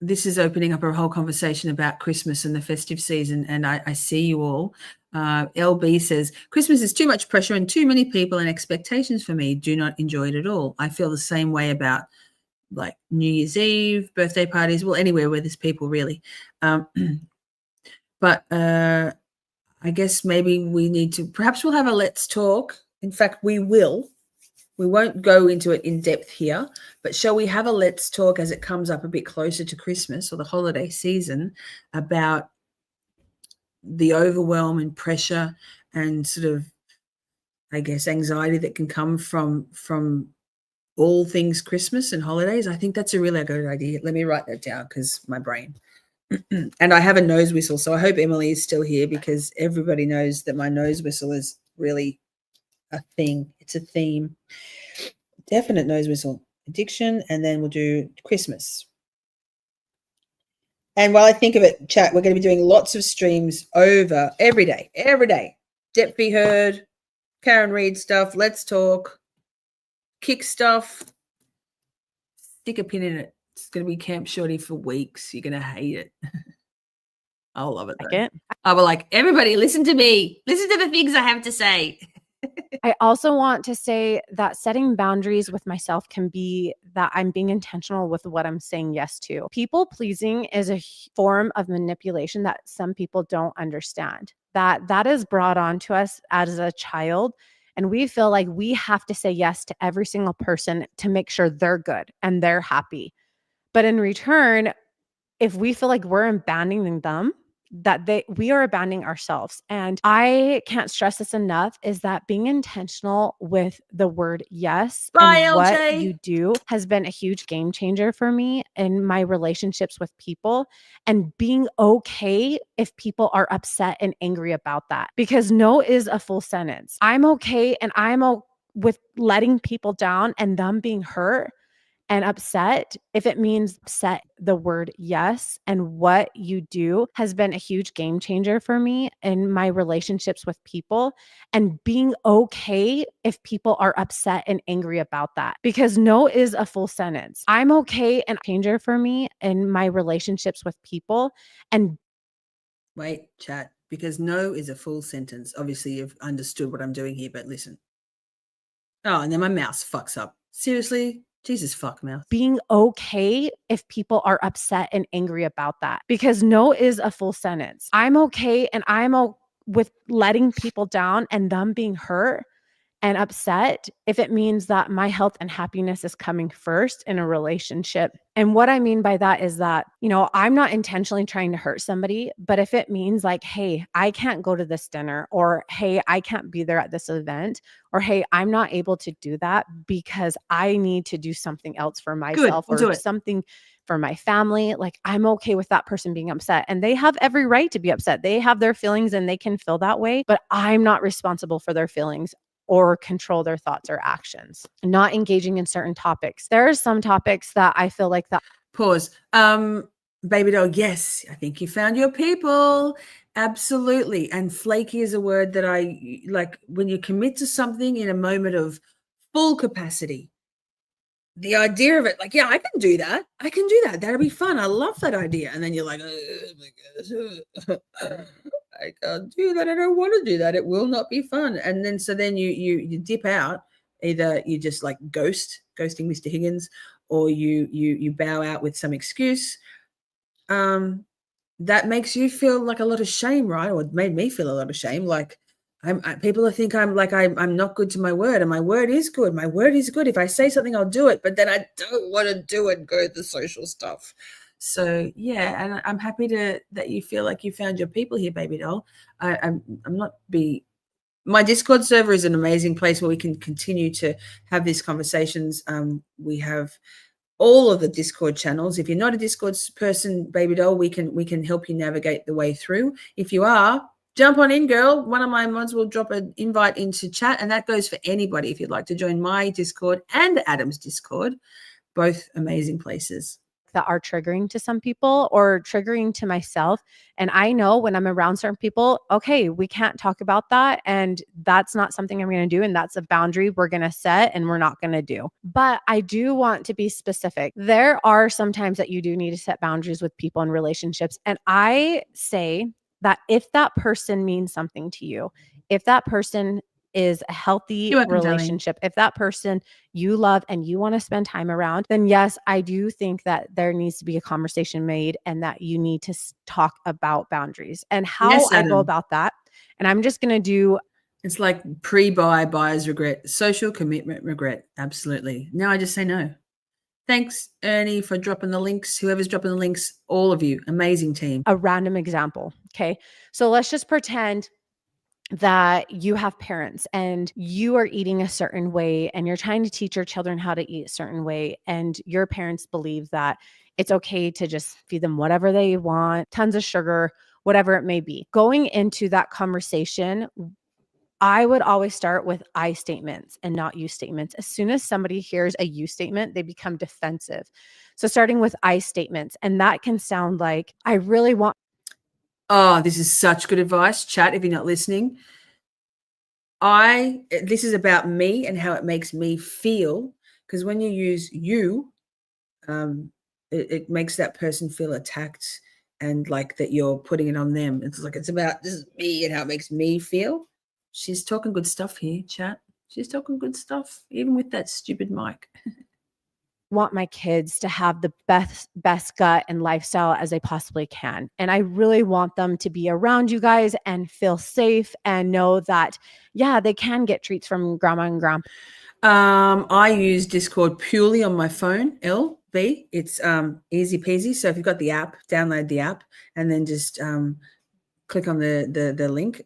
this is opening up a whole conversation about Christmas and the festive season, and I see you all. LB says, Christmas is too much pressure and too many people and expectations for me. Do not enjoy it at all. I feel the same way about like New Year's Eve, birthday parties, well, anywhere where there's people really. But I guess maybe we need to, perhaps we'll have a let's talk. In fact, we will. We won't go into it in depth here, but shall we have a let's talk as it comes up a bit closer to Christmas or the holiday season about the overwhelm and pressure and sort of, I guess, anxiety that can come from all things Christmas and holidays? I think that's a really good idea. Let me write that down because my brain. And I have a nose whistle, so I hope Emily is still here because everybody knows that my nose whistle is really a thing. It's a theme. Definite nose whistle. Addiction, and then we'll do Christmas. And while I think of it, chat, we're going to be doing lots of streams over every day. Depth Be Heard, Karen Reed stuff, Let's Talk, Kick stuff, Stick a pin in it. It's going to be Camp Shorty for weeks. You're going to hate it. I'll love it though. Second. I will like, everybody listen to me. Listen to the things I have to say. I also want to say that setting boundaries with myself can be that I'm being intentional with what I'm saying yes to. People pleasing is a form of manipulation that some people don't understand. That is brought on to us as a child, and we feel like we have to say yes to every single person to make sure they're good and they're happy. But in return, if we feel like we're abandoning them, we are abandoning ourselves. And I can't stress this enough, is that being intentional with the word yes Bye, and what LJ. you do has been a huge game changer for me in my relationships with people, and being okay if people are upset and angry about that, because no is a full sentence. I'm okay and with letting people down and them being hurt and upset if it means upset. The word yes and what you do has been a huge game changer for me in my relationships with people, and being okay if people are upset and angry about that, because no is a full sentence. I'm okay and changer for me in my relationships with people. And Wait, chat, because no is a full sentence. Obviously, you've understood what I'm doing here, but listen. Oh, and then my mouse fucks up. Seriously? Jesus fuck mouse. being okay if people are upset and angry about that, because no is a full sentence. I'm okay and with letting people down and them being hurt and upset if it means that my health and happiness is coming first in a relationship. And what I mean by that is that, I'm not intentionally trying to hurt somebody, but if it means like, hey, I can't go to this dinner, or hey, I can't be there at this event, or hey, I'm not able to do that because I need to do something else for myself we'll do or it. something for my family, like I'm okay with that person being upset, and they have every right to be upset. They have their feelings and they can feel that way, but I'm not responsible for their feelings or control their thoughts or actions. Not engaging in certain topics. There are some topics that I feel like that. Pause. Baby doll, yes, I think you found your people. Absolutely. And flaky is a word that I like. When you commit to something in a moment of full capacity, the idea of it, like, yeah, I can do that. I can do that. That'll be fun. I love that idea. And then you're like, oh my gosh, I can't do that. I don't want to do that. It will not be fun. And then so then you dip out. Either you just like ghosting Mr. Higgins, or you bow out with some excuse. That makes you feel like a lot of shame, right? Or it made me feel a lot of shame. Like people think I'm not good to my word, and my word is good. My word is good. If I say something, I'll do it. But then I don't want to do it. Go the social stuff. So yeah, and I'm happy that you feel like you found your people here, baby doll. My Discord server is an amazing place where we can continue to have these conversations. We have all of the Discord channels. If you're not a Discord person, baby doll, we can help you navigate the way through. If you are, jump on in, girl. One of my mods will drop an invite into chat, and that goes for anybody. If you'd like to join my Discord and Adam's Discord, both amazing places. That are triggering to some people or triggering to myself. And I know when I'm around certain people, okay, we can't talk about that. And that's not something I'm going to do. And that's a boundary we're going to set and we're not going to do. But I do want to be specific. There are some times that you do need to set boundaries with people in relationships. And I say that if that person means something to you, if that person is a healthy relationship, if that person you love and you want to spend time around, then yes, I do think that there needs to be a conversation made and that you need to talk about boundaries and how I go about that. And I'm just going to do. It's like pre-buy, buyer's regret, social commitment regret. Absolutely. Now I just say no. Thanks, Ernie, for dropping the links. Whoever's dropping the links, all of you, amazing team. A random example. Okay. So let's just pretend that you have parents and you are eating a certain way and you're trying to teach your children how to eat a certain way. And your parents believe that it's okay to just feed them whatever they want, tons of sugar, whatever it may be. Going into that conversation, I would always start with I statements and not you statements. As soon as somebody hears a you statement, they become defensive. So starting with I statements, and that can sound like, I really want. Oh, this is such good advice. Chat, if you're not listening. This is about me and how it makes me feel. Because when you use you, it makes that person feel attacked and like that you're putting it on them. It's like it's about this is me and how it makes me feel. She's talking good stuff here, chat. She's talking good stuff, even with that stupid mic. Want my kids to have the best gut and lifestyle as they possibly can. And I really want them to be around you guys and feel safe and know that, yeah, they can get treats from grandma and grandpa. I use Discord purely on my phone, LB. It's easy peasy. So if you've got the app, download the app and then just click on the link.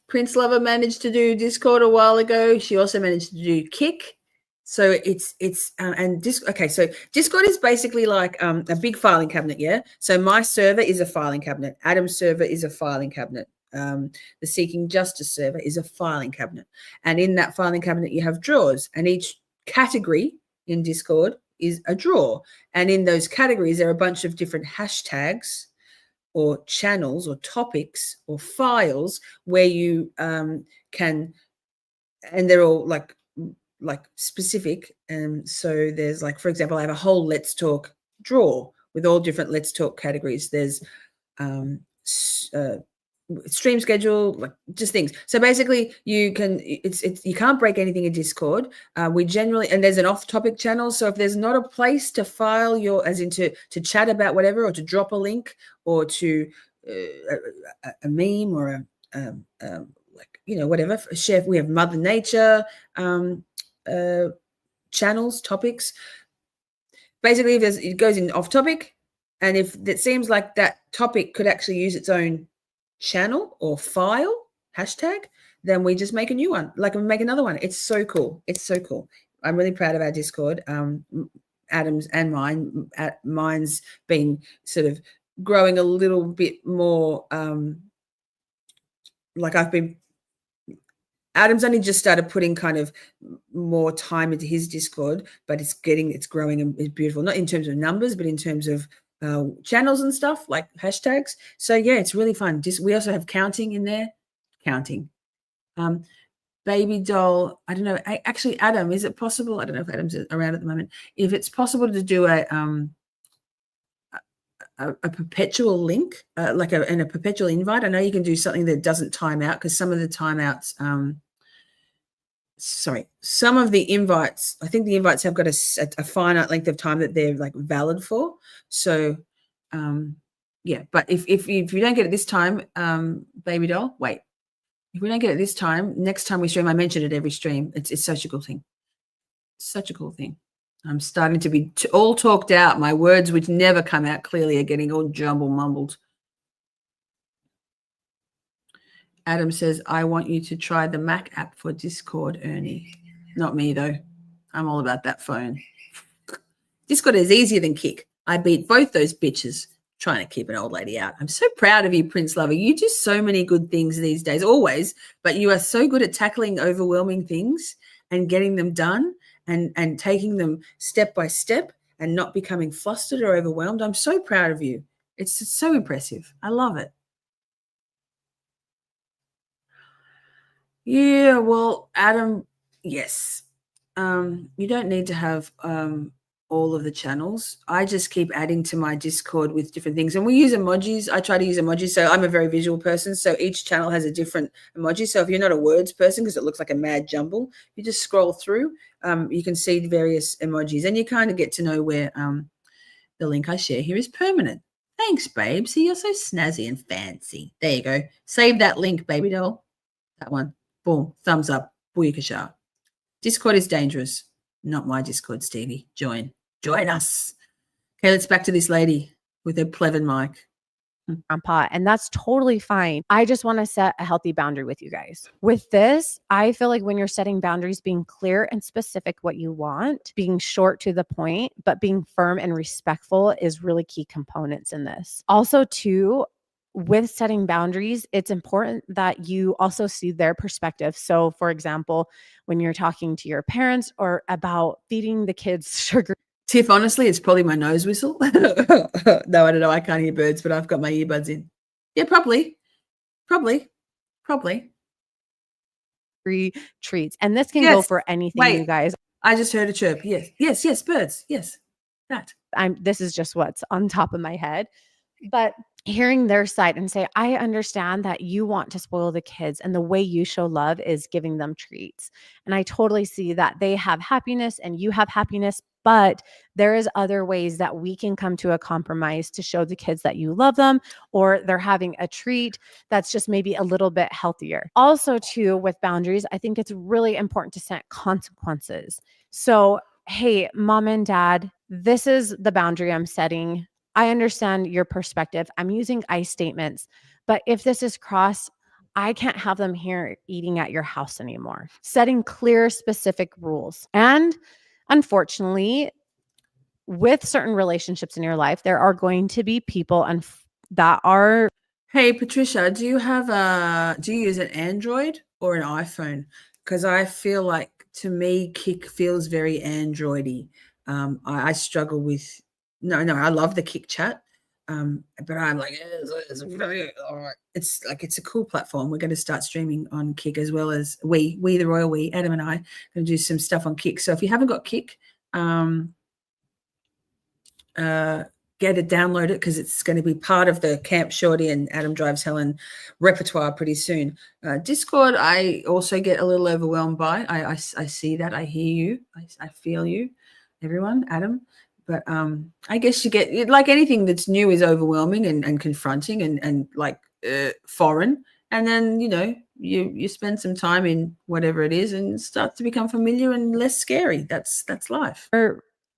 Prince Lover managed to do Discord a while ago. She also managed to do Kick. So so Discord is basically like a big filing cabinet, yeah? So my server is a filing cabinet. Adam's server is a filing cabinet. The Seeking Justice server is a filing cabinet. And in that filing cabinet, you have drawers. And each category in Discord is a drawer. And in those categories, there are a bunch of different hashtags or channels or topics or files where you can, and they're all like specific. And so there's like, for example, I have a whole Let's Talk drawer with all different Let's Talk categories. There's stream schedule, like just things. So basically you can, you can't break anything in Discord. We generally, and there's an off-topic channel. So if there's not a place to file your, as in to chat about whatever, or to drop a link, or to a meme or like, you know, whatever, share. We have Mother Nature channels, topics. Basically, if it goes in off topic, and if it seems like that topic could actually use its own channel or file hashtag, then we just make a new one, like we make another one. It's so cool. It's so cool. I'm really proud of our Discord. Adam's and mine. Mine's been sort of growing a little bit more. Like Adam's only just started putting kind of more time into his Discord, but it's growing and it's beautiful, not in terms of numbers, but in terms of channels and stuff like hashtags. So yeah, it's really fun. We also have counting in there. Counting. Baby doll. I don't know. Actually, Adam, is it possible? I don't know if Adam's around at the moment. If it's possible to do a perpetual link, like a perpetual invite. I know you can do something that doesn't time out, because some of the timeouts, some of the invites, I think the invites have got a finite length of time that they're like valid for. So, yeah, but if you don't get it this time, baby doll, wait. If we don't get it this time, next time we stream, I mention it every stream. It's such a cool thing. Such a cool thing. I'm starting to be all talked out. My words, which never come out clearly, are getting all mumbled. Adam says, I want you to try the Mac app for Discord, Ernie. Not me, though. I'm all about that phone. Discord is easier than Kick. I beat both those bitches trying to keep an old lady out. I'm so proud of you, Prince Lover. You do so many good things these days, always, but you are so good at tackling overwhelming things and getting them done. And taking them step by step and not becoming flustered or overwhelmed. I'm so proud of you. It's so impressive. I love it. Yeah, well, Adam, yes. You don't need to have all of the channels. I just keep adding to my Discord with different things. And we use emojis. I try to use emojis. So I'm a very visual person. So each channel has a different emoji. So if you're not a words person, because it looks like a mad jumble, you just scroll through. You can see various emojis, and you kind of get to know where the link I share here is permanent. Thanks, babe. See, you're so snazzy and fancy. There you go. Save that link, baby doll. That one. Boom. Thumbs up. Booyakasha. Discord is dangerous. Not my Discord, Stevie. Join us. Okay, let's back to this lady with her pleasant mic. Grandpa, and that's totally fine. I just want to set a healthy boundary with you guys. With this, I feel like when you're setting boundaries, being clear and specific what you want, being short to the point, but being firm and respectful is really key components in this. Also, too, with setting boundaries, it's important that you also see their perspective. So, for example, when you're talking to your parents or about feeding the kids sugar. Tiff, honestly, it's probably my nose whistle. No, I don't know. I can't hear birds, but I've got my earbuds in. Yeah, probably. Free treats. And this can go for anything, you guys. I just heard a chirp. Yes, yes, yes, birds. Yes, that. This is just what's on top of my head. But hearing their side and say, I understand that you want to spoil the kids, and the way you show love is giving them treats. And I totally see that they have happiness and you have happiness, but there is other ways that we can come to a compromise to show the kids that you love them, or they're having a treat that's just maybe a little bit healthier. Also, too, with boundaries, I think it's really important to set consequences. So, hey, mom and dad, this is the boundary I'm setting. I understand your perspective. I'm using I statements, but if this is crossed, I can't have them here eating at your house anymore. Setting clear, specific rules. And unfortunately, with certain relationships in your life, there are going to be people that are. Hey, Patricia, do you use an Android or an iPhone? Because I feel like, to me, Kik feels very Androidy. I struggle with. No, I love the Kik chat, but I'm like, it's like, it's a cool platform. We're going to start streaming on Kik, as well as we the royal we, Adam and I, going to do some stuff on Kik. So if you haven't got Kik, get it, download it, because it's going to be part of the Camp Shorty and Adam Drives Helen repertoire pretty soon. Discord, I also get a little overwhelmed by. I see that. I hear you. I feel you, everyone, Adam. But I guess you get, like anything that's new is overwhelming and confronting and like foreign. And then, you spend some time in whatever it is and start to become familiar and less scary. That's life.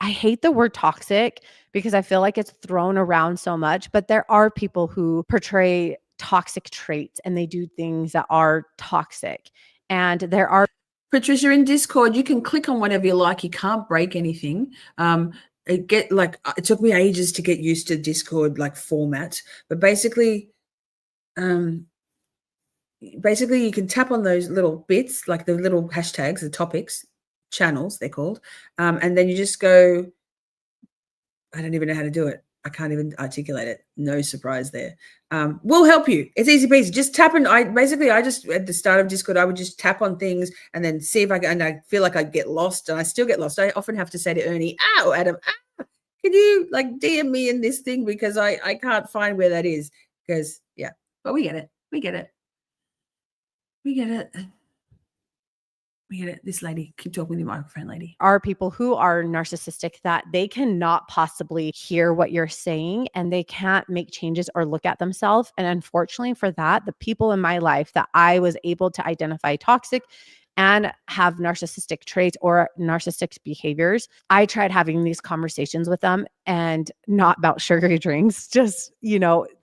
I hate the word toxic because I feel like it's thrown around so much, but there are people who portray toxic traits and they do things that are toxic. And there are. Patricia, in Discord, you can click on whatever you like. You can't break anything. It took me ages to get used to Discord format, but basically you can tap on those little bits, like the little hashtags, the topics, channels they're called, and then you just go. I don't even know how to do it. I can't even articulate it. No surprise there. We'll help you. It's easy peasy. Just tap on. I just, at the start of Discord, I would just tap on things and then see if I can. And I feel like I get lost, and I still get lost. I often have to say to Ernie, "Ow, Adam, can you DM me in this thing, because I can't find where that is." Because but we get it. We get it. We get it. We get it. This lady, keep talking with your microphone, lady. Are people who are narcissistic that they cannot possibly hear what you're saying and they can't make changes or look at themselves. And unfortunately for that, the people in my life that I was able to identify toxic and have narcissistic traits or narcissistic behaviors, I tried having these conversations with them, and not about sugary drinks, just,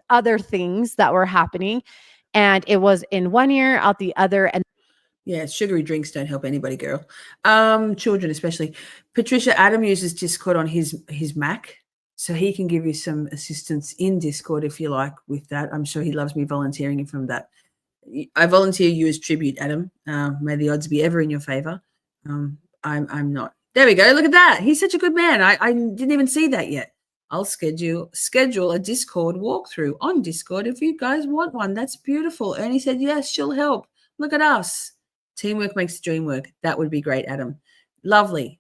other things that were happening. And it was in one ear, out the other. And yeah, sugary drinks don't help anybody, girl. Children especially. Patricia, Adam uses Discord on his Mac, so he can give you some assistance in Discord if you like with that. I'm sure he loves me volunteering from that. I volunteer you as tribute, Adam. May the odds be ever in your favor. I'm not. There we go. Look at that. He's such a good man. I didn't even see that yet. I'll schedule a Discord walkthrough on Discord if you guys want one. That's beautiful. Ernie said, yes, she'll help. Look at us. Teamwork makes the dream work. That would be great, Adam. Lovely.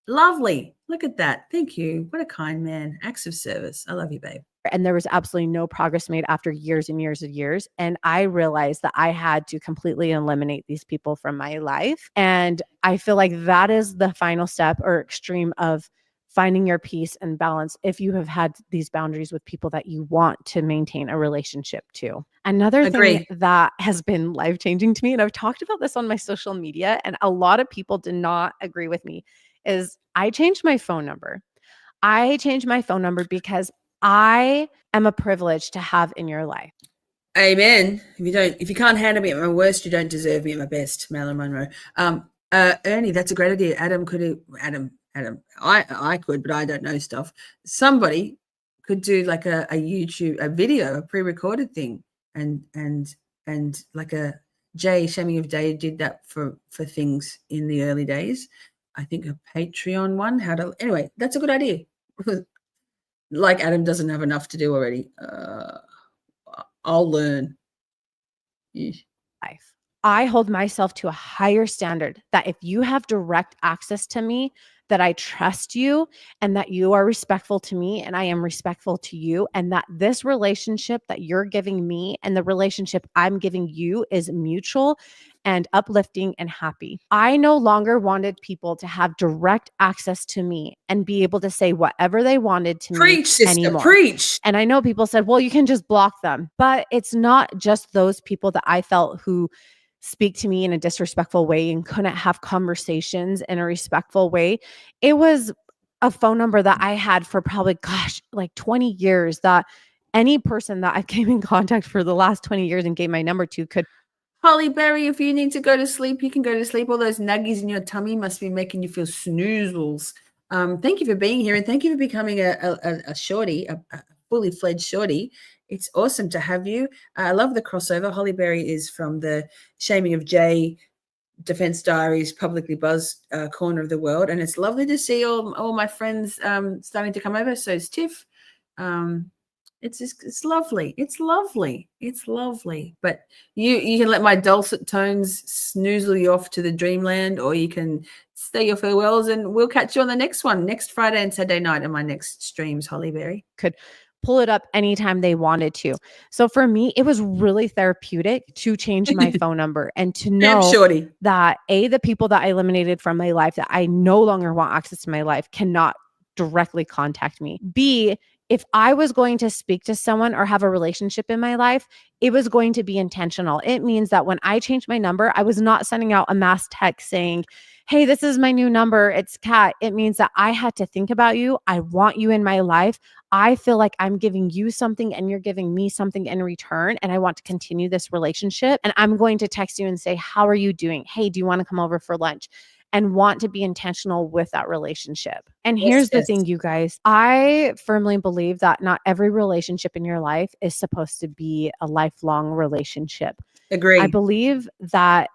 Lovely. Look at that. Thank you. What a kind man. Acts of service. I love you, babe. And there was absolutely no progress made after years and years and years. And I realized that I had to completely eliminate these people from my life. And I feel like that is the final step or extreme of finding your peace and balance if you have had these boundaries with people that you want to maintain a relationship to. Another thing that has been life-changing to me, and I've talked about this on my social media, and a lot of people did not agree with me, is I changed my phone number. I changed my phone number because I am a privilege to have in your life. Amen. If you can't handle me at my worst, you don't deserve me at my best. Marilyn Monroe. Ernie, that's a great idea. Adam, I could, but I don't know stuff. Somebody could do like a YouTube, a video, a pre-recorded thing, and like a Jay Shaming of Day did that for things in the early days. I think a Patreon one. Anyway, that's a good idea. Like Adam doesn't have enough to do already. I'll learn. Life. I hold myself to a higher standard that if you have direct access to me, that I trust you and that you are respectful to me and I am respectful to you, and that this relationship that you're giving me and the relationship I'm giving you is mutual and uplifting and happy. I no longer wanted people to have direct access to me and be able to say whatever they wanted to me Preach, sister, anymore. preach. And I know people said, well, you can just block them, but it's not just those people that I felt who speak to me in a disrespectful way and couldn't have conversations in a respectful way. It was a phone number that I had for probably, like 20 years, that any person that I came in contact for the last 20 years and gave my number to could. Holly Berry, if you need to go to sleep, you can go to sleep. All those nuggies in your tummy must be making you feel snoozles. Thank you for being here, and thank you for becoming a shorty, a fully fledged shorty. It's awesome to have you. I love the crossover. Holly Berry is from the Shaming of Jay, Defense Diaries, Publicly Buzzed corner of the world, and it's lovely to see all my friends starting to come over. So is Tiff. It's lovely. It's lovely. It's lovely. But you can let my dulcet tones snoozle you off to the dreamland, or you can say your farewells, and we'll catch you on the next one, next Friday and Saturday night in my next streams, Holly Berry. Could pull it up anytime they wanted to. So for me, it was really therapeutic to change my phone number and to know that the people that I eliminated from my life, that I no longer want access to my life, cannot directly contact me. B, if I was going to speak to someone or have a relationship in my life, it was going to be intentional. It means that when I changed my number, I was not sending out a mass text saying, hey, this is my new number, it's Kat. It means that I had to think about you. I want you in my life. I feel like I'm giving you something and you're giving me something in return. And I want to continue this relationship. And I'm going to text you and say, how are you doing? Hey, do you want to come over for lunch? And want to be intentional with that relationship. And here's the thing, you guys, I firmly believe that not every relationship in your life is supposed to be a lifelong relationship. Agree. I believe that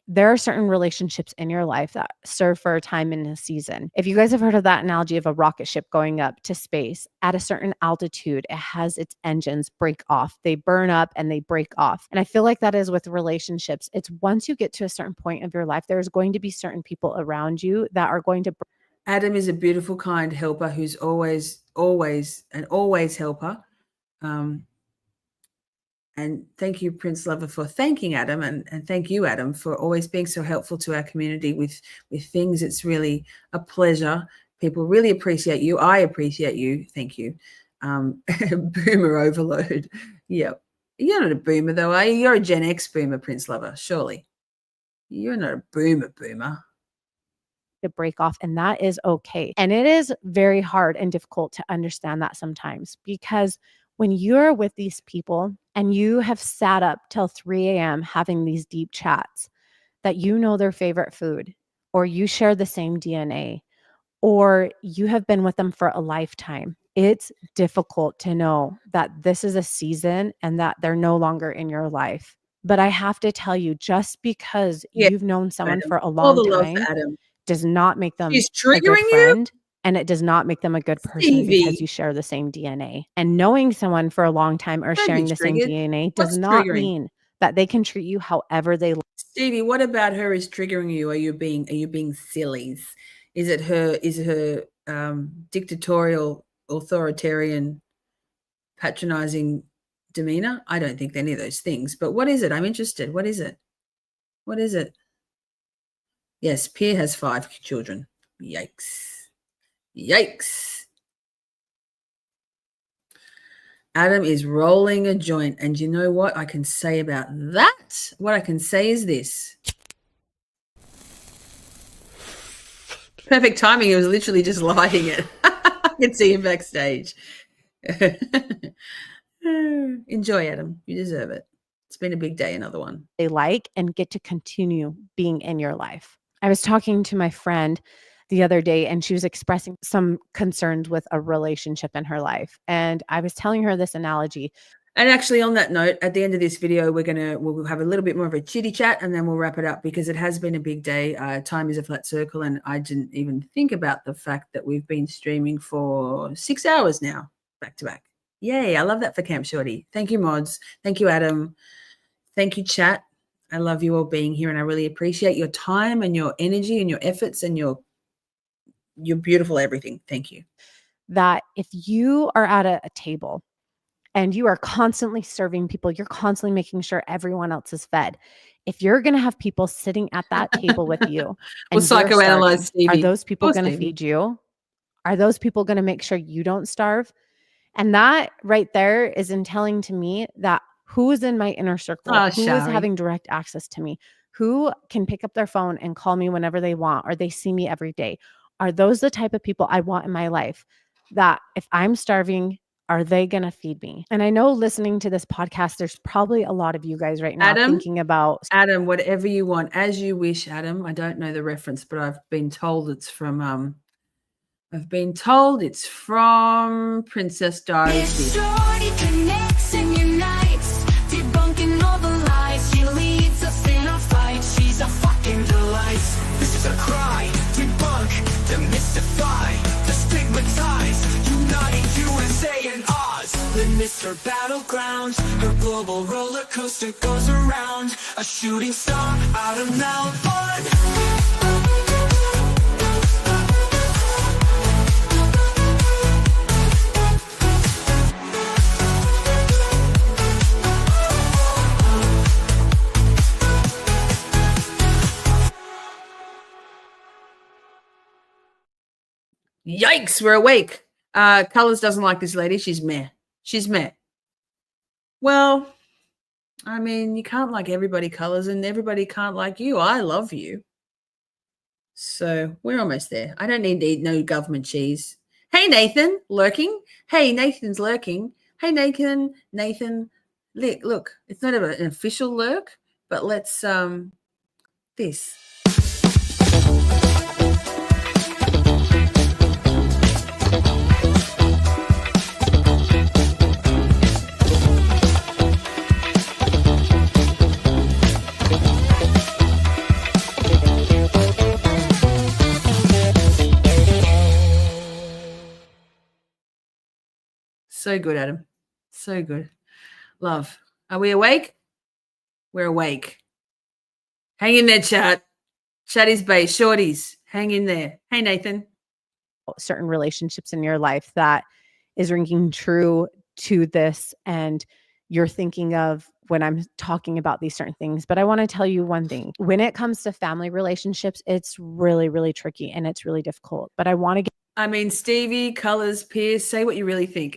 there are certain relationships in your life that serve for a time and a season. If you guys have heard of that analogy of a rocket ship going up to space, at a certain altitude, it has its engines break off. They burn up and they break off. And I feel like that is with relationships. It's once you get to a certain point of your life, there's going to be certain people around you that are going to. Adam is a beautiful, kind helper who's always helper. And thank you, Prince Lover, for thanking Adam, and thank you, Adam, for always being so helpful to our community with things. It's really a pleasure. People really appreciate you. I appreciate you. Thank you. Boomer overload. Yep. You're not a boomer, though, are you? You're a Gen X boomer, Prince Lover, surely. You're not a boomer. To break off, and that is okay. And it is very hard and difficult to understand that sometimes, because when you're with these people and you have sat up till 3 a.m. having these deep chats, that you know their favorite food, or you share the same DNA, or you have been with them for a lifetime, it's difficult to know that this is a season and that they're no longer in your life. But I have to tell you, just because you've known someone for a long time does not make them a good friend. And it does not make them a good person because you share the same DNA. And knowing someone for a long time or sharing the same DNA does not mean that they can treat you however they like. Stevie, what about her is triggering you? Are you being silly? Is it her dictatorial, authoritarian, patronizing demeanor? I don't think any of those things. But what is it? I'm interested. What is it? What is it? Yes, Pierre has 5 children. Yikes. Yikes. Adam is rolling a joint. And you know what I can say about that? What I can say is this. Perfect timing. He was literally just lighting it. I can see him backstage. Enjoy, Adam. You deserve it. It's been a big day, another one. They like and get to continue being in your life. I was talking to my friend the other day, and she was expressing some concerns with a relationship in her life. And I was telling her this analogy. And actually, on that note, at the end of this video, we'll have a little bit more of a chitty chat, and then we'll wrap it up, because it has been a big day. Time is a flat circle, and I didn't even think about the fact that we've been streaming for 6 hours now, back to back. Yay! I love that for Camp Shorty. Thank you, mods. Thank you, Adam. Thank you, chat. I love you all being here, and I really appreciate your time and your energy and your efforts and your beautiful everything. Thank you. That if you are at a table and you are constantly serving people, you're constantly making sure everyone else is fed. If you're going to have people sitting at that table with you and We'll you're psychoanalyze starving, Stevie. are those people Poor going to Stevie. feed you? Are those people going to make sure you don't starve? And that right there is in telling to me that who is in my inner circle, Oh, who is Shari. having direct access to me, who can pick up their phone and call me whenever they want, or they see me every day. Are those the type of people I want in my life? That if I'm starving, are they going to feed me? And I know listening to this podcast, there's probably a lot of you guys right now Adam? thinking about Adam, whatever you want, as you wish, Adam. I don't know the reference, but I've been told it's from Princess Diaries. Shorty connects and unites, debunking all the lies. She leads us in a fight. She's a fucking delight. This is a cry, debunk, demystify, destigmatize, uniting USA and Oz. Then Mr. Battlegrounds, her global roller coaster goes around. A shooting star out of Melbourne. Yikes, we're awake. Colors doesn't like this lady. She's meh. She's meh. Well, I mean, you can't like everybody, Colors, and everybody can't like you. I love you. So we're almost there. I don't need to eat no government cheese. Hey, Nathan, lurking. Hey, Nathan's lurking. Hey, Nathan, look, it's not an official lurk, but let's, this. So good, Adam. So good. Love. Are we awake? We're awake. Hang in there, chat. Chatty's base, Shorties. Hang in there. Hey, Nathan. certain relationships in your life that is ringing true to this, and you're thinking of when I'm talking about these certain things. But I want to tell you one thing. When it comes to family relationships, it's really, really tricky and it's really difficult. But I want to get Stevie, Colors, Pierce, say what you really think.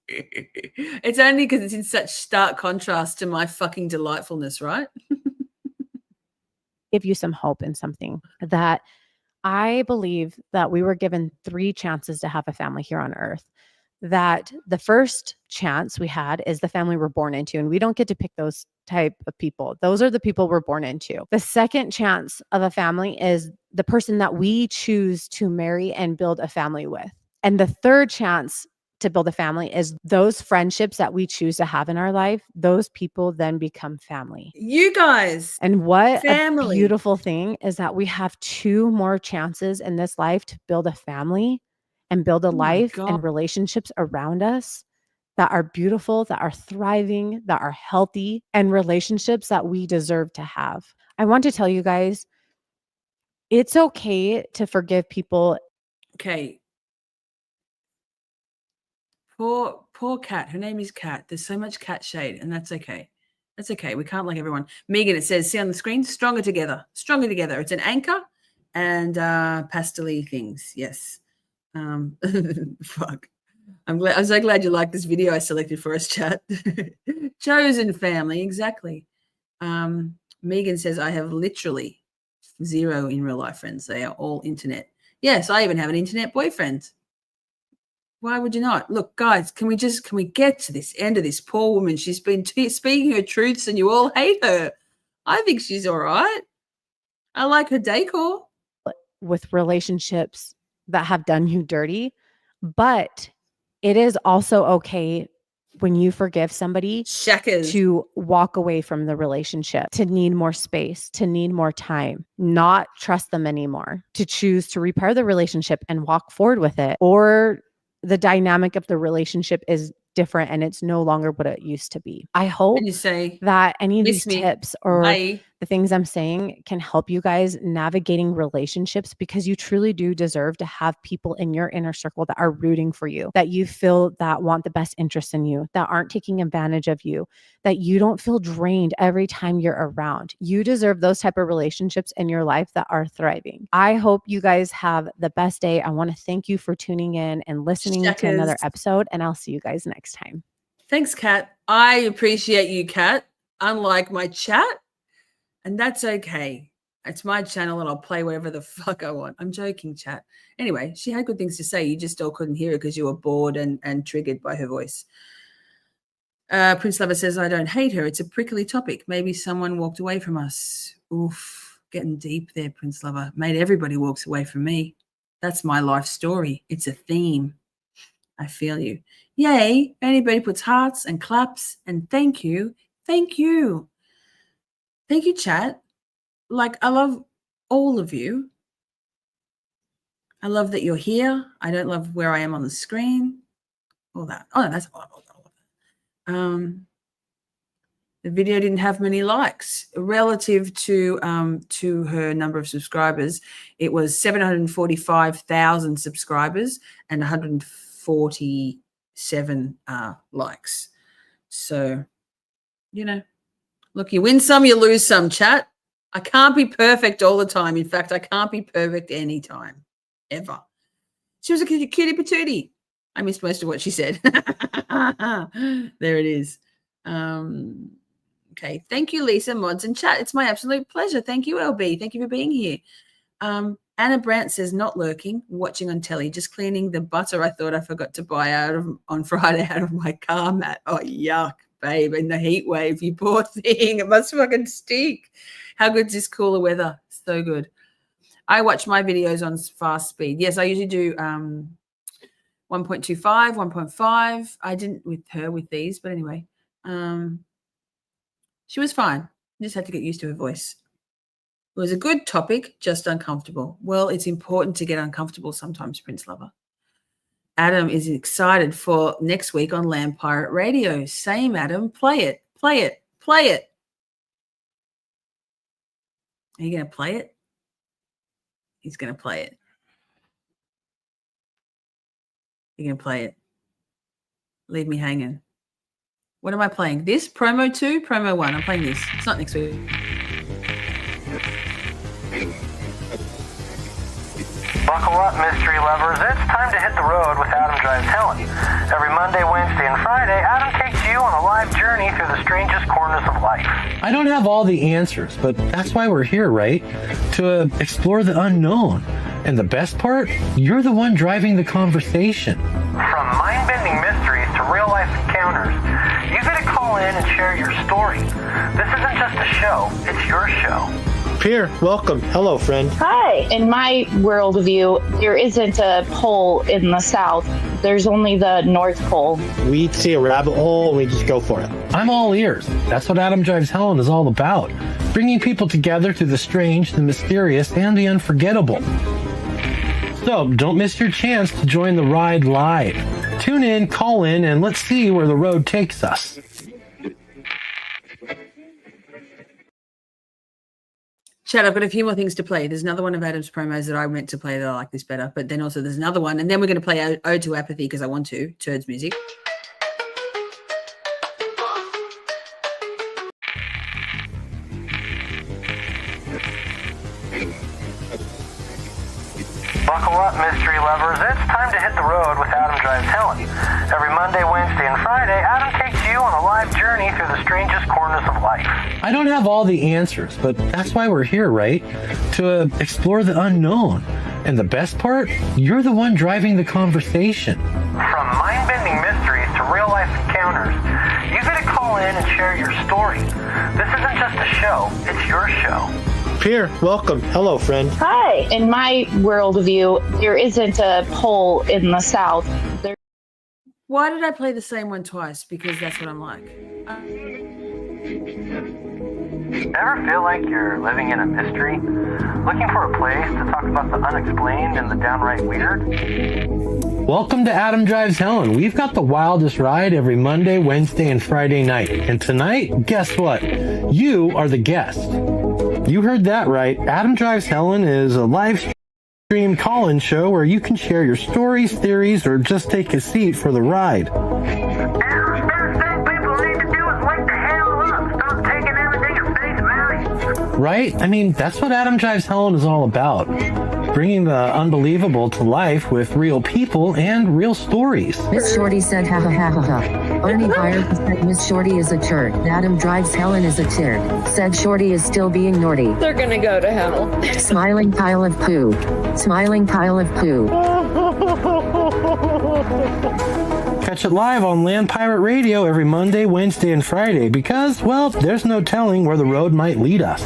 It's only because it's in such stark contrast to my fucking delightfulness, right? give you some hope in something that I believe that we were given 3 chances to have a family here on earth. That the first chance we had is the family we're born into, and we don't get to pick those type of people. Those are the people we're born into. The second chance of a family is the person that we choose to marry and build a family with. And the third chance to build a family is those friendships that we choose to have in our life. Those people then become family. You guys. And what Family. a beautiful thing is that we have 2 more chances in this life to build a family and build a life and relationships around us that are beautiful, that are thriving, that are healthy, and relationships that we deserve to have. I want to tell you guys, it's okay to forgive people. Okay. Poor Cat. Her name is Cat. There's so much cat shade, and that's okay. That's okay. We can't like everyone. Megan, it says, see on the screen, stronger together. Stronger together. It's an anchor and pastel-y things. Yes. Fuck. I'm so glad you like this video I selected for us, chat. Chosen family, exactly. Megan says, I have literally 0 in real life friends. They are all internet. Yes, I even have an internet boyfriend. Why would you not? Look, guys, can we get to this end of this poor woman? She's been speaking her truths and you all hate her. I think she's all right. I like her decor. With relationships that have done you dirty, but it is also okay when you forgive somebody to walk away from the relationship, to need more space, to need more time, not trust them anymore, to choose to repair the relationship and walk forward with it. Or the dynamic of the relationship is different and it's no longer what it used to be. I hope And you say, that any of miss these me. tips or Bye. the things I'm saying can help you guys navigating relationships, because you truly do deserve to have people in your inner circle that are rooting for you, that you feel that want the best interest in you, that aren't taking advantage of you, that you don't feel drained every time you're around. You deserve those type of relationships in your life that are thriving. I hope you guys have the best day. I want to thank you for tuning in and listening to another Shackers. episode, and I'll see you guys next time. Thanks, Kat. I appreciate you, Kat. Unlike my chat, and that's okay. It's my channel and I'll play whatever the fuck I want. I'm joking, chat. Anyway, she had good things to say. You just all couldn't hear her because you were bored and triggered by her voice. Prince Lover says, I don't hate her. It's a prickly topic. Maybe someone walked away from us. Oof, getting deep there, Prince Lover. Mate, everybody walks away from me. That's my life story. It's a theme. I feel you. Yay. Anybody puts hearts and claps and thank you. Thank you. Thank you, chat. Like, I love all of you. I love that you're here. I don't love where I am on the screen. All that. Oh, no, that's all. The video didn't have many likes relative to her number of subscribers. It was 745,000 subscribers and 147 likes. So, you know, look, you win some, you lose some, chat. I can't be perfect all the time. In fact, I can't be perfect anytime, ever. She was a cutie patootie. I missed most of what she said. There it is. Okay. Thank you, Lisa, mods, and chat. It's my absolute pleasure. Thank you, LB. Thank you for being here. Anna Brandt says, not lurking, watching on telly, just cleaning the butter I thought I forgot to buy on Friday out of my car mat. Oh, yuck, babe. In the heat wave, you poor thing. It must fucking stink. How good is this cooler weather? So good. I watch my videos on fast speed. Yes, I usually do 1.25, 1.5. I didn't with her with these, but anyway. She was fine. I just had to get used to her voice. It was a good topic, just uncomfortable. Well, it's important to get uncomfortable sometimes, Prince Lover. Adam is excited for next week on Land Pirate Radio. Same, Adam. Play it, play it, play it. Are you going to play it? He's going to play it. You're going to play it. Leave me hanging. What am I playing? This? Promo 2? Promo 1. I'm playing this. It's not next week. Buckle up, mystery lovers. It's time to hit the road with Adam Drives Helen. Every Monday, Wednesday, and Friday, Adam takes you on a live journey through the strangest corners of life. I don't have all the answers, but that's why we're here, right? To explore the unknown. And the best part? You're the one driving the conversation. From mind-bending mysteries to real-life encounters, you get to call in and share your story. This isn't just a show, it's your show. Pierre, welcome. Hello, friend. Hi. In my worldview, there isn't a pole in the south. There's only the North Pole. We see a rabbit hole and we just go for it. I'm all ears. That's what Adam Drives Helen is all about. Bringing people together through the strange, the mysterious, and the unforgettable. So don't miss your chance to join the ride live. Tune in, call in, and let's see where the road takes us. Chat, I've got a few more things to play. There's another one of Adam's promos that I meant to play that I like this better, but then also there's another one, and then we're going to play Ode to Apathy because I want to, Turds music. Buckle up, mystery lovers. It's time to hit the road with Adam Drives Helen. Every Monday, Wednesday, and Friday, Adam takes you on a live journey through the strangest corners of life. I don't have all the answers, but that's why we're here, right? To explore the unknown. And the best part? You're the one driving the conversation. From mind-bending mysteries to real-life encounters, you get to call in and share your story. This isn't just a show, it's your show. Pierre, welcome. Hello, friend. Hi. In my worldview, there isn't a pole in the south. Why did I play the same one twice? Because that's what I'm like. Ever feel like you're living in a mystery? Looking for a place to talk about the unexplained and the downright weird? Welcome to Adam Drives Helen. We've got the wildest ride every Monday, Wednesday, and Friday night. And tonight, guess what? You are the guest. You heard that right. Adam Drives Helen is a live stream call-in show where you can share your stories, theories, or just take a seat for the ride. Right? I mean, that's what Adam Drives Helen is all about. Bringing the unbelievable to life with real people and real stories. Miss Shorty said ha ha ha ha ha. Ernie Byers said Miss Shorty is a turd. Adam Drives Helen is a turd. Said Shorty is still being naughty. They're gonna go to hell. Smiling pile of poo. Smiling pile of poo. Catch it live on Land Pirate Radio every Monday, Wednesday, and Friday because, well, there's no telling where the road might lead us.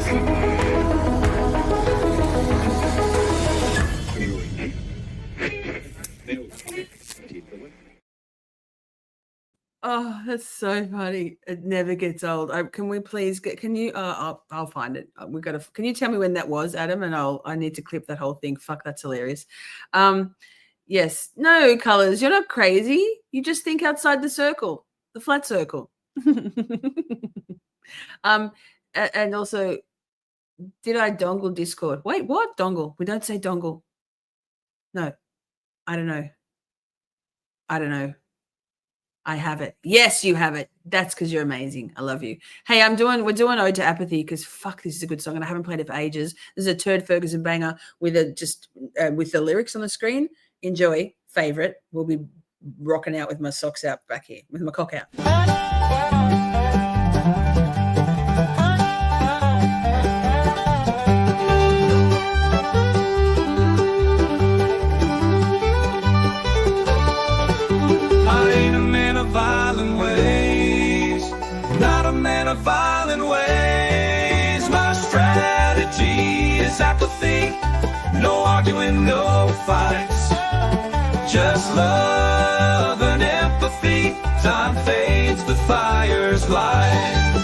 Oh, that's so funny. It never gets old. Can we please get? Can you? I'll find it. We got to. Can you tell me when that was, Adam? And I need to clip that whole thing. Fuck, that's hilarious. Yes. No, Colors. You're not crazy. You just think outside the circle, the flat circle. And also, did I dongle Discord? Wait, what dongle? We don't say dongle. No, I don't know. I have it. Yes, you have it. That's because you're amazing. I love you. Hey, we're doing Ode to Apathy because fuck, this is a good song and I haven't played it for ages. This is a Turd Ferguson banger with with the lyrics on the screen. Enjoy. Favorite. We'll be rocking out with my socks out back here, with my cock out. Violent ways, not a man of violent ways. My strategy is apathy, no arguing, no fights, just love and empathy. Time fades, the fire's light.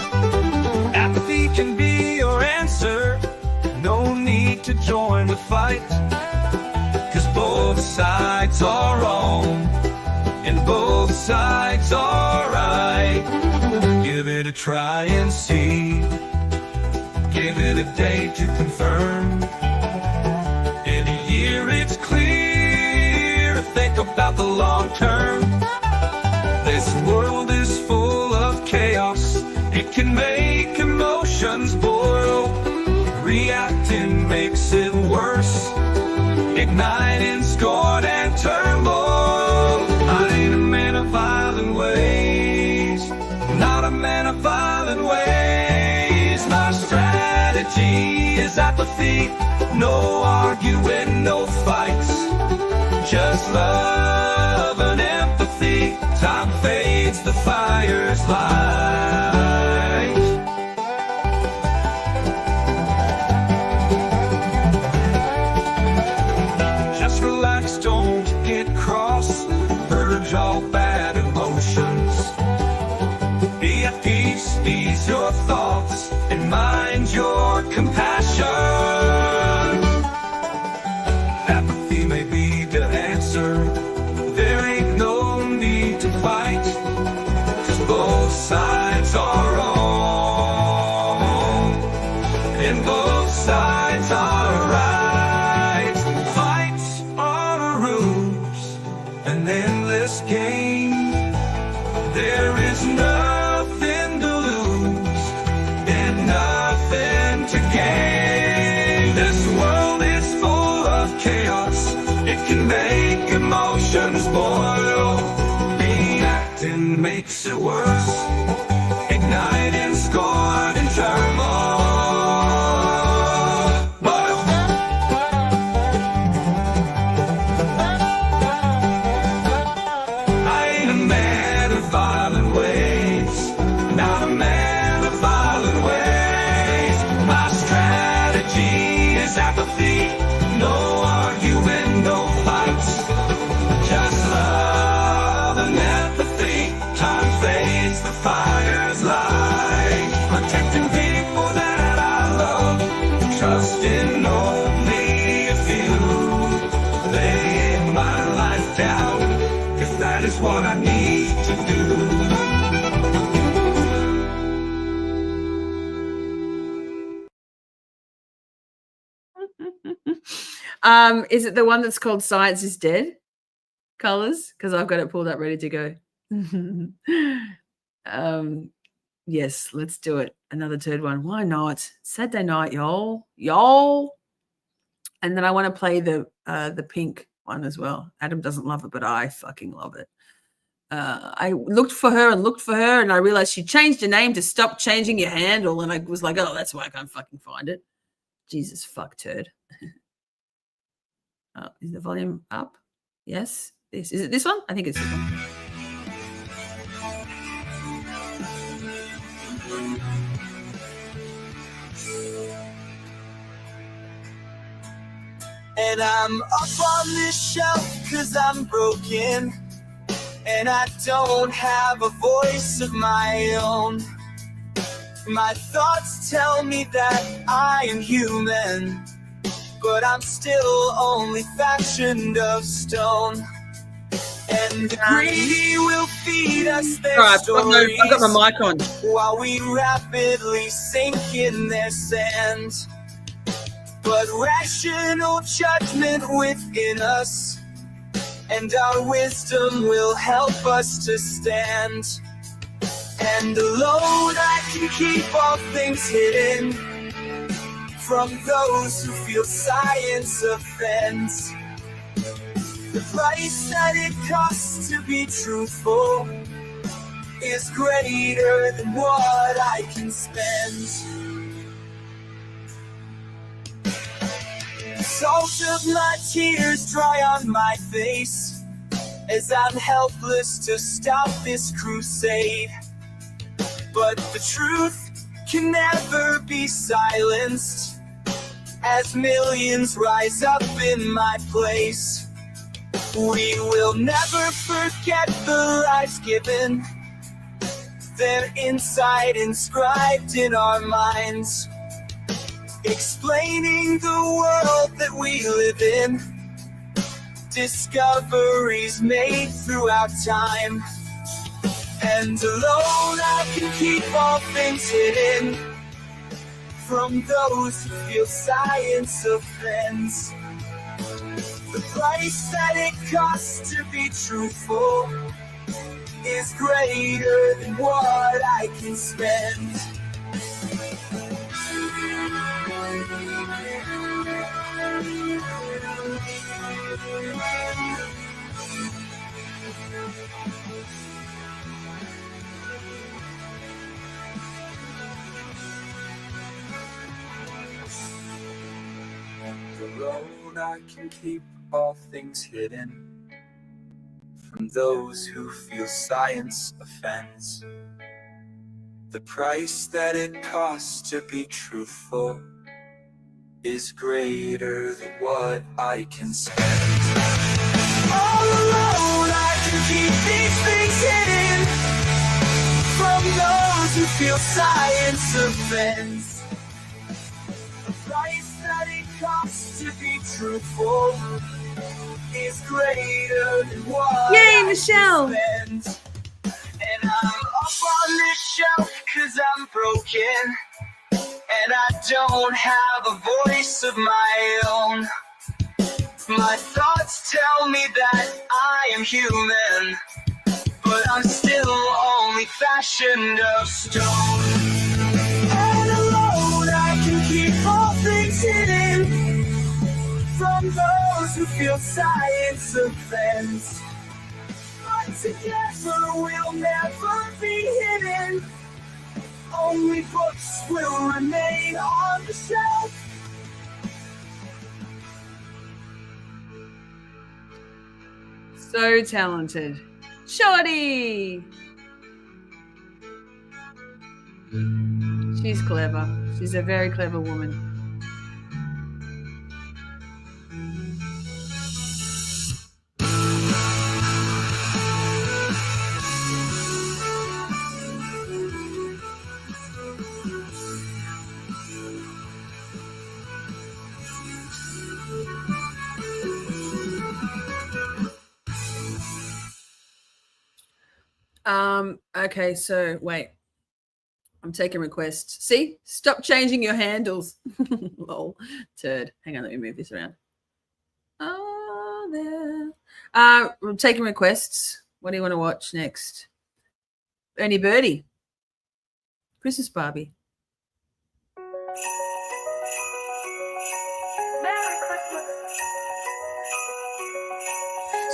Apathy can be your answer, no need to join the fight, 'cause both sides are wrong and both sides are right. Give it a try and see. Give it a day to confirm. In a year it's clear. Think about the long term. This world is full of chaos. It can make emotions boil. Reacting makes it worse. Igniting scorn and turmoil. I ain't a man of violent ways, not a man of violent ways. My strategy is apathy, no arguing, no fights, just love and empathy. Time fades, the fire's light. Just relax, don't get cross. Purge all bad emotions. Be at peace, ease your thoughts, and mind your compassion. Apathy may be the answer. There ain't no need to fight, 'cause both sides are wrong, and both sides are right. Fights are a ruse, an endless game. There is nothing to lose and nothing to gain. This world is full of chaos. It can make emotions boil. Reacting makes it worse. Igniting scorn and turmoil. No arguing, no fights, just love and empathy. Time fades, Is it the one that's called Science is Dead? Colors? Because I've got it pulled up ready to go. Yes, let's do it. Another third one. Why not? Saturday night, y'all. Y'all. And then I want to play the pink one as well. Adam doesn't love it, but I fucking love it. I looked for her, and I realized she changed her name to Stop Changing Your Handle, and I was like, oh, that's why I can't fucking find it. Jesus fuck turd. Is the volume up? Yes. Is it this one? I think it's this one. And I'm up on this shelf 'cause I'm broken, and I don't have a voice of my own. My thoughts tell me that I am human, but I'm still only fashioned of stone. And the greedy will feed us their stories I've got my mic on. while we rapidly sink in their sand. But rational judgment within us, and our wisdom will help us to stand. And alone I can keep all things hidden from those who feel science offends. The price that it costs to be truthful is greater than what I can spend. The salt of my tears dry on my face as I'm helpless to stop this crusade. But the truth can never be silenced as millions rise up in my place. We will never forget the lives given, their insight inscribed in our minds, explaining the world that we live in, discoveries made throughout time. And alone I can keep all things hidden from those who feel science offends. The price that it costs to be truthful is greater than what I can spend. Alone I can keep all things hidden from those who feel science offends. The price that it costs to be truthful is greater than what I can spend. All alone I can keep these things hidden from those who feel science offends. The price that it costs to be truthful is greater than what Yay, I Michelle! can spend. And I'm up on this shelf 'cause I'm broken, and I don't have a voice of my own. My thoughts tell me that I am human, but I'm still only fashioned of stone. And alone I can keep all things hidden from those who feel science offends. But together we'll never be hidden. Only books will remain on the shelf. So talented. Shorty! She's clever. She's a very clever woman. Okay, so wait. I'm taking requests. See? Stop changing your handles. Lol. Turd. Hang on, let me move this around. are there. We're taking requests. What do you want to watch next? Ernie Birdie. Christmas Barbie.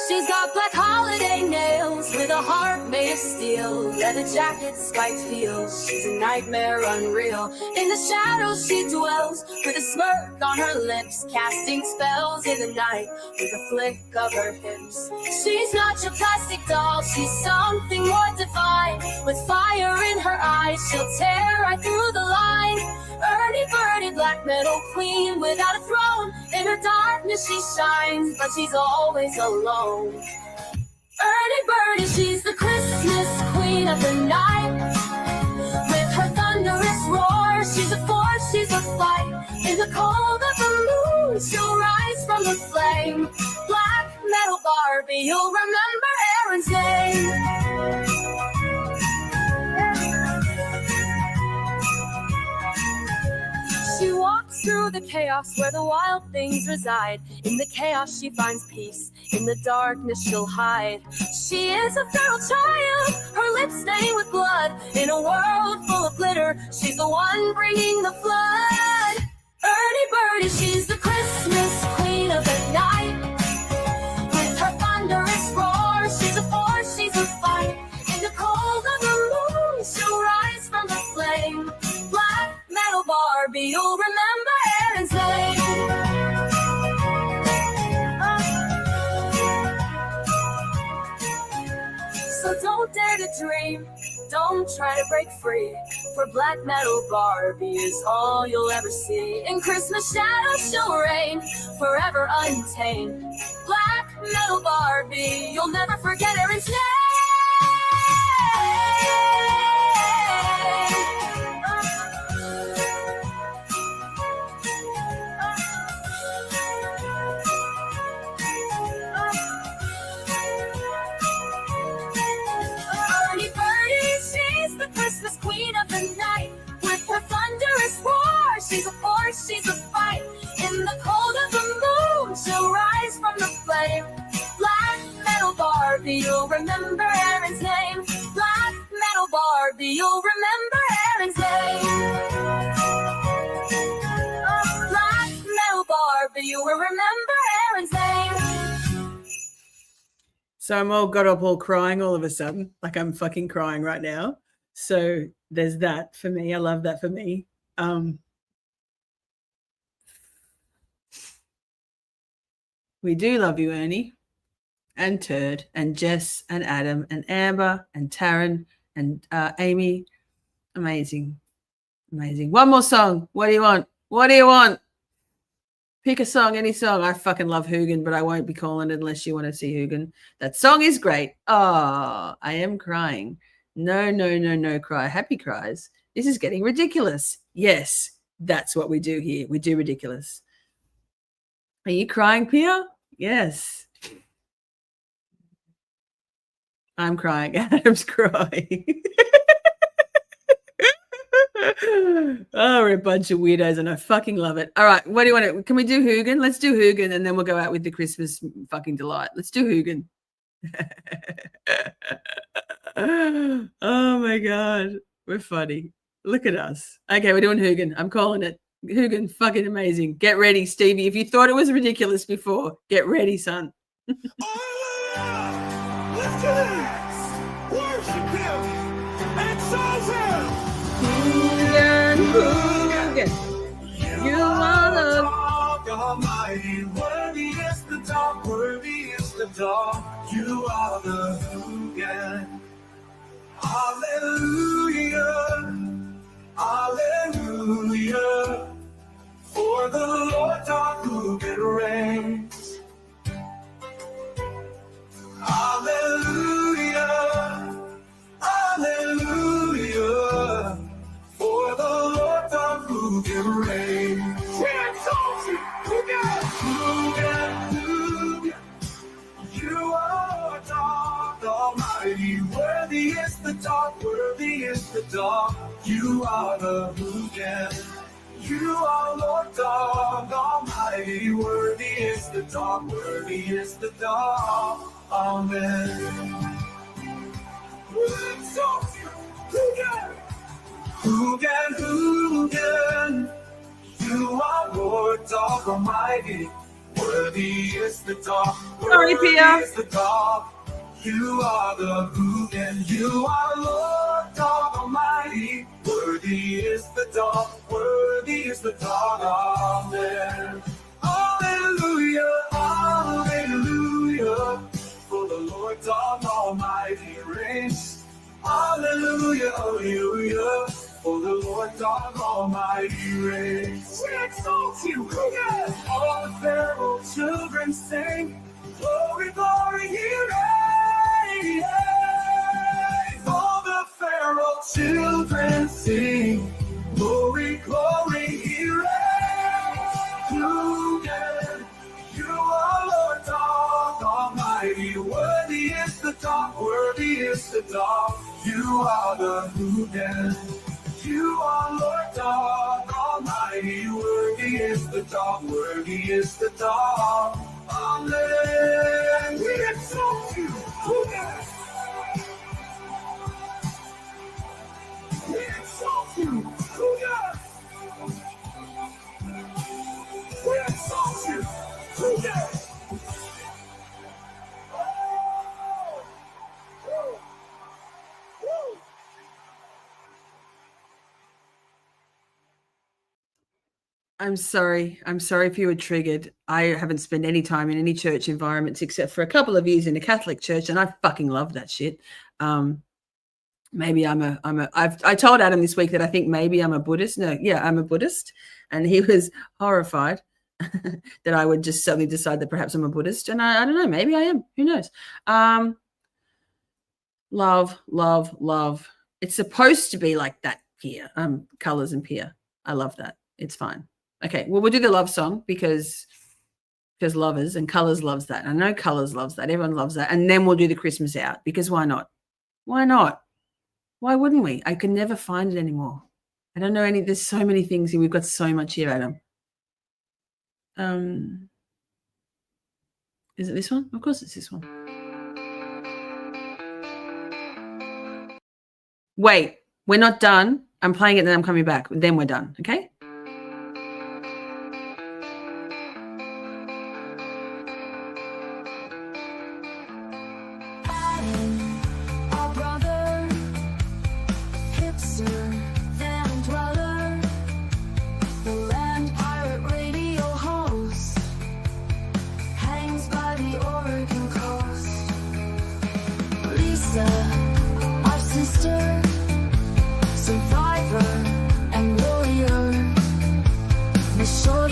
She's got black holiday nails with a heart made of steel, leather jacket, spiked heels. She's a nightmare unreal. In the shadows she dwells with a smirk on her lips, casting spells in the night with a flick of her hips. She's not your plastic doll, she's something more divine. With fire in her eyes, she'll tear right through the line. Ernie Birdie, black metal queen without a throne. In her darkness she shines, but she's always alone. Ernie Birdie, she's the Christmas queen of the night. With her thunderous roar, she's a force, she's a fight. In the cold of the moon, she'll rise from the flame. Black metal Barbie, you'll remember Aaron's name. She walks through the chaos where the wild things reside. In the chaos she finds peace, in the darkness she'll hide. She is a feral child, her lips stained with blood. In a world full of glitter, she's the one bringing the flood. Ernie Birdie, she's the Christmas queen of the night. With her thunderous roar, she's a force, she's a fight. In the cold of the moon, she'll rise from the flame. Black metal Barbie, you'll remember Aaron's name. So don't dare to dream, don't try to break free. For black metal Barbie is all you'll ever see. In Christmas shadows she'll reign, forever untamed. Black metal Barbie, you'll never forget Aaron's name. Christmas queen of the night. With her thunderous roar, she's a force, she's a fight. In the cold of the moon, she'll rise from the flame. Black metal Barbie, you'll remember Aaron's name. Black metal Barbie, you'll remember Aaron's name. Black metal Barbie, you will remember Aaron's name. So I'm all got up all crying all of a sudden, like I'm fucking crying right now. So there's that for me. I love that for me. We do love you, Ernie, and Turd, and Jess, and Adam, and Amber, and Taryn, and Amy. Amazing. Amazing. One more song. What do you want? What do you want? Pick a song, any song. I fucking love Hoogan, but I won't be calling it unless you want to see Hoogan. That song is great. Oh, I am crying. No cry. Happy cries. This is getting ridiculous. Yes, that's what we do here. We do ridiculous. Are you crying, Pia? Yes. I'm crying. Adam's crying. Oh, we're a bunch of weirdos and I fucking love it. All right, what do you want to, can we do Hoogan? Let's do Hoogan and then we'll go out with the Christmas fucking delight. Let's do Hoogan. Oh my God, we're funny. Look at us. Okay, we're doing Hoogan. I'm calling it. Hoogan, fucking amazing. Get ready, Stevie. If you thought it was ridiculous before, get ready, son. Lift your hands, worship him, exalt him. Hoogan, you are the Almighty. Worthy is the dog, worthy is the dog. You are the Hoogan. Hallelujah, hallelujah. For the Lord our Hoogan reigns. Hallelujah, hallelujah. For the Lord our Hoogan reigns. We exalt you, Hoogan, Hoogan, Hoogan. You are God Almighty. Worthy is the dog, worthy is the dog. You are the Hoogan. You are Lord God Almighty. Worthy is the dawn, worthy is the dawn. Amen. We exalt you. Who can? You are Lord God Almighty. Worthy is the dawn, Sorry, worthy Pia. is the dawn. You are the who can. You are Lord God Almighty. Worthy is the dawn, worthy is the dawn. Amen. Hallelujah, hallelujah. For the Lord God Almighty reigns. Hallelujah, hallelujah. For the Lord God Almighty reigns. We exalt you, yes. All the Pharaoh children sing, glory, glory, he reigns. All the Pharaoh children sing, glory, glory, he reigns. You are Lord God Almighty. Worthy is the dawn, worthy is the dawn. You are the who can. You are Lord God Almighty. Worthy is the dawn, worthy is the dawn. Amen. We exalt you. Who can? We exalt you. Who can? We exalt you. Who can? I'm sorry. I'm sorry if you were triggered. I haven't spent any time in any church environments except for a couple of years in a Catholic church, and I fucking love that shit. Maybe I told Adam this week that I think maybe I'm a Buddhist. No, yeah, I'm a Buddhist, and he was horrified that I would just suddenly decide that perhaps I'm a Buddhist, and I don't know. Maybe I am. Who knows? Love, love, love. It's supposed to be like that here. Colors and Pia. I love that. It's fine. Okay, well, we'll do the love song because lovers and Colors loves that. I know Colors loves that. Everyone loves that. And then we'll do the Christmas out because why not? Why not? Why wouldn't we? I can never find it anymore. I don't know any. There's so many things here. We've got so much here, Adam. Is it this one? Of course it's this one. Wait, we're not done. I'm playing it, then I'm coming back. Then we're done, okay?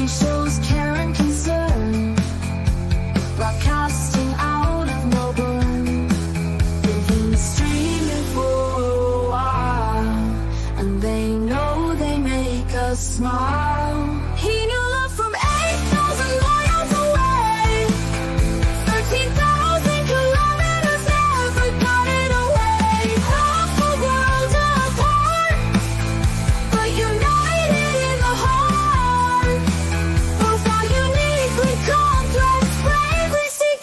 Shows care and concern, broadcasting out of Melbourne. They've been streaming for a while, and they know they make us smile. He knew love from 8,000 miles away, 13,000 kilometers, never got it away. Half the world apart, but united in the heart. Both are uniquely complex, bravely seek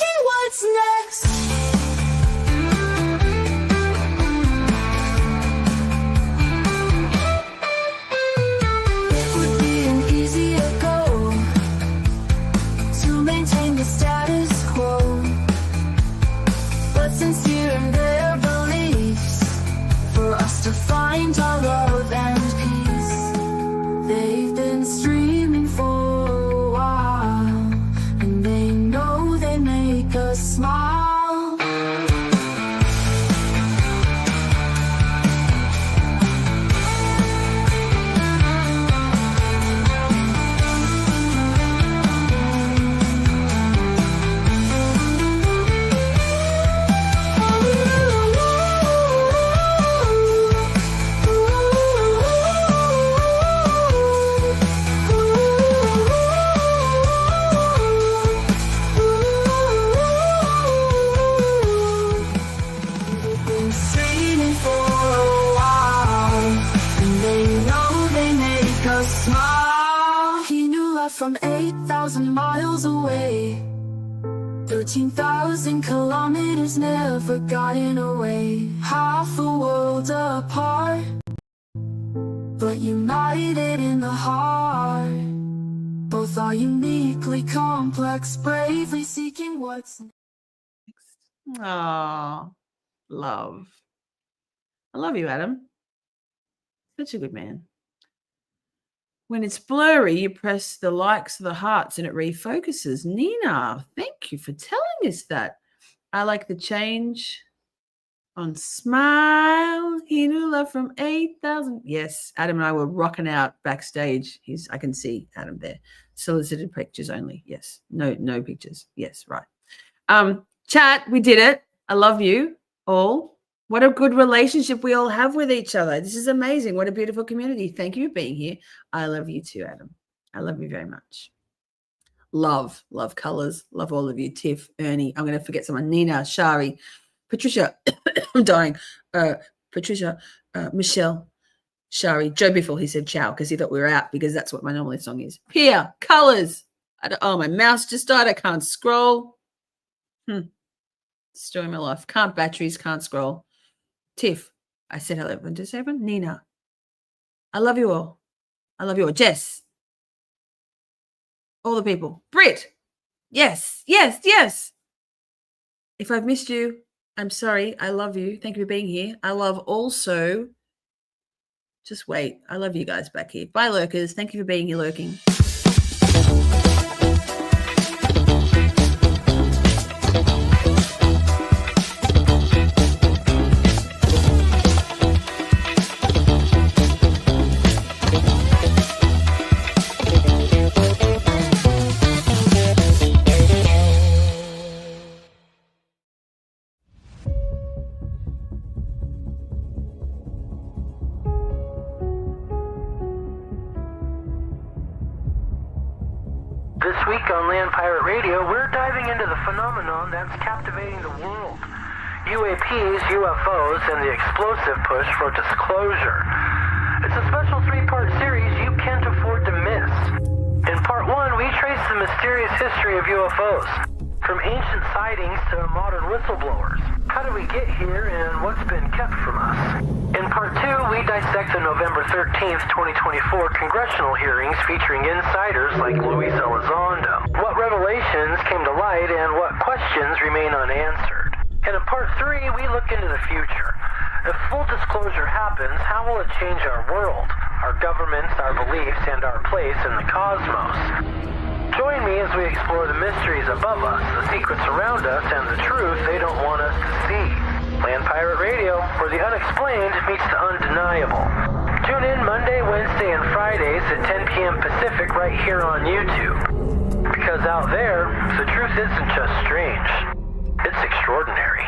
8,000 miles away. 13,000 kilometers never gotten away. Half a world apart, but united in the heart. Both are uniquely complex, bravely seeking what's next. Oh, love. I love you, Adam. Such a good man. When it's blurry, you press the likes of the hearts and it refocuses. Nina, thank you for telling us that. I like the change on smile. He knew love from 8,000. Yes, Adam and I were rocking out backstage. I can see Adam there. Solicited pictures only. Yes. No pictures. Yes, right. Chat, we did it. I love you all. What a good relationship we all have with each other. This is amazing. What a beautiful community. Thank you for being here. I love you too, Adam. I love you very much. Love colors. Love all of you. Tiff, Ernie. I'm going to forget someone. Nina, Shari, Patricia. I'm dying. Patricia, Michelle, Shari, Joe Biffle. He said ciao because he thought we were out because that's what my normally song is. Pia, colors. Oh, my mouse just died. I can't scroll. Story of my life. Can't batteries, can't scroll. Tiff, I said hello. Did I everyone? Nina, I love you all. I love you all. Jess, all the people. Britt, yes. If I've missed you, I'm sorry. I love you. Thank you for being here. I love also, just wait. I love you guys back here. Bye, lurkers. Thank you for being here, lurking. This week on Land Pirate Radio, we're diving into the phenomenon that's captivating the world. UAPs, UFOs, and the explosive push for disclosure. It's a special three-part series you can't afford to miss. In part one, we trace the mysterious history of UFOs, from ancient sightings to modern whistleblowers. How did we get here and what's been kept from us? In part two, we dissect the November 13th, 2024 congressional hearings featuring insiders like Luis Elizondo. What revelations came to light and what questions remain unanswered? And in part three, we look into the future. If full disclosure happens, how will it change our world, our governments, our beliefs, and our place in the cosmos? Join me as we explore the mysteries above us, the secrets around us, and the truth they don't want us to see. Land Pirate Radio, where the unexplained meets the undeniable. Tune in Monday, Wednesday, and Fridays at 10 p.m. Pacific right here on YouTube. Because out there, the truth isn't just strange, it's extraordinary.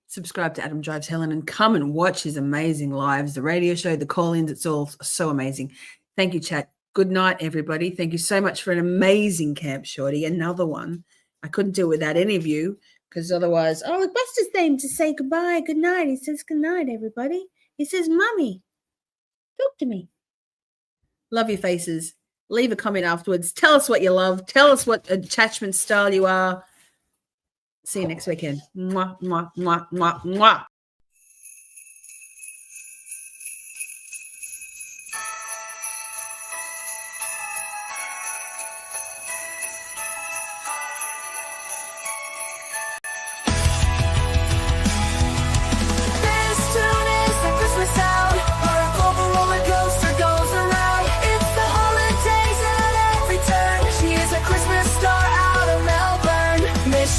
Subscribe to Adam Drives Helen and come and watch his amazing lives, the radio show, the call-ins. It's all so amazing. Thank you, chat. Good night, everybody. Thank you so much for an amazing camp, Shorty. Another one. I couldn't do it without any of you because otherwise, it's Buster's name to say goodbye. Good night. He says good night, everybody. He says, Mommy, talk to me. Love your faces. Leave a comment afterwards. Tell us what you love. Tell us what attachment style you are. See you next weekend. Mwah, mwah, mwah, mwah, mwah.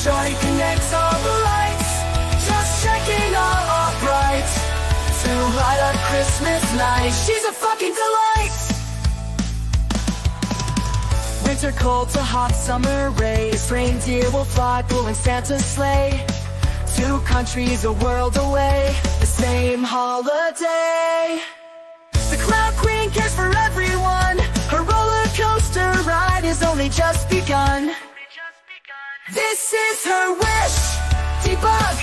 Shorty connects all the lights, just checking all upright to light up Christmas night. She's a fucking delight. Winter cold to hot summer rays, reindeer will fly pulling Santa's sleigh. 2 countries a world away, the same holiday. The Cloud Queen cares for everyone, her roller coaster ride has only just begun. This is her wish. Debug,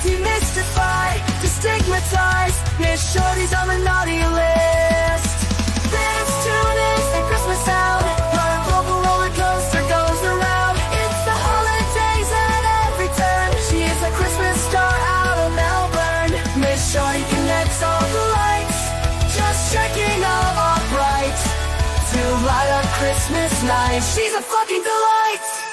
demystify, stigmatized. Miss Shorty's on the naughty list. Dance to this the Christmas sound. Our global roller coaster goes around. It's the holidays at every turn. She is a Christmas star out of Melbourne. Miss Shorty connects all the lights, just checking all bright to light up Christmas night. She's a fucking delight.